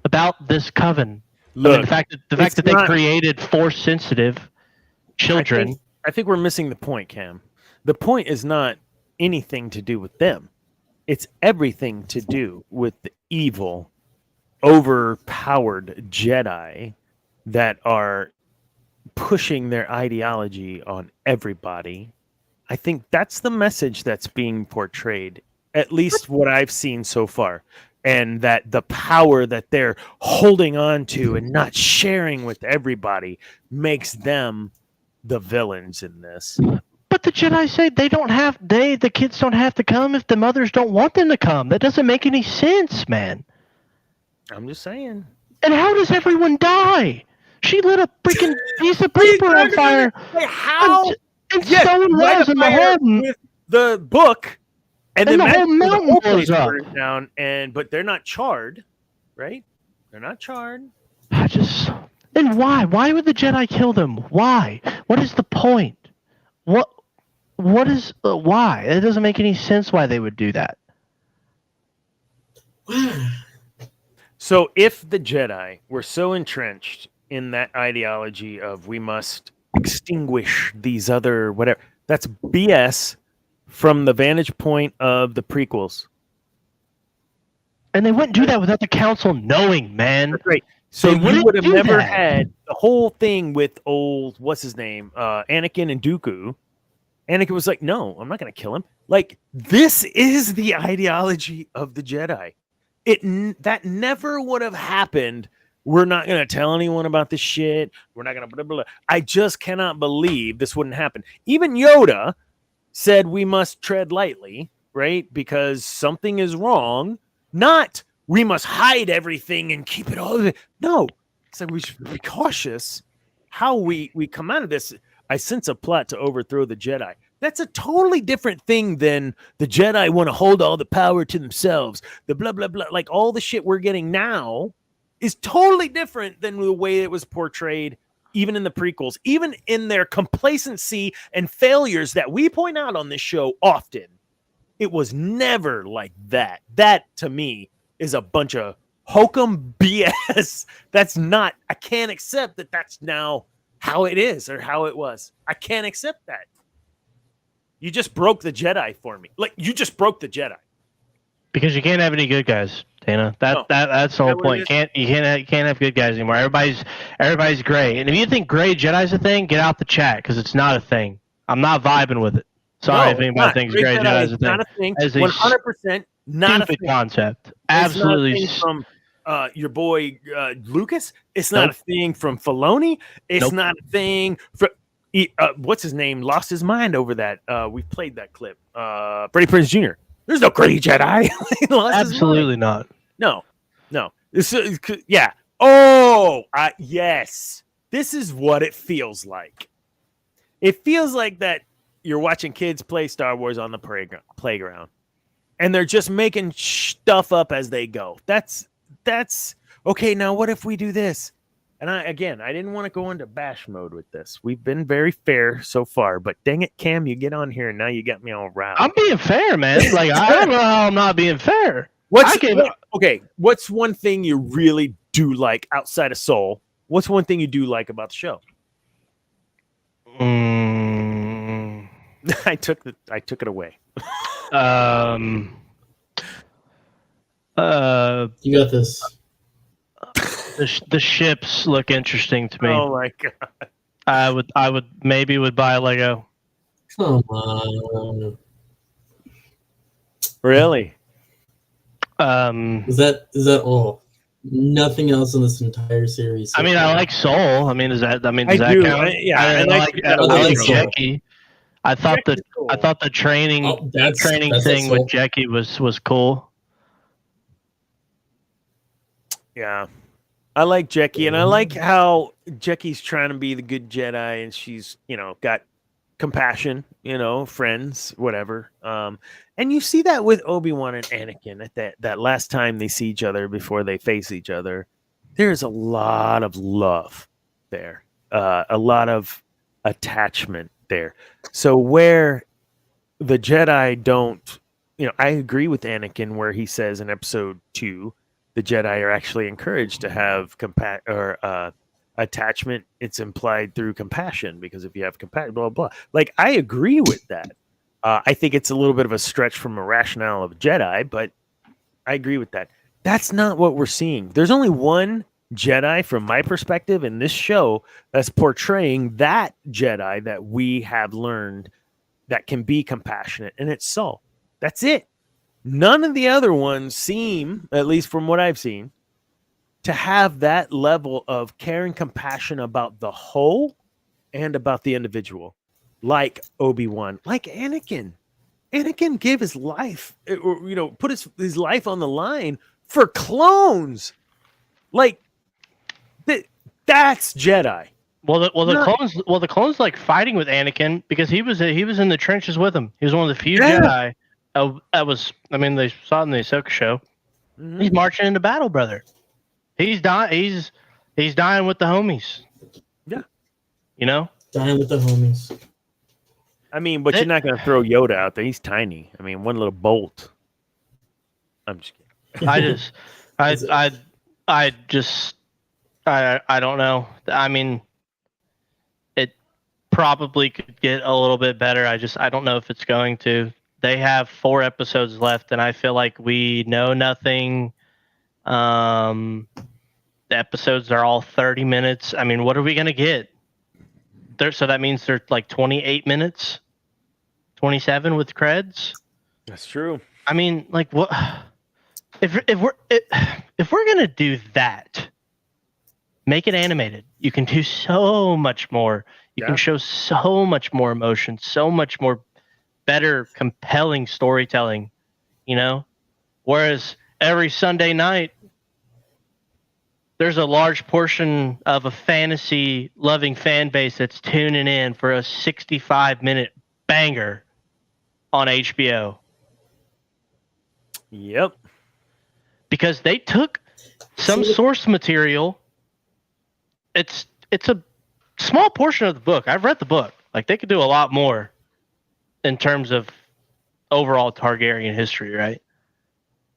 about this coven? Look, I mean, the fact that they created force sensitive children. I think we're missing the point, Cam. The point is not anything to do with them. It's everything to do with the evil, overpowered Jedi that are pushing their ideology on everybody. I think that's the message that's being portrayed, at least what I've seen so far. And that the power that they're holding on to and not sharing with everybody makes them the villains in this. But the Jedi say the kids don't have to come if the mothers don't want them to come. That doesn't make any sense, man. I'm just saying. And how does everyone die? She lit a freaking piece of paper on fire. Wait, how? And so was in the home. With the book. And then the whole mountain blows up. Down, but they're not charred, right? They're not charred. And why? Why would the Jedi kill them? Why? What is the point? What is why? It doesn't make any sense why they would do that. So if the Jedi were so entrenched in that ideology of we must extinguish these other whatever, that's BS. From the vantage point of the prequels. And they wouldn't do that without the council knowing, man. That's right. So you would have never had the whole thing with old, what's his name? Anakin and Dooku. Anakin was like, no, I'm not going to kill him. Like, this is the ideology of the Jedi. That never would have happened. We're not going to tell anyone about this shit. We're not going to blah, blah, blah. I just cannot believe this wouldn't happen. Even Yoda said we must tread lightly, right? Because something is wrong. Not we must hide everything and keep it all. No, so we should be cautious how we come out of this. I sense a plot to overthrow the Jedi. That's a totally different thing than the Jedi want to hold all the power to themselves. The blah, blah, blah. Like all the shit we're getting now is totally different than the way it was portrayed even in the prequels, even in their complacency and failures that we point out on this show often. It was never like that. That, to me, is a bunch of hokum BS. That's not, I can't accept that that's now how it is or how it was. I can't accept that. You just broke the Jedi for me. Like, you just broke the Jedi. Because you can't have any good guys, Dana. That's the whole point. You can't have good guys anymore. Everybody's gray. And if you think gray Jedi's a thing, get out the chat because it's not a thing. I'm not vibing with it. Sorry if anybody thinks gray Jedi's a thing. Not a thing. 100% not a thing. Concept. Absolutely. It's not a thing from your boy Lucas. It's not a thing from Filoni. It's not a thing from what's his name? Lost his mind over that. We played that clip. Freddie Prinze Jr. There's no gray Jedi. Absolutely not. No. Yeah. Oh, yes. This is what it feels like. It feels like that you're watching kids play Star Wars on the playground, and they're just making stuff up as they go. That's okay. Now, what if we do this? And I didn't want to go into bash mode with this. We've been very fair so far, but dang it, Cam, you get on here and now you got me all riled. I'm being fair, man. Like, I don't know how I'm not being fair. What's one thing you really do like outside of Soul? What's one thing you do like about the show? I took it away. You got this. The ships look interesting to me. Oh my god! I would maybe buy a Lego. Come on. Really? Is that all? Nothing else in this entire series. I mean, I like Soul. I mean, does that count? I like Jackie. I thought the training that's thing with Jackie was cool. Yeah. I like Jackie, and I like how Jackie's trying to be the good Jedi, and she's, got compassion, friends, whatever. And you see that with Obi-Wan and Anakin at that last time they see each other before they face each other. There's a lot of love there, a lot of attachment there. So where the Jedi don't, I agree with Anakin where he says in episode 2, the Jedi are actually encouraged to have attachment. It's implied through compassion, because if you have compassion, blah, blah, blah. Like, I agree with that. I think it's a little bit of a stretch from a rationale of a Jedi, but I agree with that. That's not what we're seeing. There's only one Jedi, from my perspective, in this show that's portraying that Jedi that we have learned that can be compassionate, and it's Saul. That's it. None of the other ones seem, at least from what I've seen, to have that level of care and compassion about the whole and about the individual, like Obi-Wan, like Anakin. Anakin gave his life, or put his life on the line for clones. Like, that's Jedi. The clones like fighting with Anakin because he was in the trenches with him. He was one of the few Jedi. They saw it in the Ahsoka show. Mm-hmm. He's marching into battle, brother. He's dying with the homies. Yeah. Dying with the homies. I mean, but you're not going to throw Yoda out there. He's tiny. I mean, one little bolt. I'm just kidding. I don't know. I mean, it probably could get a little bit better. I don't know if it's going to. They have 4 episodes left, and I feel like we know nothing. The episodes are all 30 minutes. I mean, what are we going to get? So that means they're like 28 minutes, 27 with creds. That's true. I mean, like, what? If we're going to do that, make it animated. You can do so much more. You can show so much more emotion, so much more better, compelling storytelling, Whereas every Sunday night, there's a large portion of a fantasy-loving fan base that's tuning in for a 65-minute banger on HBO. Yep. Because they took some source material. It's a small portion of the book. I've read the book. Like, they could do a lot more in terms of overall Targaryen history, right?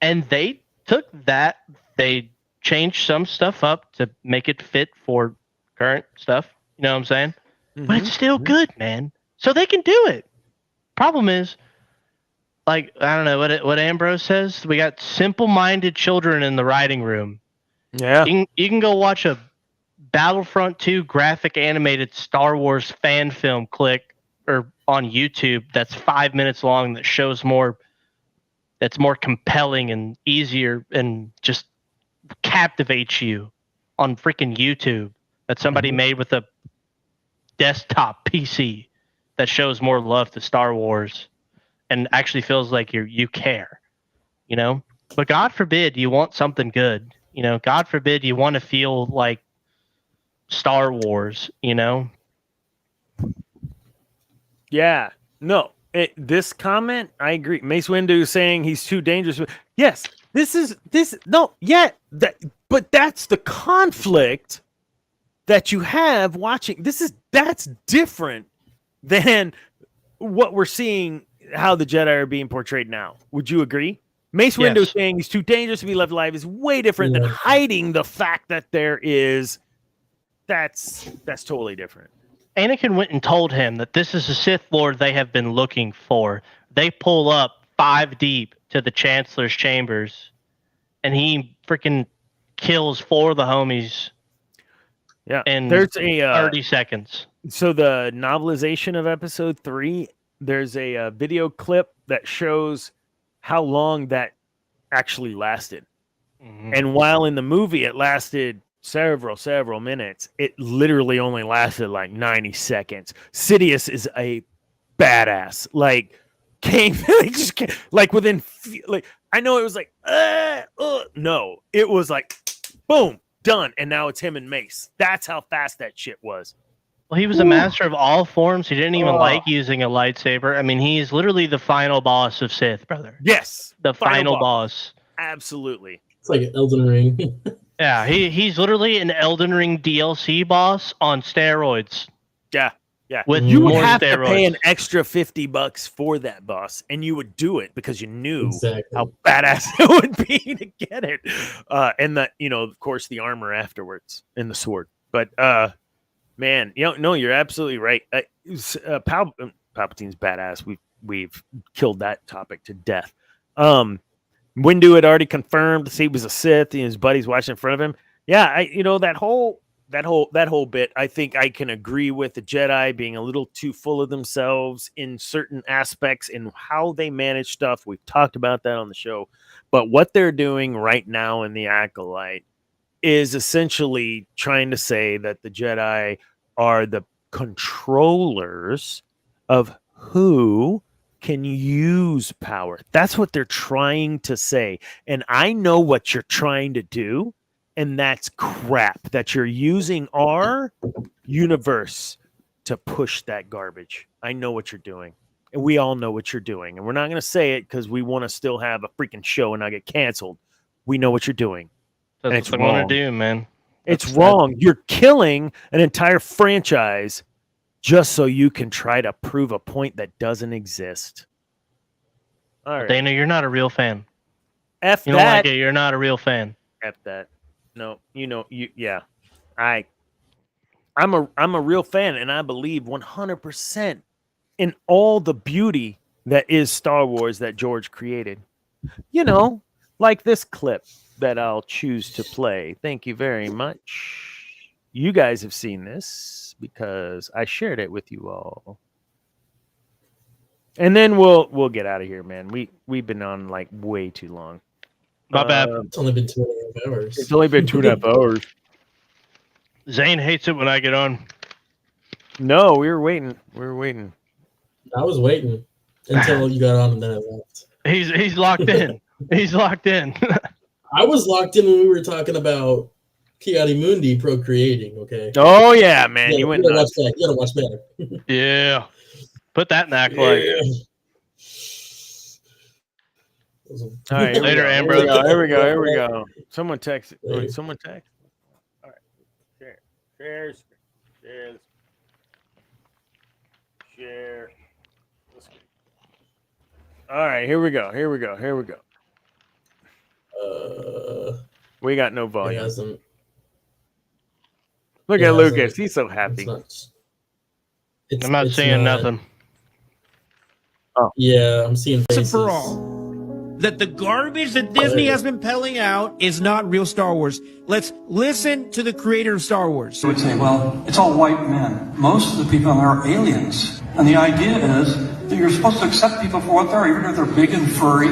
And they took that, they changed some stuff up to make it fit for current stuff. You know what I'm saying? Mm-hmm. But it's still good, man. So they can do it. Problem is, like, I don't know what Ambrose says. We got simple-minded children in the writing room. Yeah. You can go watch a Battlefront 2 graphic animated Star Wars fan film or on YouTube that's 5 minutes long that shows more, that's more compelling and easier and just captivates you on freaking YouTube that somebody made with a desktop PC that shows more love to Star Wars and actually feels like you care, But God forbid you want something good, God forbid you want to feel like Star Wars, Yeah. No. This comment, I agree. Mace Windu is saying he's too dangerous. Yes. But that's the conflict that you have watching. That's different than what we're seeing, how the Jedi are being portrayed now. Would you agree? Mace Windu saying he's too dangerous to be left alive is way different than hiding the fact that there is. That's totally different. Anakin went and told him that this is the Sith Lord they have been looking for. They pull up 5 deep to the Chancellor's chambers, and he freaking kills 4 of the homies. Yeah, in there's a 30 seconds. So the novelization of Episode 3, there's a video clip that shows how long that actually lasted. Mm-hmm. And while in the movie it lasted several minutes, it literally only lasted like 90 seconds. Sidious is a badass. Like like within like I know it was like no, it was like boom, done, and now it's him and Mace. That's how fast that shit was. Well, he was a master of all forms. He didn't even like using a lightsaber. I mean, he's literally the final boss of Sith, brother. Yes, the final boss. Absolutely. It's like an Elden Ring. Yeah, he's literally an Elden Ring DLC boss on steroids. Yeah. With you would more have steroids. to pay an extra $50 for that boss, and you would do it because you knew how badass it would be to get it. And that, of course, the armor afterwards and the sword. But man, no, you're absolutely right. Palpatine's badass. We've killed that topic to death. Windu had already confirmed he was a Sith, and his buddies watching in front of him. Yeah, that whole bit, I think I can agree with the Jedi being a little too full of themselves in certain aspects in how they manage stuff. We've talked about that on the show. But what they're doing right now in the Acolyte is essentially trying to say that the Jedi are the controllers of who can use power. That's what they're trying to say. And I know what you're trying to do. And that's crap, that you're using our universe to push that garbage. I know what you're doing. And we all know what you're doing. And we're not going to say it because we want to still have a freaking show and not get canceled. We know what you're doing. That's what I want to do, man. It's wrong. You're killing an entire franchise just so you can try to prove a point that doesn't exist. All right. Dana, you're not a real fan. F you that. Don't like it. You're not a real fan. F that. No, yeah. I'm a real fan, and I believe 100% in all the beauty that is Star Wars that George created. Like this clip that I'll choose to play. Thank you very much. You guys have seen this because I shared it with you all. And then we'll get out of here, man. We've been on like way too long. My bad. It's only been 2.5 hours. It's only been 2.5 hours. Zane hates it when I get on. No, we were waiting. I was waiting until you got on, and then I left. He's locked in. He's locked in. I was locked in when we were talking about Kiadi Mundi procreating. Okay. Oh yeah, man, you went nuts. You gotta watch that. Yeah. Put that in the Acolyte. Yeah. All right, later, Ambrose. Here we go. Someone text. Wait, someone text. All right, share. All right, here we go. We got no volume. Look at Lucas. He's so happy. I'm not seeing nothing. Oh yeah, I'm seeing faces. For all. That the garbage that Disney has been pelling out is not real Star Wars. Let's listen to the creator of Star Wars. I would say, well, it's all white men. Most of the people are aliens. And the idea is that you're supposed to accept people for what they are, even if they're big and furry,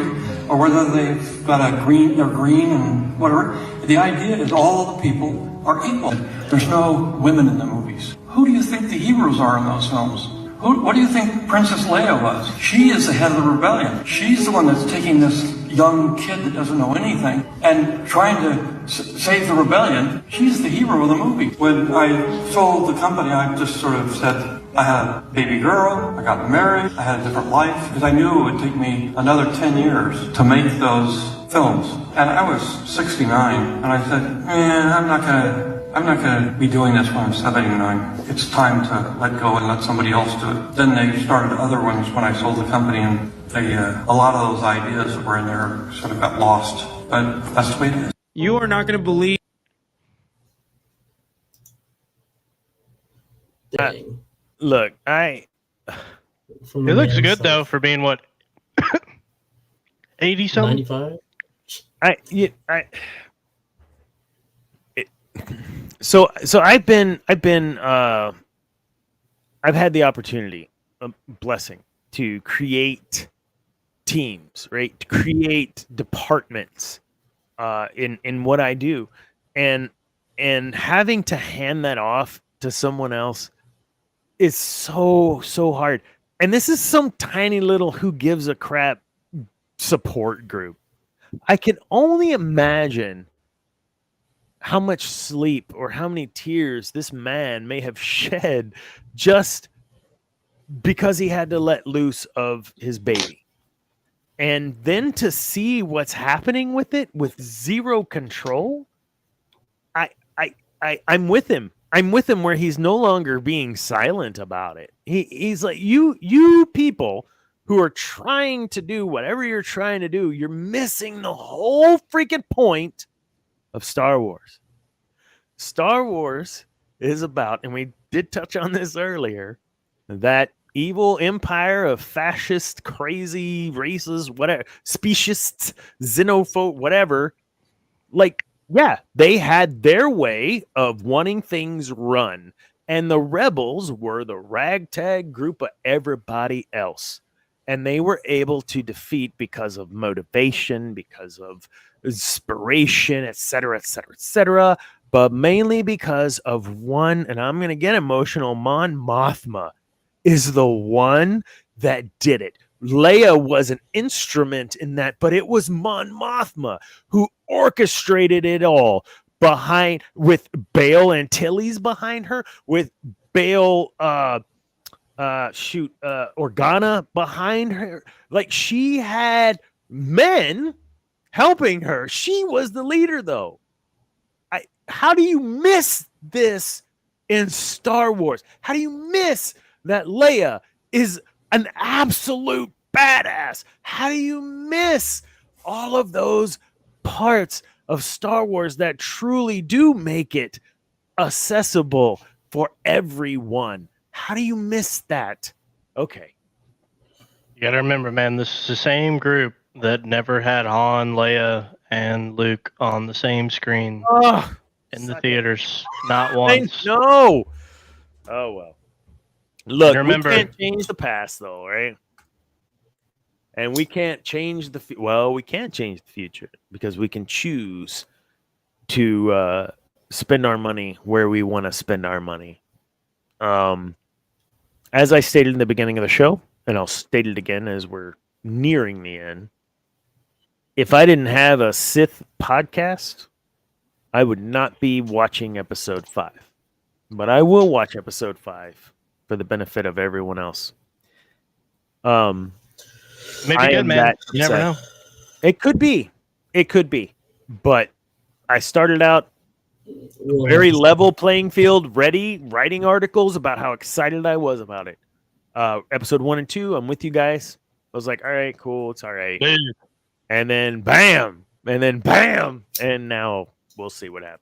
or whether they've got they're green and whatever. The idea is all the people are equal. There's no women in the movies. Who do you think the heroes are in those films? What do you think Princess Leia was? She is the head of the rebellion. She's the one that's taking this young kid that doesn't know anything and trying to save the rebellion. She's the hero of the movie. When I sold the company, I just sort of said, I had a baby girl, I got married, I had a different life, because I knew it would take me another 10 years to make those films. And I was 69, and I said, I'm not gonna be doing this when I'm 79. It's time to let go and let somebody else do it. Then they started other ones when I sold the company, and a lot of those ideas that were in there sort of got lost. But that's the way it is. You are not going to believe. Look, it looks good though for being what 80 something. 95. So I've had the opportunity, a blessing, to create teams, right? To create departments in what I do, and having to hand that off to someone else is so hard. And this is some tiny little who gives a crap support group. I can only imagine how much sleep or how many tears this man may have shed just because he had to let loose of his baby. And then to see what's happening with it with zero control, I'm with him. I'm with him where he's no longer being silent about it. He's like, you people who are trying to do whatever you're trying to do, you're missing the whole freaking point of Star Wars. Star Wars is about, and we did touch on this earlier, that evil empire of fascist, crazy races, whatever, speciesists, xenophobe, whatever. Like, yeah, they had their way of wanting things run. And the rebels were the ragtag group of everybody else. And they were able to defeat because of motivation, because of inspiration, etc., etc., etc., but mainly because of one, and I'm going to get emotional, Mon Mothma is the one that did it. Leia was an instrument in that, but it was Mon Mothma who orchestrated it all behind, with Bail Antilles behind her, with Bail Organa behind her. Like, she had men helping her. She was the leader, though. How do you miss this in Star Wars? How do you miss that Leia is an absolute badass? How do you miss all of those parts of Star Wars that truly do make it accessible for everyone? How do you miss that? Okay. You got to remember, man, this is the same group that never had Han, Leia, and Luke on the same screen in the theaters. Not once. No. Oh, well. Look, remember, we can't change the past, though, right? And we can't change we can't change the future because we can choose to spend our money where we want to spend our money. As I stated in the beginning of the show, and I'll state it again as we're nearing the end, if I didn't have a Sith podcast, I would not be watching episode 5. But I will watch episode 5 for the benefit of everyone else. Maybe good, man. You never know. It could be. But I started out very level playing field, ready, writing articles about how excited I was about it. Episode 1 and 2, I'm with you guys. I was like, all right, cool, it's all right. And then bam, and now we'll see what happens.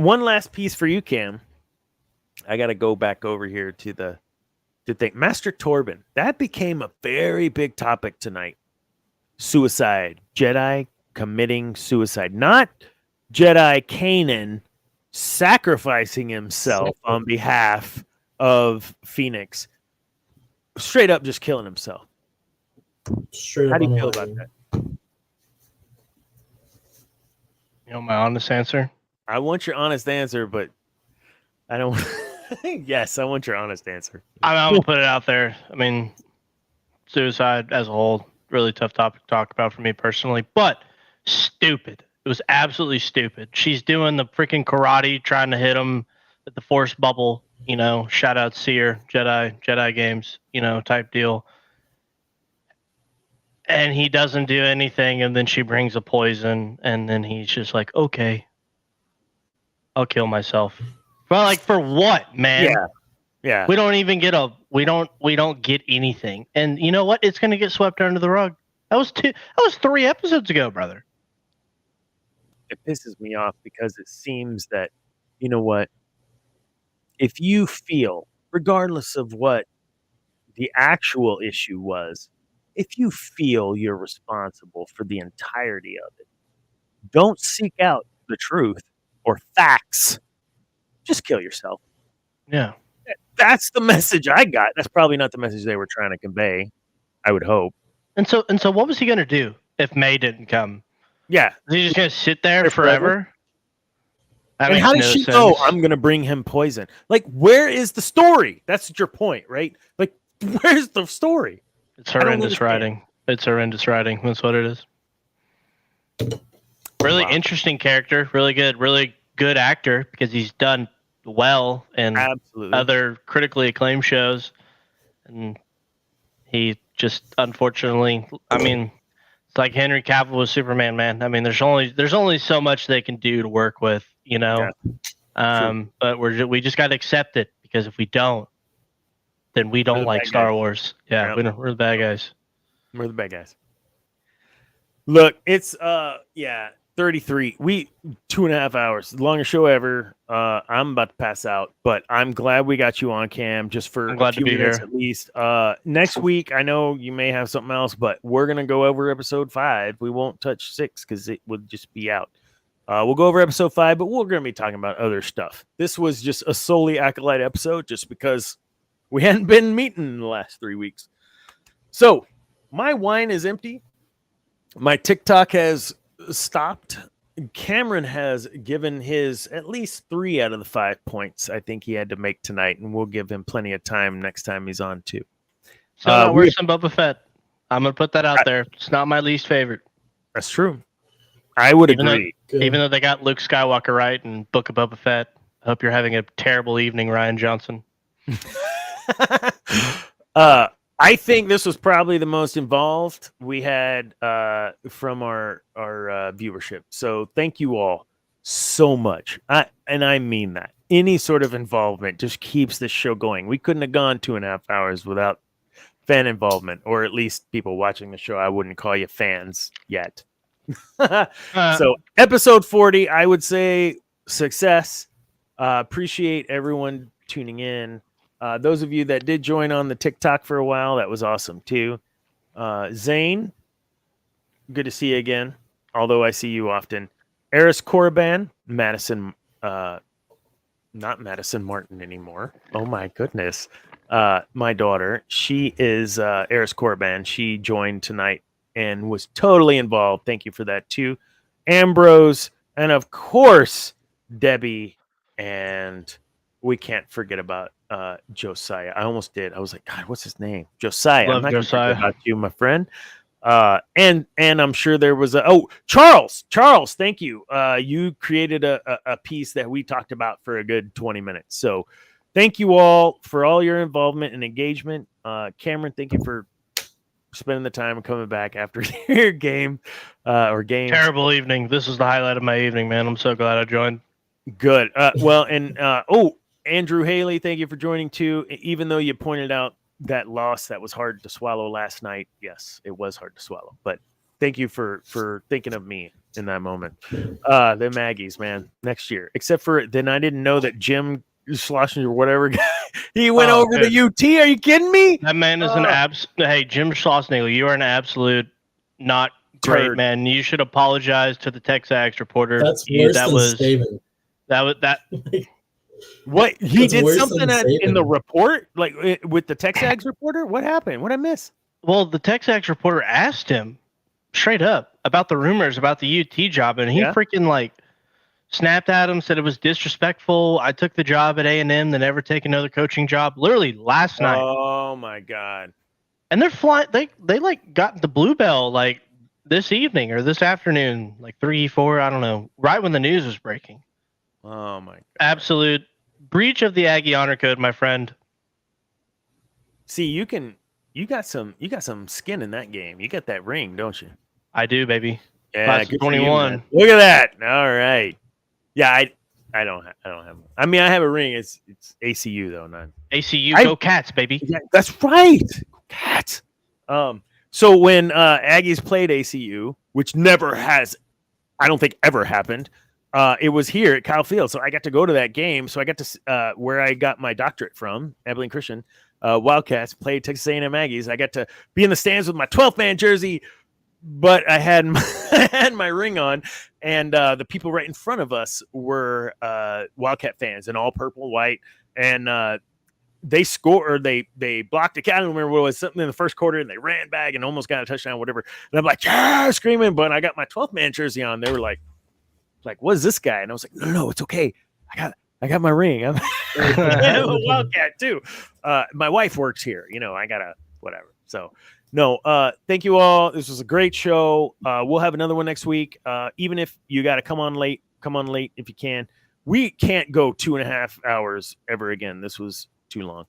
One last piece for you, Cam. I got to go back over here to think. Master Torben, that became a very big topic tonight. Suicide. Jedi committing suicide. Not Jedi Kanan sacrificing himself on behalf of Phoenix. Straight up just killing himself. How do you feel about that? You know my honest answer? I want your honest answer, but I don't... Yes, I want your honest answer. I'm going to put it out there. I mean, suicide as a whole, really tough topic to talk about for me personally, but stupid. It was absolutely stupid. She's doing the freaking karate, trying to hit him at the force bubble, shout out Seer, Jedi games, type deal. And he doesn't do anything, and then she brings a poison, and then he's just like, okay, I'll kill myself. Well, like, for what, man? Yeah. We don't even get we don't get anything. And you know what? It's gonna get swept under the rug. That was 3 episodes ago, brother. It pisses me off because it seems that, you know what? If you feel, regardless of what the actual issue was, if you feel you're responsible for the entirety of it, don't seek out the truth or facts. Just kill yourself. Yeah. That's the message I got. That's probably not the message they were trying to convey, I would hope. And so what was he going to do? if May didn't come. Yeah. Is he just going to sit there forever? That and how makes does no she sense. know I'm going to bring him poison? Like, where is the story? That's your point, right? Like, where's the story? It's horrendous writing. It's horrendous writing. That's what it is. Really interesting character. Really good actor because he's done well in other critically acclaimed shows. And he just, unfortunately, I mean, it's like Henry Cavill with Superman, man. I mean, there's only so much they can do to work with, you know. Yeah. But we just got to accept it, because if we don't, then we don't like Star Wars. Yeah, we're the bad guys. We're the bad guys. Look, it's 33. 2.5 hours, the longest show ever. I'm about to pass out, but I'm glad we got you on, Cam, just for a few minutes at least. Next week, I know you may have something else, but we're gonna go over episode 5. We won't touch 6 because it would just be out. We'll go over episode 5, but we're gonna be talking about other stuff. This was just a solely Acolyte episode, just because we hadn't been meeting in the last 3 weeks. So my wine is empty. My TikTok has stopped. Cameron has given his at least 3 out of the 5 points I think he had to make tonight, and we'll give him plenty of time next time he's on too. So not worse than Boba Fett. I'm gonna put that out there. It's not my least favorite. That's true. I would agree. Even though they got Luke Skywalker right and Book of Boba Fett. I hope you're having a terrible evening, Ryan Johnson. I think this was probably the most involved we had from our viewership. So thank you all so much. And I mean that. Any sort of involvement just keeps this show going. We couldn't have gone 2.5 hours without fan involvement, or at least people watching the show. I wouldn't call you fans yet. So episode 40, I would say success. Appreciate everyone tuning in. Those of you that did join on the TikTok for a while, that was awesome too. Zane, good to see you again, although I see you often. Eris Korriban, Madison, not Madison Martin anymore. Oh my goodness. My daughter, she is Eris Korriban. She joined tonight and was totally involved. Thank you for that too. Ambrose, and of course, Debbie, and we can't forget about Josiah. I almost did. I was like, God, what's his name? Josiah. Love I'm not Josiah. About you, my friend. And I'm sure there was Charles, thank you. You created a piece that we talked about for a good 20 minutes. So thank you all for all your involvement and engagement. Cameron, thank you for spending the time and coming back after your game or games. Terrible evening. This was the highlight of my evening, man. I'm so glad I joined. Good. Andrew Haley, thank you for joining too. Even though you pointed out that loss that was hard to swallow last night. Yes, it was hard to swallow, but thank you for thinking of me in that moment. The Maggies, man, next year. Except for then I didn't know that Jim Schlesinger or whatever guy, he went over to UT. Are you kidding me? That man is an Hey, Jim Schlesinger, you are an absolute not great man. You should apologize to the Texags reporter. That's worse than Saban. That What he did something in the report, like with the Texags reporter. What happened? What I miss? Well, the Texags reporter asked him straight up about the rumors about the UT job, and he freaking snapped at him, said it was disrespectful. I took the job at A&M, then never take another coaching job. Literally last night. Oh my God! And they're flying. They got the Bluebell this evening or this afternoon, 3, 4. I don't know. Right when the news was breaking. Oh my God. Absolute breach of the Aggie honor code, my friend. See, you got some skin in that game. You got that ring, don't you? I do, baby. Yeah, Class 21. You, look at that. All right. Yeah, I don't have. I mean, I have a ring. It's ACU though, not ACU. Go Cats, baby. Yeah, that's right. Cats. So when Aggies played ACU, which never has, I don't think ever happened. It was here at Kyle Field, so I got to go to that game. So I got to where I got my doctorate from, Abilene Christian Wildcats, played Texas A&M Aggies. I got to be in the stands with my 12th man jersey, but I had my ring on, and the people right in front of us were Wildcat fans in all purple, white, and they score or they blocked a. I don't remember what it was, something in the first quarter, and they ran back and almost got a touchdown, whatever. And I'm like, yeah, screaming. But I got my 12th man jersey on. They were like, what is this guy? And I was like, no, it's okay. I got my ring. I'm a Wildcat too. My wife works here. I gotta whatever. So no, thank you all. This was a great show. We'll have another one next week. Even if you got to come on late if you can. We can't go 2.5 hours ever again. This was too long.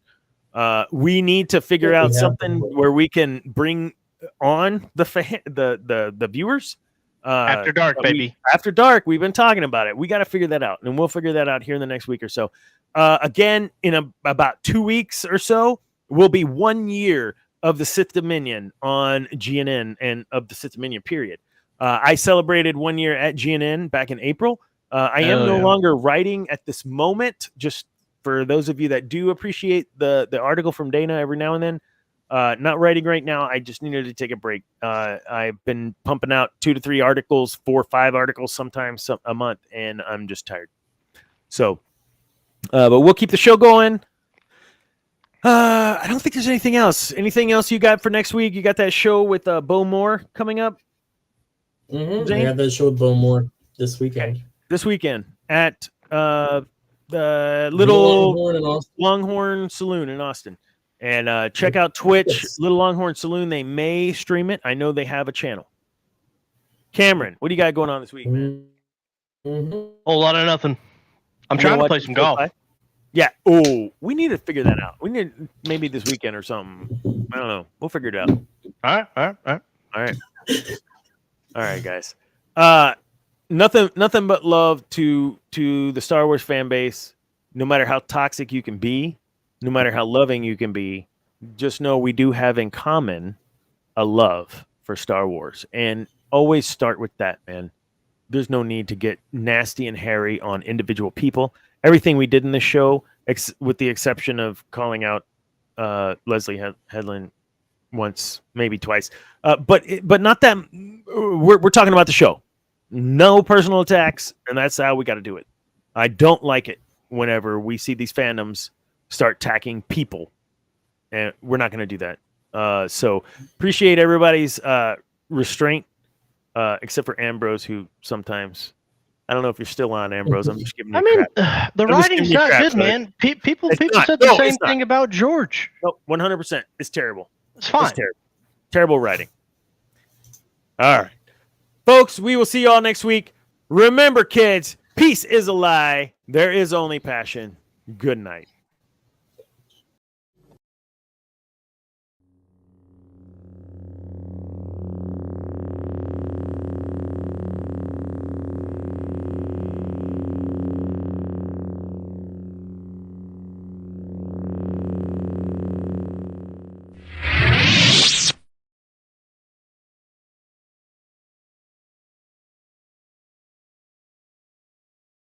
We need to figure out something where we can bring on the viewers. After dark, baby. After dark, we've been talking about it. We got to figure that out, and we'll figure that out here in the next week or so. Again, in about 2 weeks or so, will be 1 year of the Sith Dominion on GNN and of the Sith Dominion period. I celebrated 1 year at GNN back in April. I am no longer writing at this moment. Just for those of you that do appreciate the article from Dana every now and then. Not writing right now. I just needed to take a break. I've been pumping out 2 to 3 articles, 4 or 5 articles, sometimes a month, and I'm just tired. So, but we'll keep the show going. I don't think there's anything else. Anything else you got for next week? You got that show with Bo Moore coming up? Mm-hmm. I have that show with Bo Moore this weekend. Okay. This weekend at the Little Longhorn Saloon in Austin. And check out Twitch, Little Longhorn Saloon. They may stream it. I know they have a channel. Cameron, what do you got going on this week, man? Whole lot of nothing. I'm trying to play some golf. Yeah. Oh, we need to figure that out. We need maybe this weekend or something. I don't know. We'll figure it out. All right. All right, guys. Nothing but love to the Star Wars fan base. No matter how toxic you can be, no matter how loving you can be, just know we do have in common a love for Star Wars. And always start with that, man. There's no need to get nasty and hairy on individual people. Everything we did in this show, with the exception of calling out Leslie Headland once, maybe twice, but not that. We're talking about the show. No personal attacks, and that's how we got to do it. I don't like it whenever we see these fandoms start attacking people, and we're not going to do that. So appreciate everybody's restraint, except for Ambrose, who sometimes, I don't know if you're still on, Ambrose. I'm just giving you crap. The writing's not good, man. People said the same thing about George. No, 100%. It's terrible. It's fine. It's terrible writing. All right. Folks, we will see you all next week. Remember, kids, peace is a lie. There is only passion. Good night.